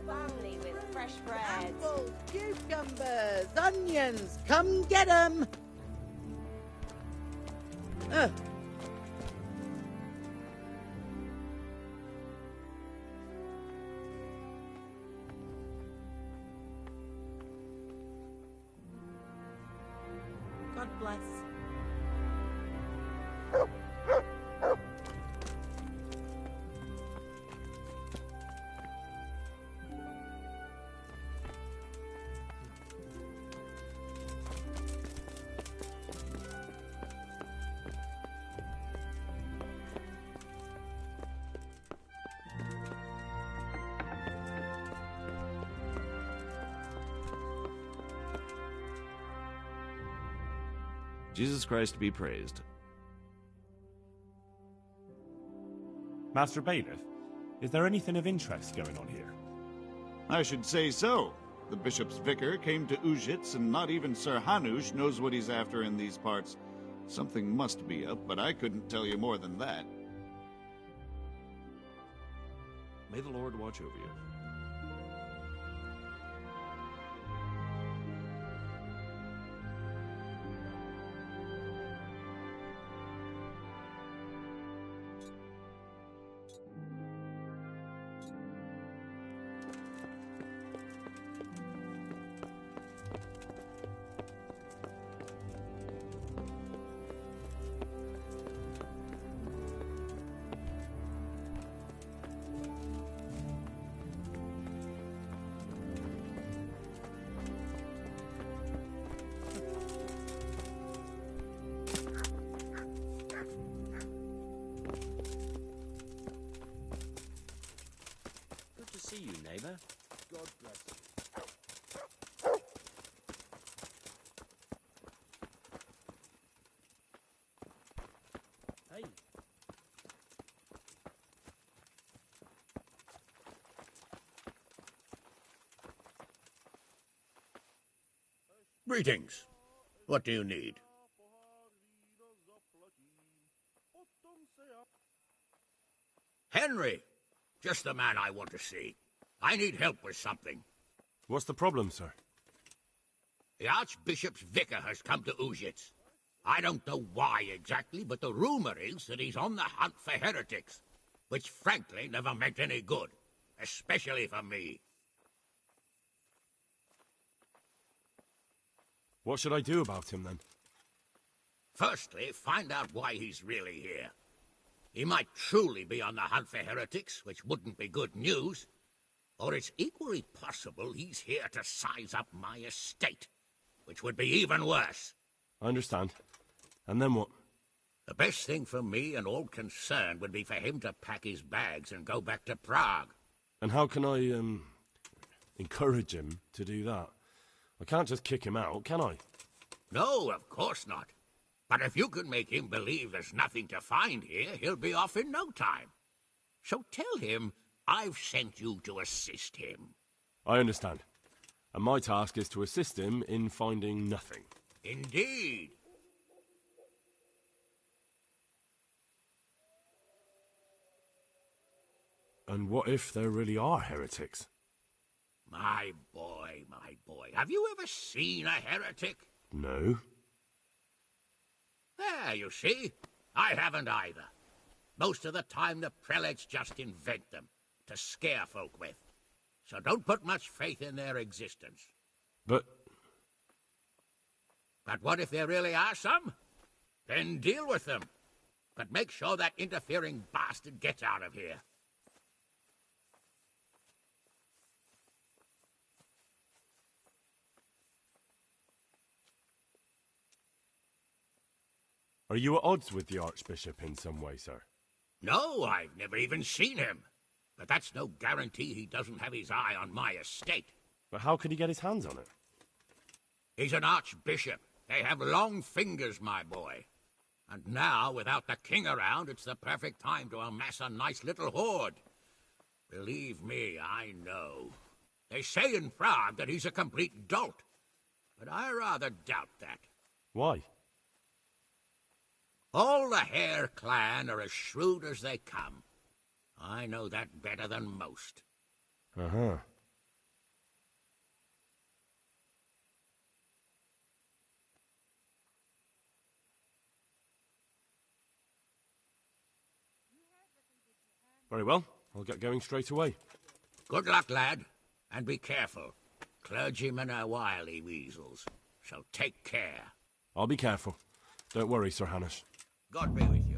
W: Family with fresh bread.
J: Apples, cucumbers, onions. Come get 'em. God bless.
P: Jesus Christ be praised.
Q: Master Bailiff, is there anything of interest going on here?
X: I should say so. The bishop's vicar came to Ujits, and not even Sir Hanush knows what he's after in these parts. Something must be up, but I couldn't tell you more than that.
P: May the Lord watch over you.
G: Good to see you, neighbor. God bless you. Hey.
D: Greetings. What do you need? Henry! Just the man I want to see. I need help with something.
E: What's the problem, sir?
D: The Archbishop's vicar has come to Uzhitz. I don't know why exactly, but the rumor is that he's on the hunt for heretics, which frankly never meant any good, especially for me.
E: What should I do about him, then?
D: Firstly, find out why he's really here. He might truly be on the hunt for heretics, which wouldn't be good news. Or it's equally possible he's here to size up my estate, which would be even worse.
E: I understand. And then what?
D: The best thing for me and all concerned would be for him to pack his bags and go back to Prague.
E: And how can I, encourage him to do that? I can't just kick him out, can I?
D: No, of course not. But if you can make him believe there's nothing to find here, he'll be off in no time. So tell him I've sent you to assist him.
E: I understand. And my task is to assist him in finding nothing.
D: Indeed.
E: And what if there really are heretics?
D: My boy. Have you ever seen a heretic?
E: No.
D: There, you see. I haven't either. Most of the time the prelates just invent them to scare folk with. So don't put much faith in their existence.
E: But
D: what if there really are some? Then deal with them. But make sure that interfering bastard gets out of here.
E: are you at odds with the Archbishop in some way, sir?
D: No, I've never even seen him. But that's no guarantee he doesn't have his eye on my estate.
E: But how could he get his hands on it?
D: He's an archbishop. They have long fingers, my boy. And now, without the king around, it's the perfect time to amass a nice little hoard. Believe me, I know. They say in Prague that he's a complete dolt. But I rather doubt that.
E: Why?
D: All the Hare clan are as shrewd as they come. I know that better than most.
E: Uh-huh. Very well. I'll get going straight away.
D: Good luck, lad. And be careful. Clergymen are wily weasels. So take care.
E: I'll be careful. Don't worry, Sir Hannes.
D: God be with you.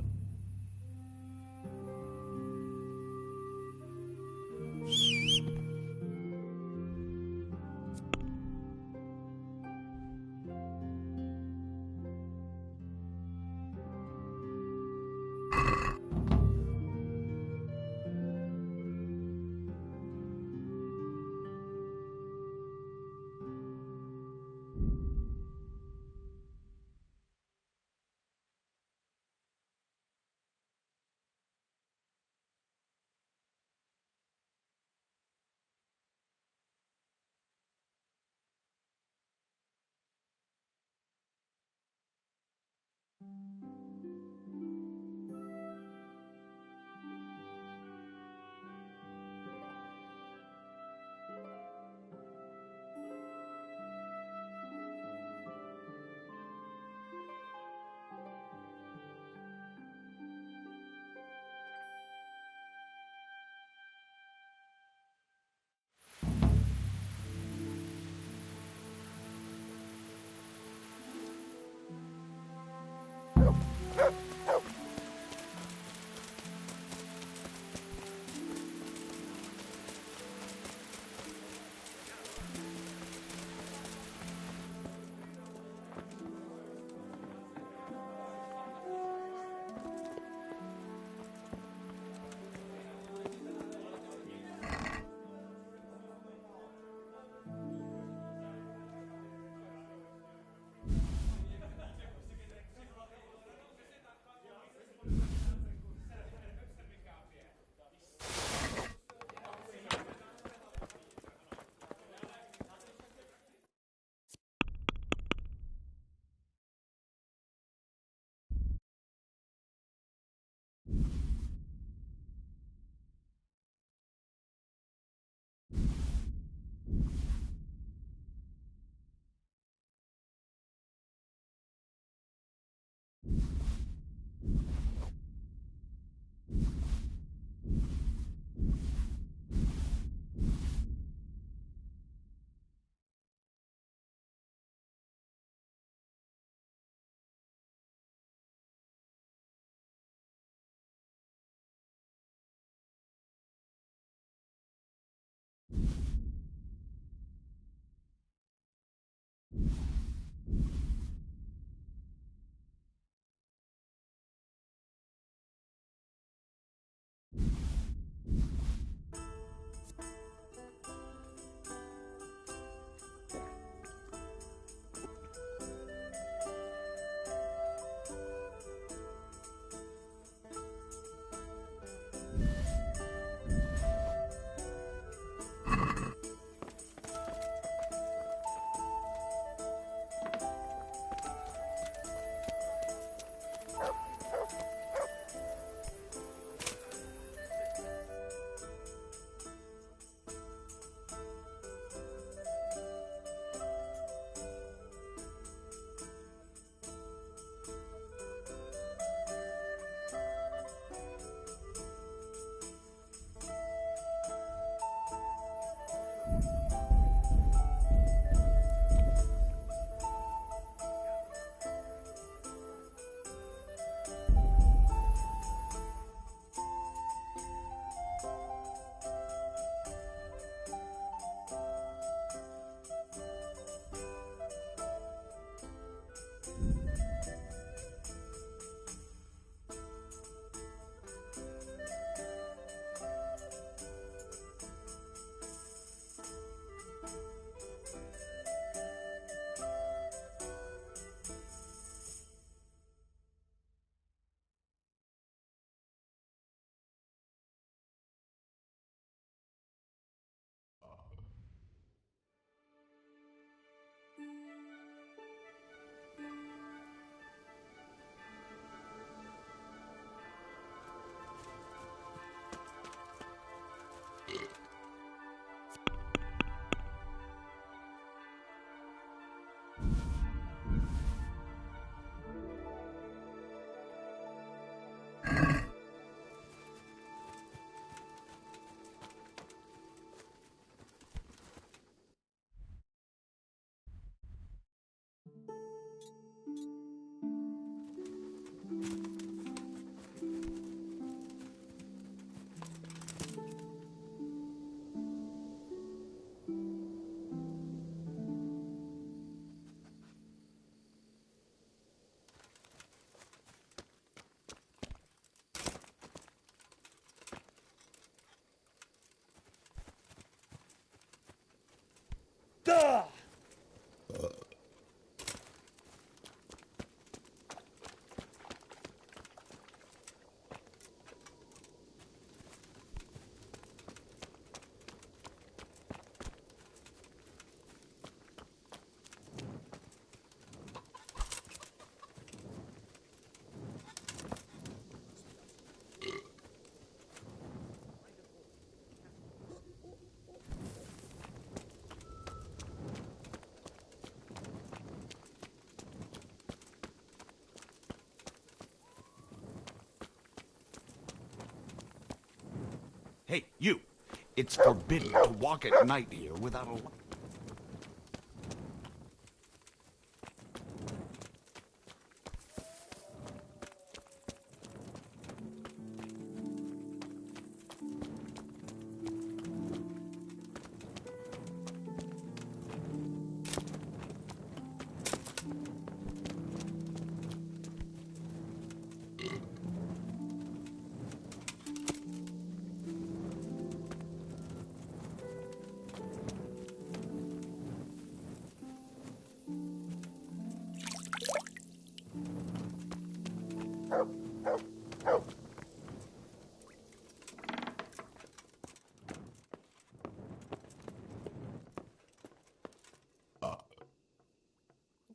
X: Hey, you! It's forbidden to walk at night here without a light.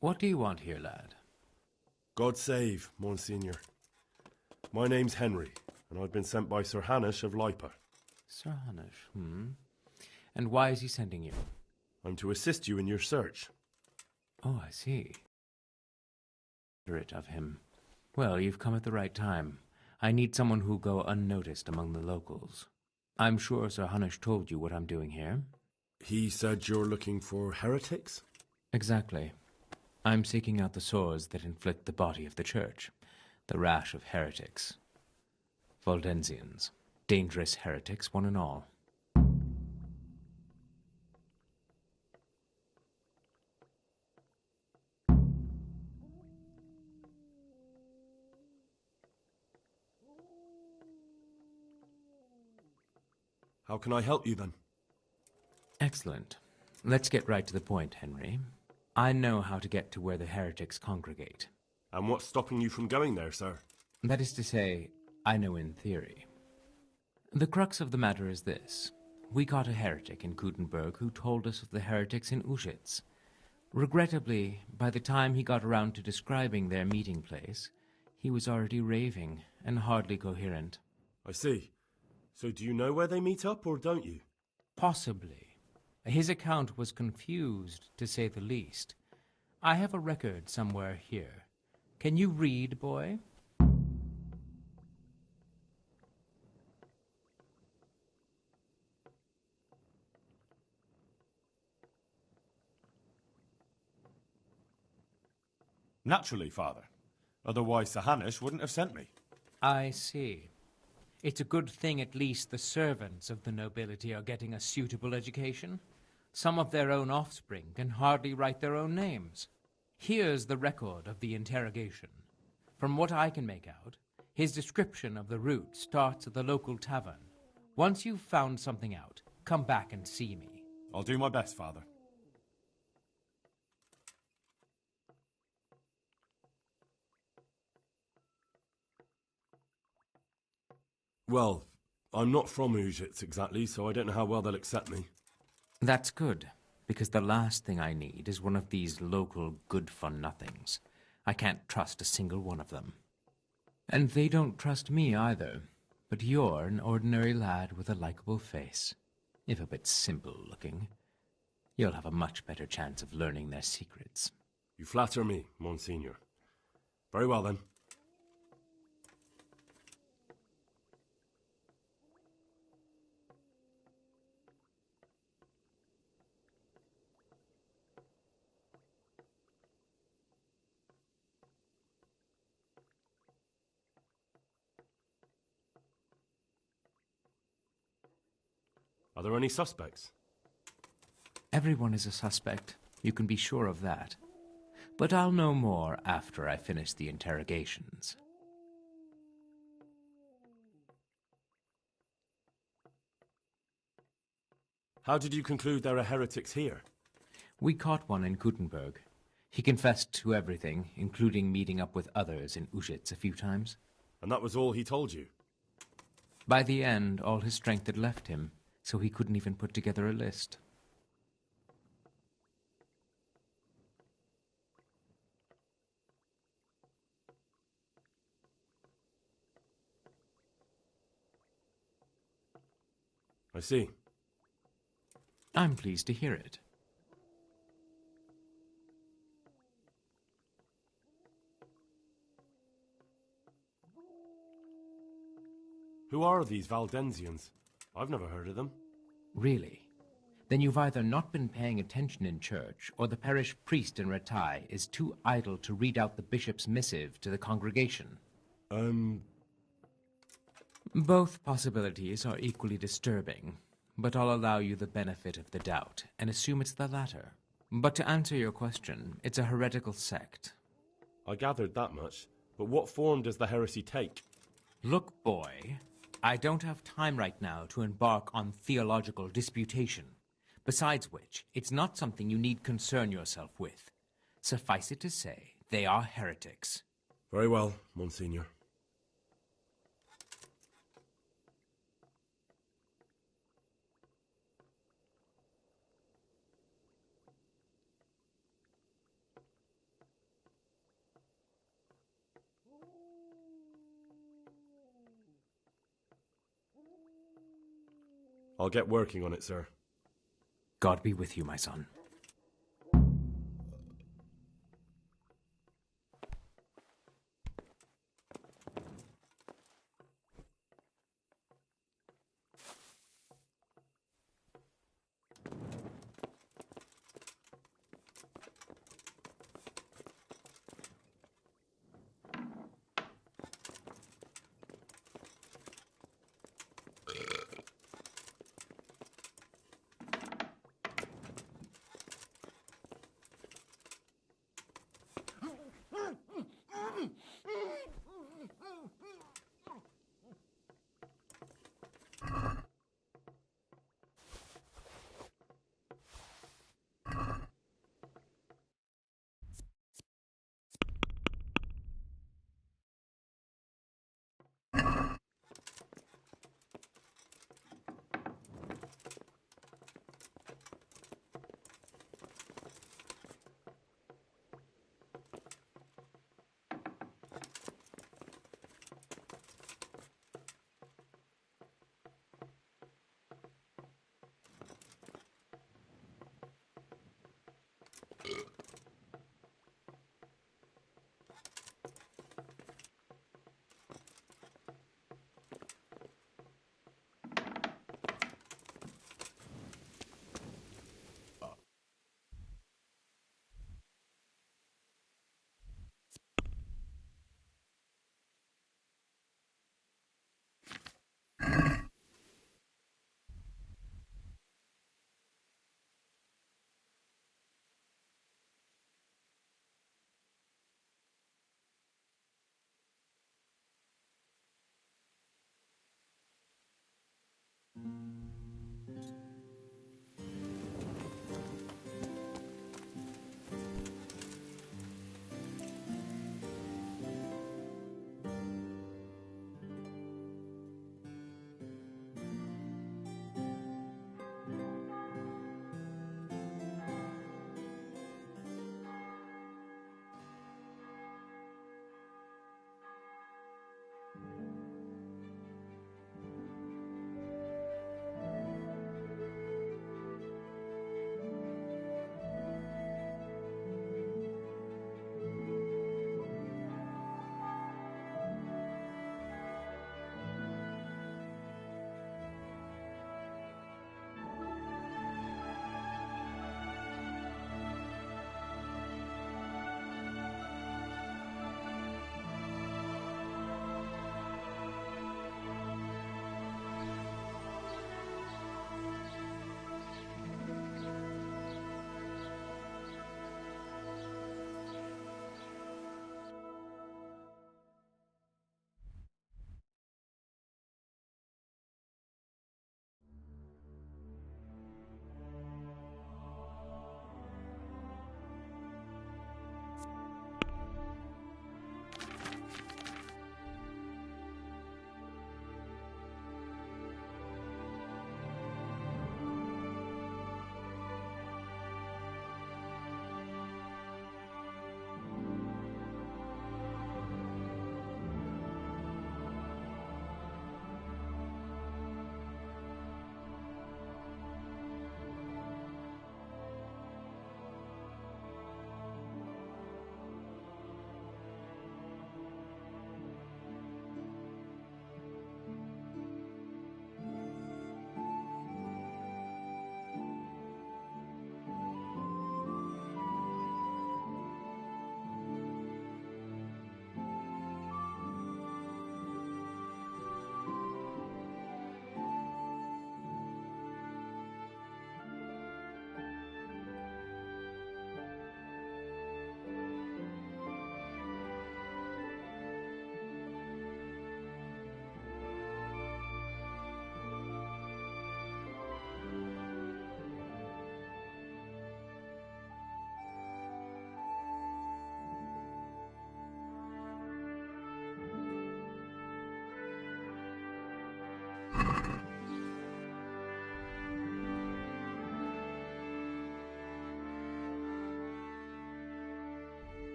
B: What do you want here, lad?
E: God save, Monsignor. My name's Henry, and I've been sent by Sir Hanush of Lipa.
B: Sir Hanush, And why is he sending you?
E: I'm to assist you in your search.
B: Oh, I see. Of him. Well, you've come at the right time. I need someone who'll go unnoticed among the locals. I'm sure Sir Hanush told you what I'm doing here.
E: He said you're looking for heretics?
B: Exactly. I'm seeking out the sores that inflict the body of the church, the rash of heretics. Valdensians. Dangerous heretics, one and all.
E: How can I help you, then?
B: Excellent. Let's get right to the point, Henry. I know how to get to where the heretics congregate.
E: And what's stopping you from going there, sir?
B: That is to say, I know in theory. The crux of the matter is this. We caught a heretic in Gutenberg who told us of the heretics in Uschitz. Regrettably, by the time he got around to describing their meeting place, he was already raving and hardly coherent.
E: I see. So do you know where they meet up, or don't you?
B: Possibly. His account was confused, to say the least. I have a record somewhere here. Can you read, boy?
Q: Naturally, Father. Otherwise, Sir Hanush wouldn't have sent me.
B: I see. It's a good thing at least the servants of the nobility are getting a suitable education. Some of their own offspring can hardly write their own names. Here's the record of the interrogation. From what I can make out, his description of the route starts at the local tavern. Once you've found something out, come back and see me.
Q: I'll do my best, Father.
E: Well, I'm not from Uschitz exactly, so I don't know how well they'll accept me.
B: That's good, because the last thing I need is one of these local good-for-nothings. I can't trust a single one of them. And they don't trust me either, but you're an ordinary lad with a likable face, if a bit simple-looking. You'll have a much better chance of learning their secrets.
E: You flatter me, Monsignor. Very well, then. Are there any suspects?
B: Everyone is a suspect. You can be sure of that. But I'll know more after I finish the interrogations.
E: How did you conclude there are heretics here?
B: We caught one in Gutenberg. He confessed to everything, including meeting up with others in Uschitz a few times.
E: And that was all he told you?
B: By the end, all his strength had left him, so he couldn't even put together a list.
E: I see.
B: I'm pleased to hear it.
E: Who are these Valdensians? I've never heard of them.
B: Really? Then you've either not been paying attention in church, or the parish priest in Ratai is too idle to read out the bishop's missive to the congregation. Both possibilities are equally disturbing, but I'll allow you the benefit of the doubt and assume it's the latter. But to answer your question, it's a heretical sect.
E: I gathered that much, but what form does the heresy take?
B: Look, boy, I don't have time right now to embark on theological disputation. Besides which, it's not something you need concern yourself with. Suffice it to say, they are heretics.
E: Very well, Monsignor. I'll get working on it, sir.
B: God be with you, my son.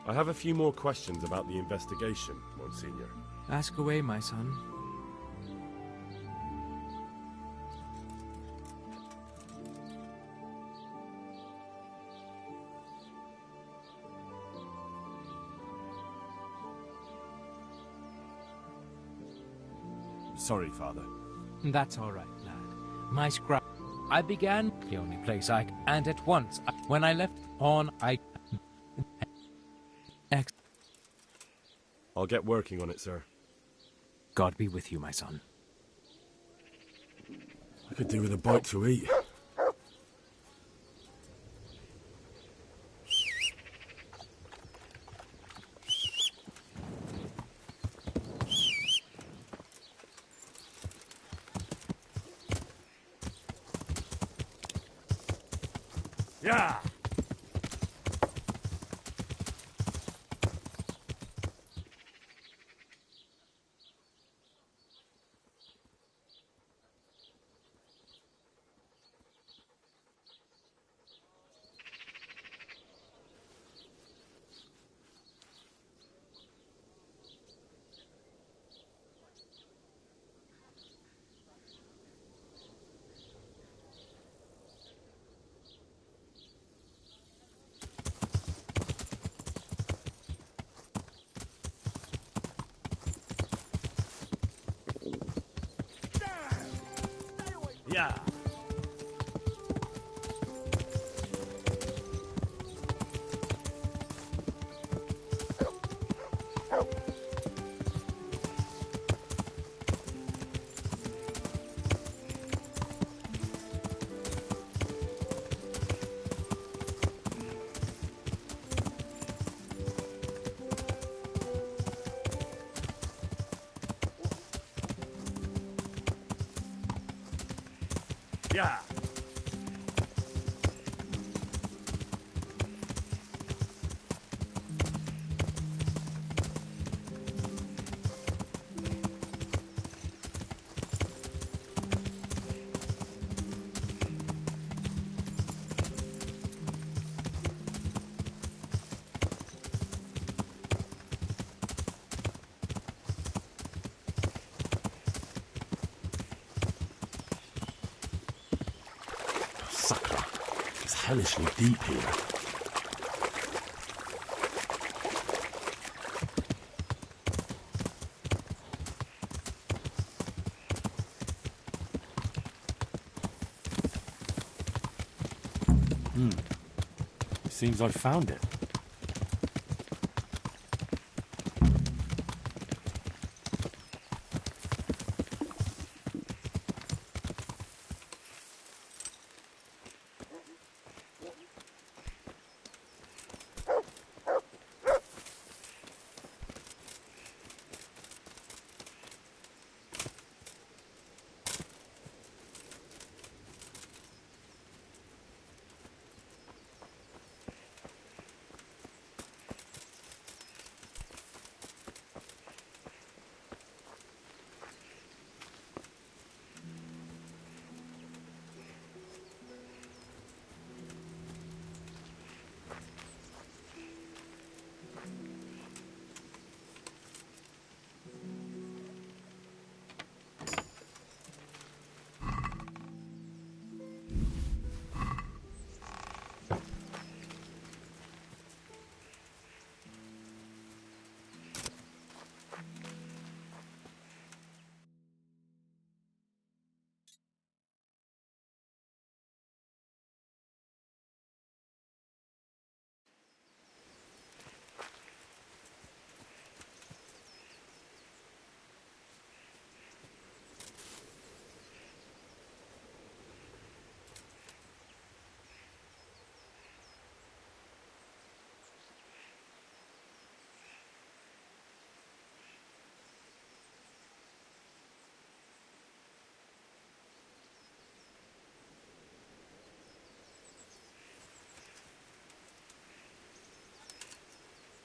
Q: I have a few more questions about the investigation, Monsignor.
B: Ask away, my son.
Q: Sorry, Father.
B: That's all right, lad. My scribe. I began the only place and at once, when I left on,
Q: I'll get working on it, sir.
B: God be with you, my son.
E: I could do with a bite to eat.
Q: Yeah!
D: Yeah.
Q: Yeah!
E: Sucker. It's hellishly deep here.
Q: Seems I found it.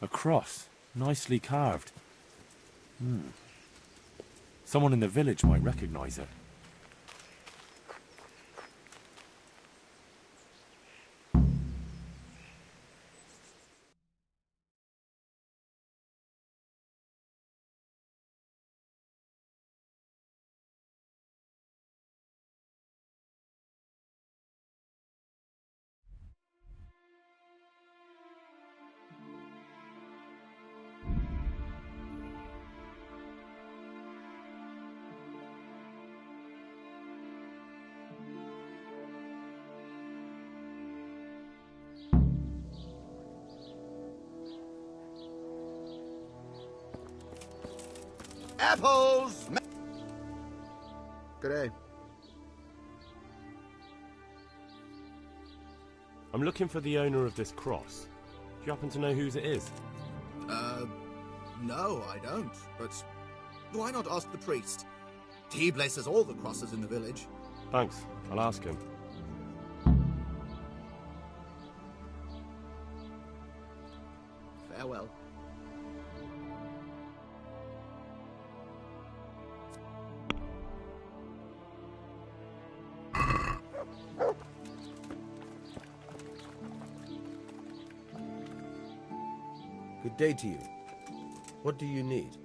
Q: A cross, nicely carved. Someone in the village might recognize it.
F: Apples!
T: Good day.
Q: I'm looking for the owner of this cross. Do you happen to know whose it is?
F: No, I don't. But why not ask the priest? He blesses all the crosses in the village.
Q: Thanks. I'll ask him.
F: Farewell.
G: Good day to you. What do you need?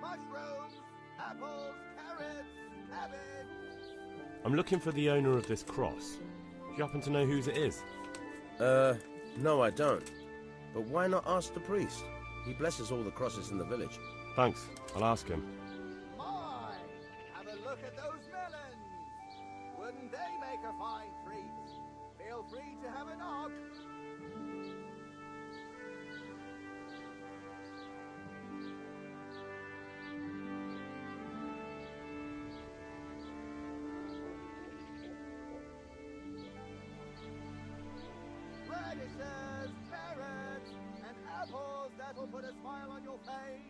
F: Mushrooms, apples, carrots, cabbage.
Q: I'm looking for the owner of this cross. Do you happen to know whose it is?
G: No, I don't. But why not ask the priest? He blesses all the crosses in the village.
Q: Thanks. I'll ask him.
F: My, have a look at those melons. Wouldn't they make a fine treat? Feel free to have a knock. Radishes, carrots, and apples that'll put a smile on your face.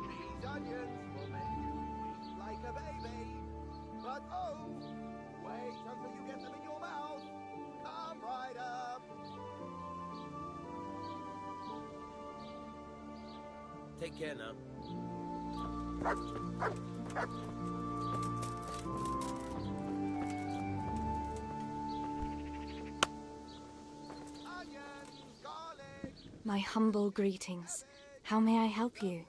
F: These onions will make you weep like a baby. But oh, wait until you get them in your mouth. Come right up.
G: Take care now.
U: My humble greetings. How may I help you?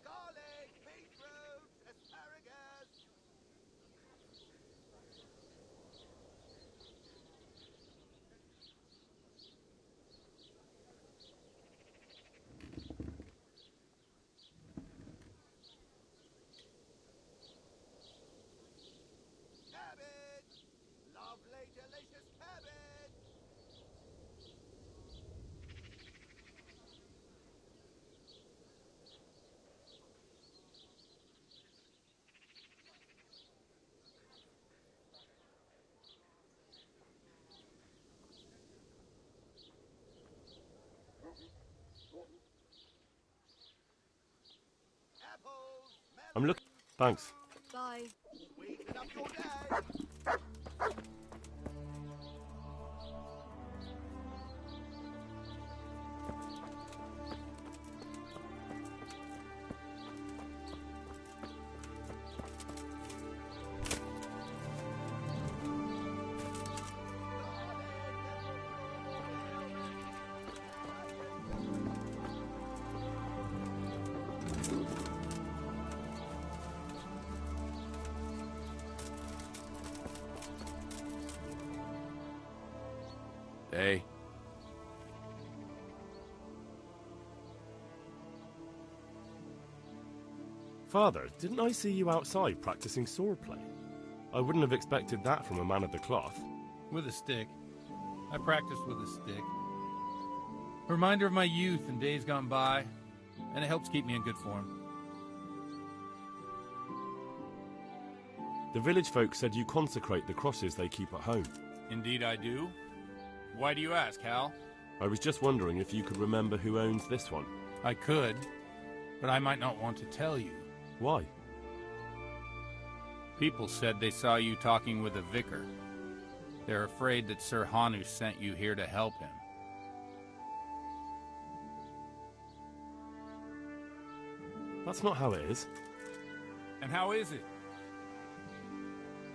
F: Garlic, beetroot, asparagus. Cabbage. Lovely, delicious cabbage. Apples,
Q: I'm looking. Thanks.
U: Bye.
F: sweeten up your day.
Q: Hey. Father, didn't I see you outside practicing swordplay? I wouldn't have expected that from a man of the cloth.
H: With a stick. I practiced with a stick. A reminder of my youth and days gone by, and it helps keep me in good form.
Q: The village folk said you consecrate the crosses they keep at home.
H: Indeed I do. Why do you ask, Hal?
E: I was just wondering if you could remember who owns this one.
H: I could, but I might not want to tell you.
E: Why?
H: People said they saw you talking with a vicar. They're afraid that Sir Hanush sent you here to help him.
E: That's not how it is.
H: And how is it?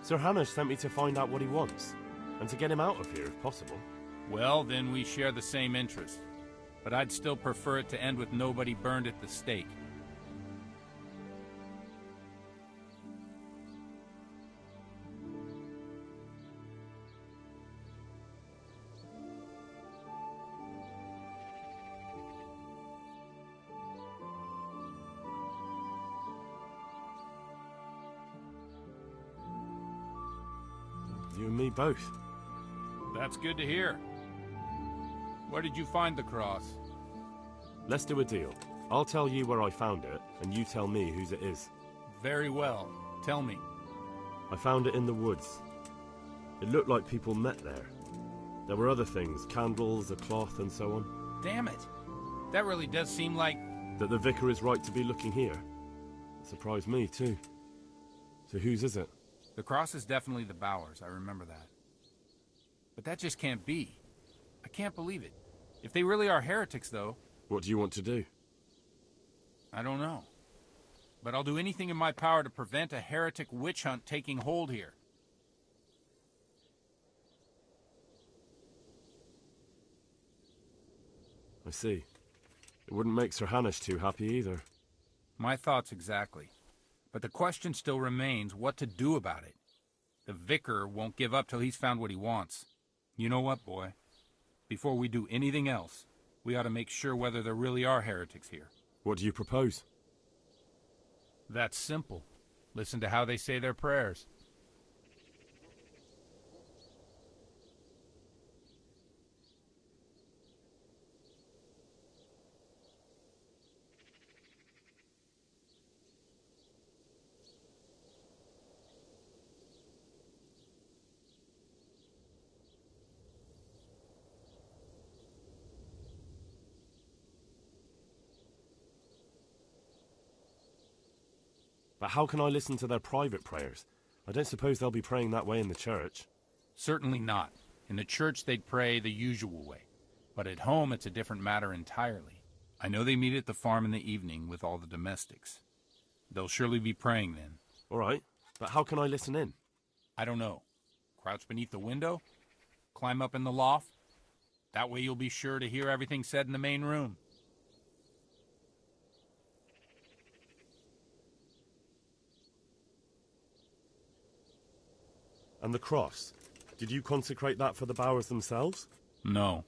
E: Sir Hanush sent me to find out what he wants, and to get him out of here if possible.
H: Well, then we share the same interest. But I'd still prefer it to end with nobody burned at the stake.
E: You and me both.
H: That's good to hear. Where did you find the cross?
E: Let's do a deal. I'll tell you where I found it, and you tell me whose it is.
H: Very well. Tell me.
E: I found it in the woods. It looked like people met there. There were other things, candles, a cloth, and so on.
H: Damn it. That really does seem like...
E: That the vicar is right to be looking here. It surprised me, too. So whose is it?
H: The cross is definitely the Bowers, I remember that. But that just can't be. I can't believe it. If they really are heretics, though...
E: What do you want to do?
H: I don't know. But I'll do anything in my power to prevent a heretic witch hunt taking hold here.
E: I see. It wouldn't make Sir Hanush too happy either.
H: My thoughts exactly. But the question still remains what to do about it. The vicar won't give up till he's found what he wants. You know what, boy? Before we do anything else, we ought to make sure whether there really are heretics here.
E: What do you propose?
H: That's simple. Listen to how they say their prayers.
E: But how can I listen to their private prayers? I don't suppose they'll be praying that way in the church.
H: Certainly not. In the church they'd pray the usual way. But at home it's a different matter entirely. I know they meet at the farm in the evening with all the domestics. They'll surely be praying then.
E: All right, but how can I listen in?
H: I don't know. Crouch beneath the window? Climb up in the loft? That way you'll be sure to hear everything said in the main room.
E: And the cross? Did you consecrate that for the Bowers themselves?
H: No.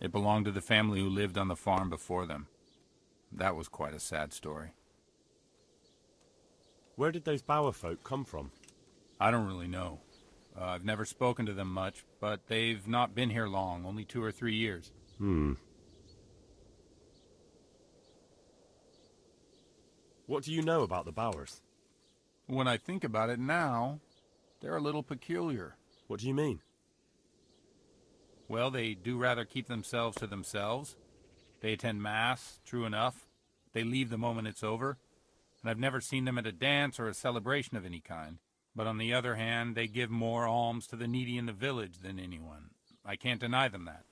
H: It belonged to the family who lived on the farm before them. That was quite a sad story.
E: Where did those Bower folk come from?
H: I don't really know. I've never spoken to them much, but they've not been here long, only 2 or 3 years.
E: What do you know about the Bowers?
H: When I think about it now, they're a little peculiar.
E: What do you mean?
H: Well, they do rather keep themselves to themselves. They attend Mass, true enough. They leave the moment it's over. And I've never seen them at a dance or a celebration of any kind. But on the other hand, they give more alms to the needy in the village than anyone. I can't deny them that.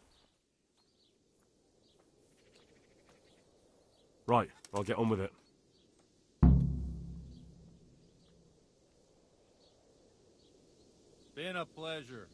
E: Right, I'll get on with it.
H: Been a pleasure.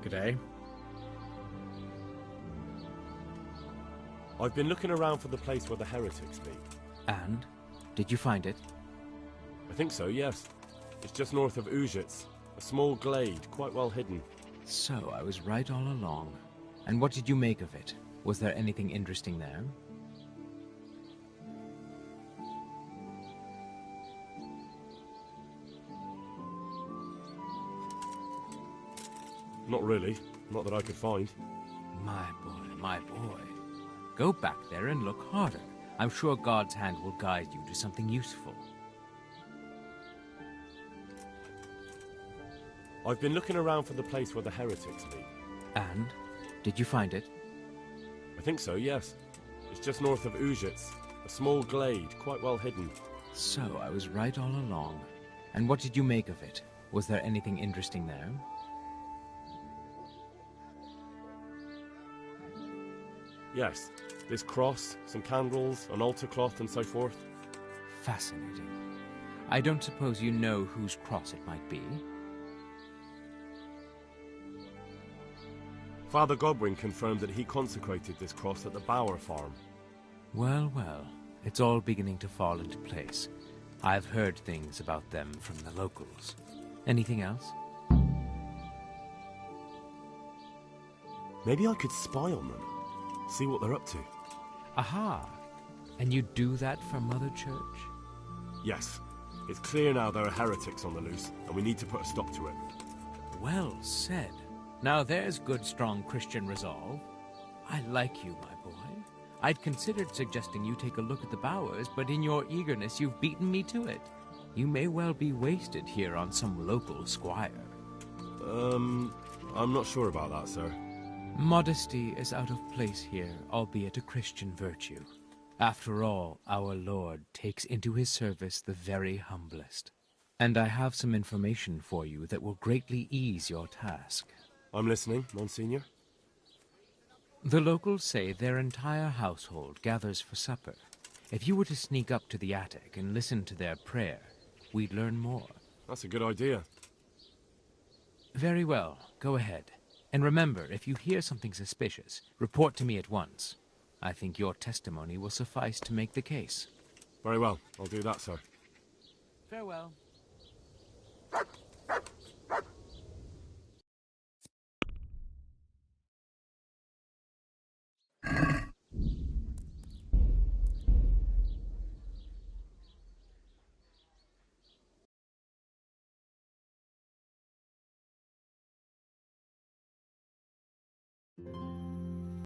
C: G'day.
E: I've been looking around for the place where the heretics meet.
B: And? Did you find it?
E: I think so, yes. It's just north of Ujits. A small glade, quite well hidden.
B: So, I was right all along. And what did you make of it? Was there anything interesting there?
Q: Not really. Not that I could find.
B: My boy, my boy. Go back there and look harder. I'm sure God's hand will guide you to something useful.
Q: I've been looking around for the place where the heretics meet.
B: And? Did you find it?
Q: I think so, yes. It's just north of Ujits. A small glade, quite well hidden.
B: So, I was right all along. And what did you make of it? Was there anything interesting there?
Q: Yes. This cross, some candles, an altar cloth, and so forth.
B: Fascinating. I don't suppose you know whose cross it might be?
Q: Father Godwin confirmed that he consecrated this cross at the Bower farm.
B: Well, well. It's all beginning to fall into place. I've heard things about them from the locals. Anything else?
Q: Maybe I could spy on them. See what they're up to.
B: Aha! And you do that for Mother Church?
Q: Yes. It's clear now there are heretics on the loose, and we need to put a stop to it.
B: Well said. Now there's good, strong Christian resolve. I like you, my boy. I'd considered suggesting you take a look at the Bowers, but in your eagerness you've beaten me to it. You may well be wasted here on some local squire.
Q: I'm not sure about that, sir.
B: Modesty is out of place here, albeit a Christian virtue. After all, our Lord takes into his service the very humblest. And I have some information for you that will greatly ease your task.
Q: I'm listening, Monsignor.
B: The locals say their entire household gathers for supper. If you were to sneak up to the attic and listen to their prayer, we'd learn more.
Q: That's a good idea.
B: Very well, go ahead. And remember, if you hear something suspicious, report to me at once. I think your testimony will suffice to make the case.
Q: Very well, I'll do that, sir.
B: Farewell.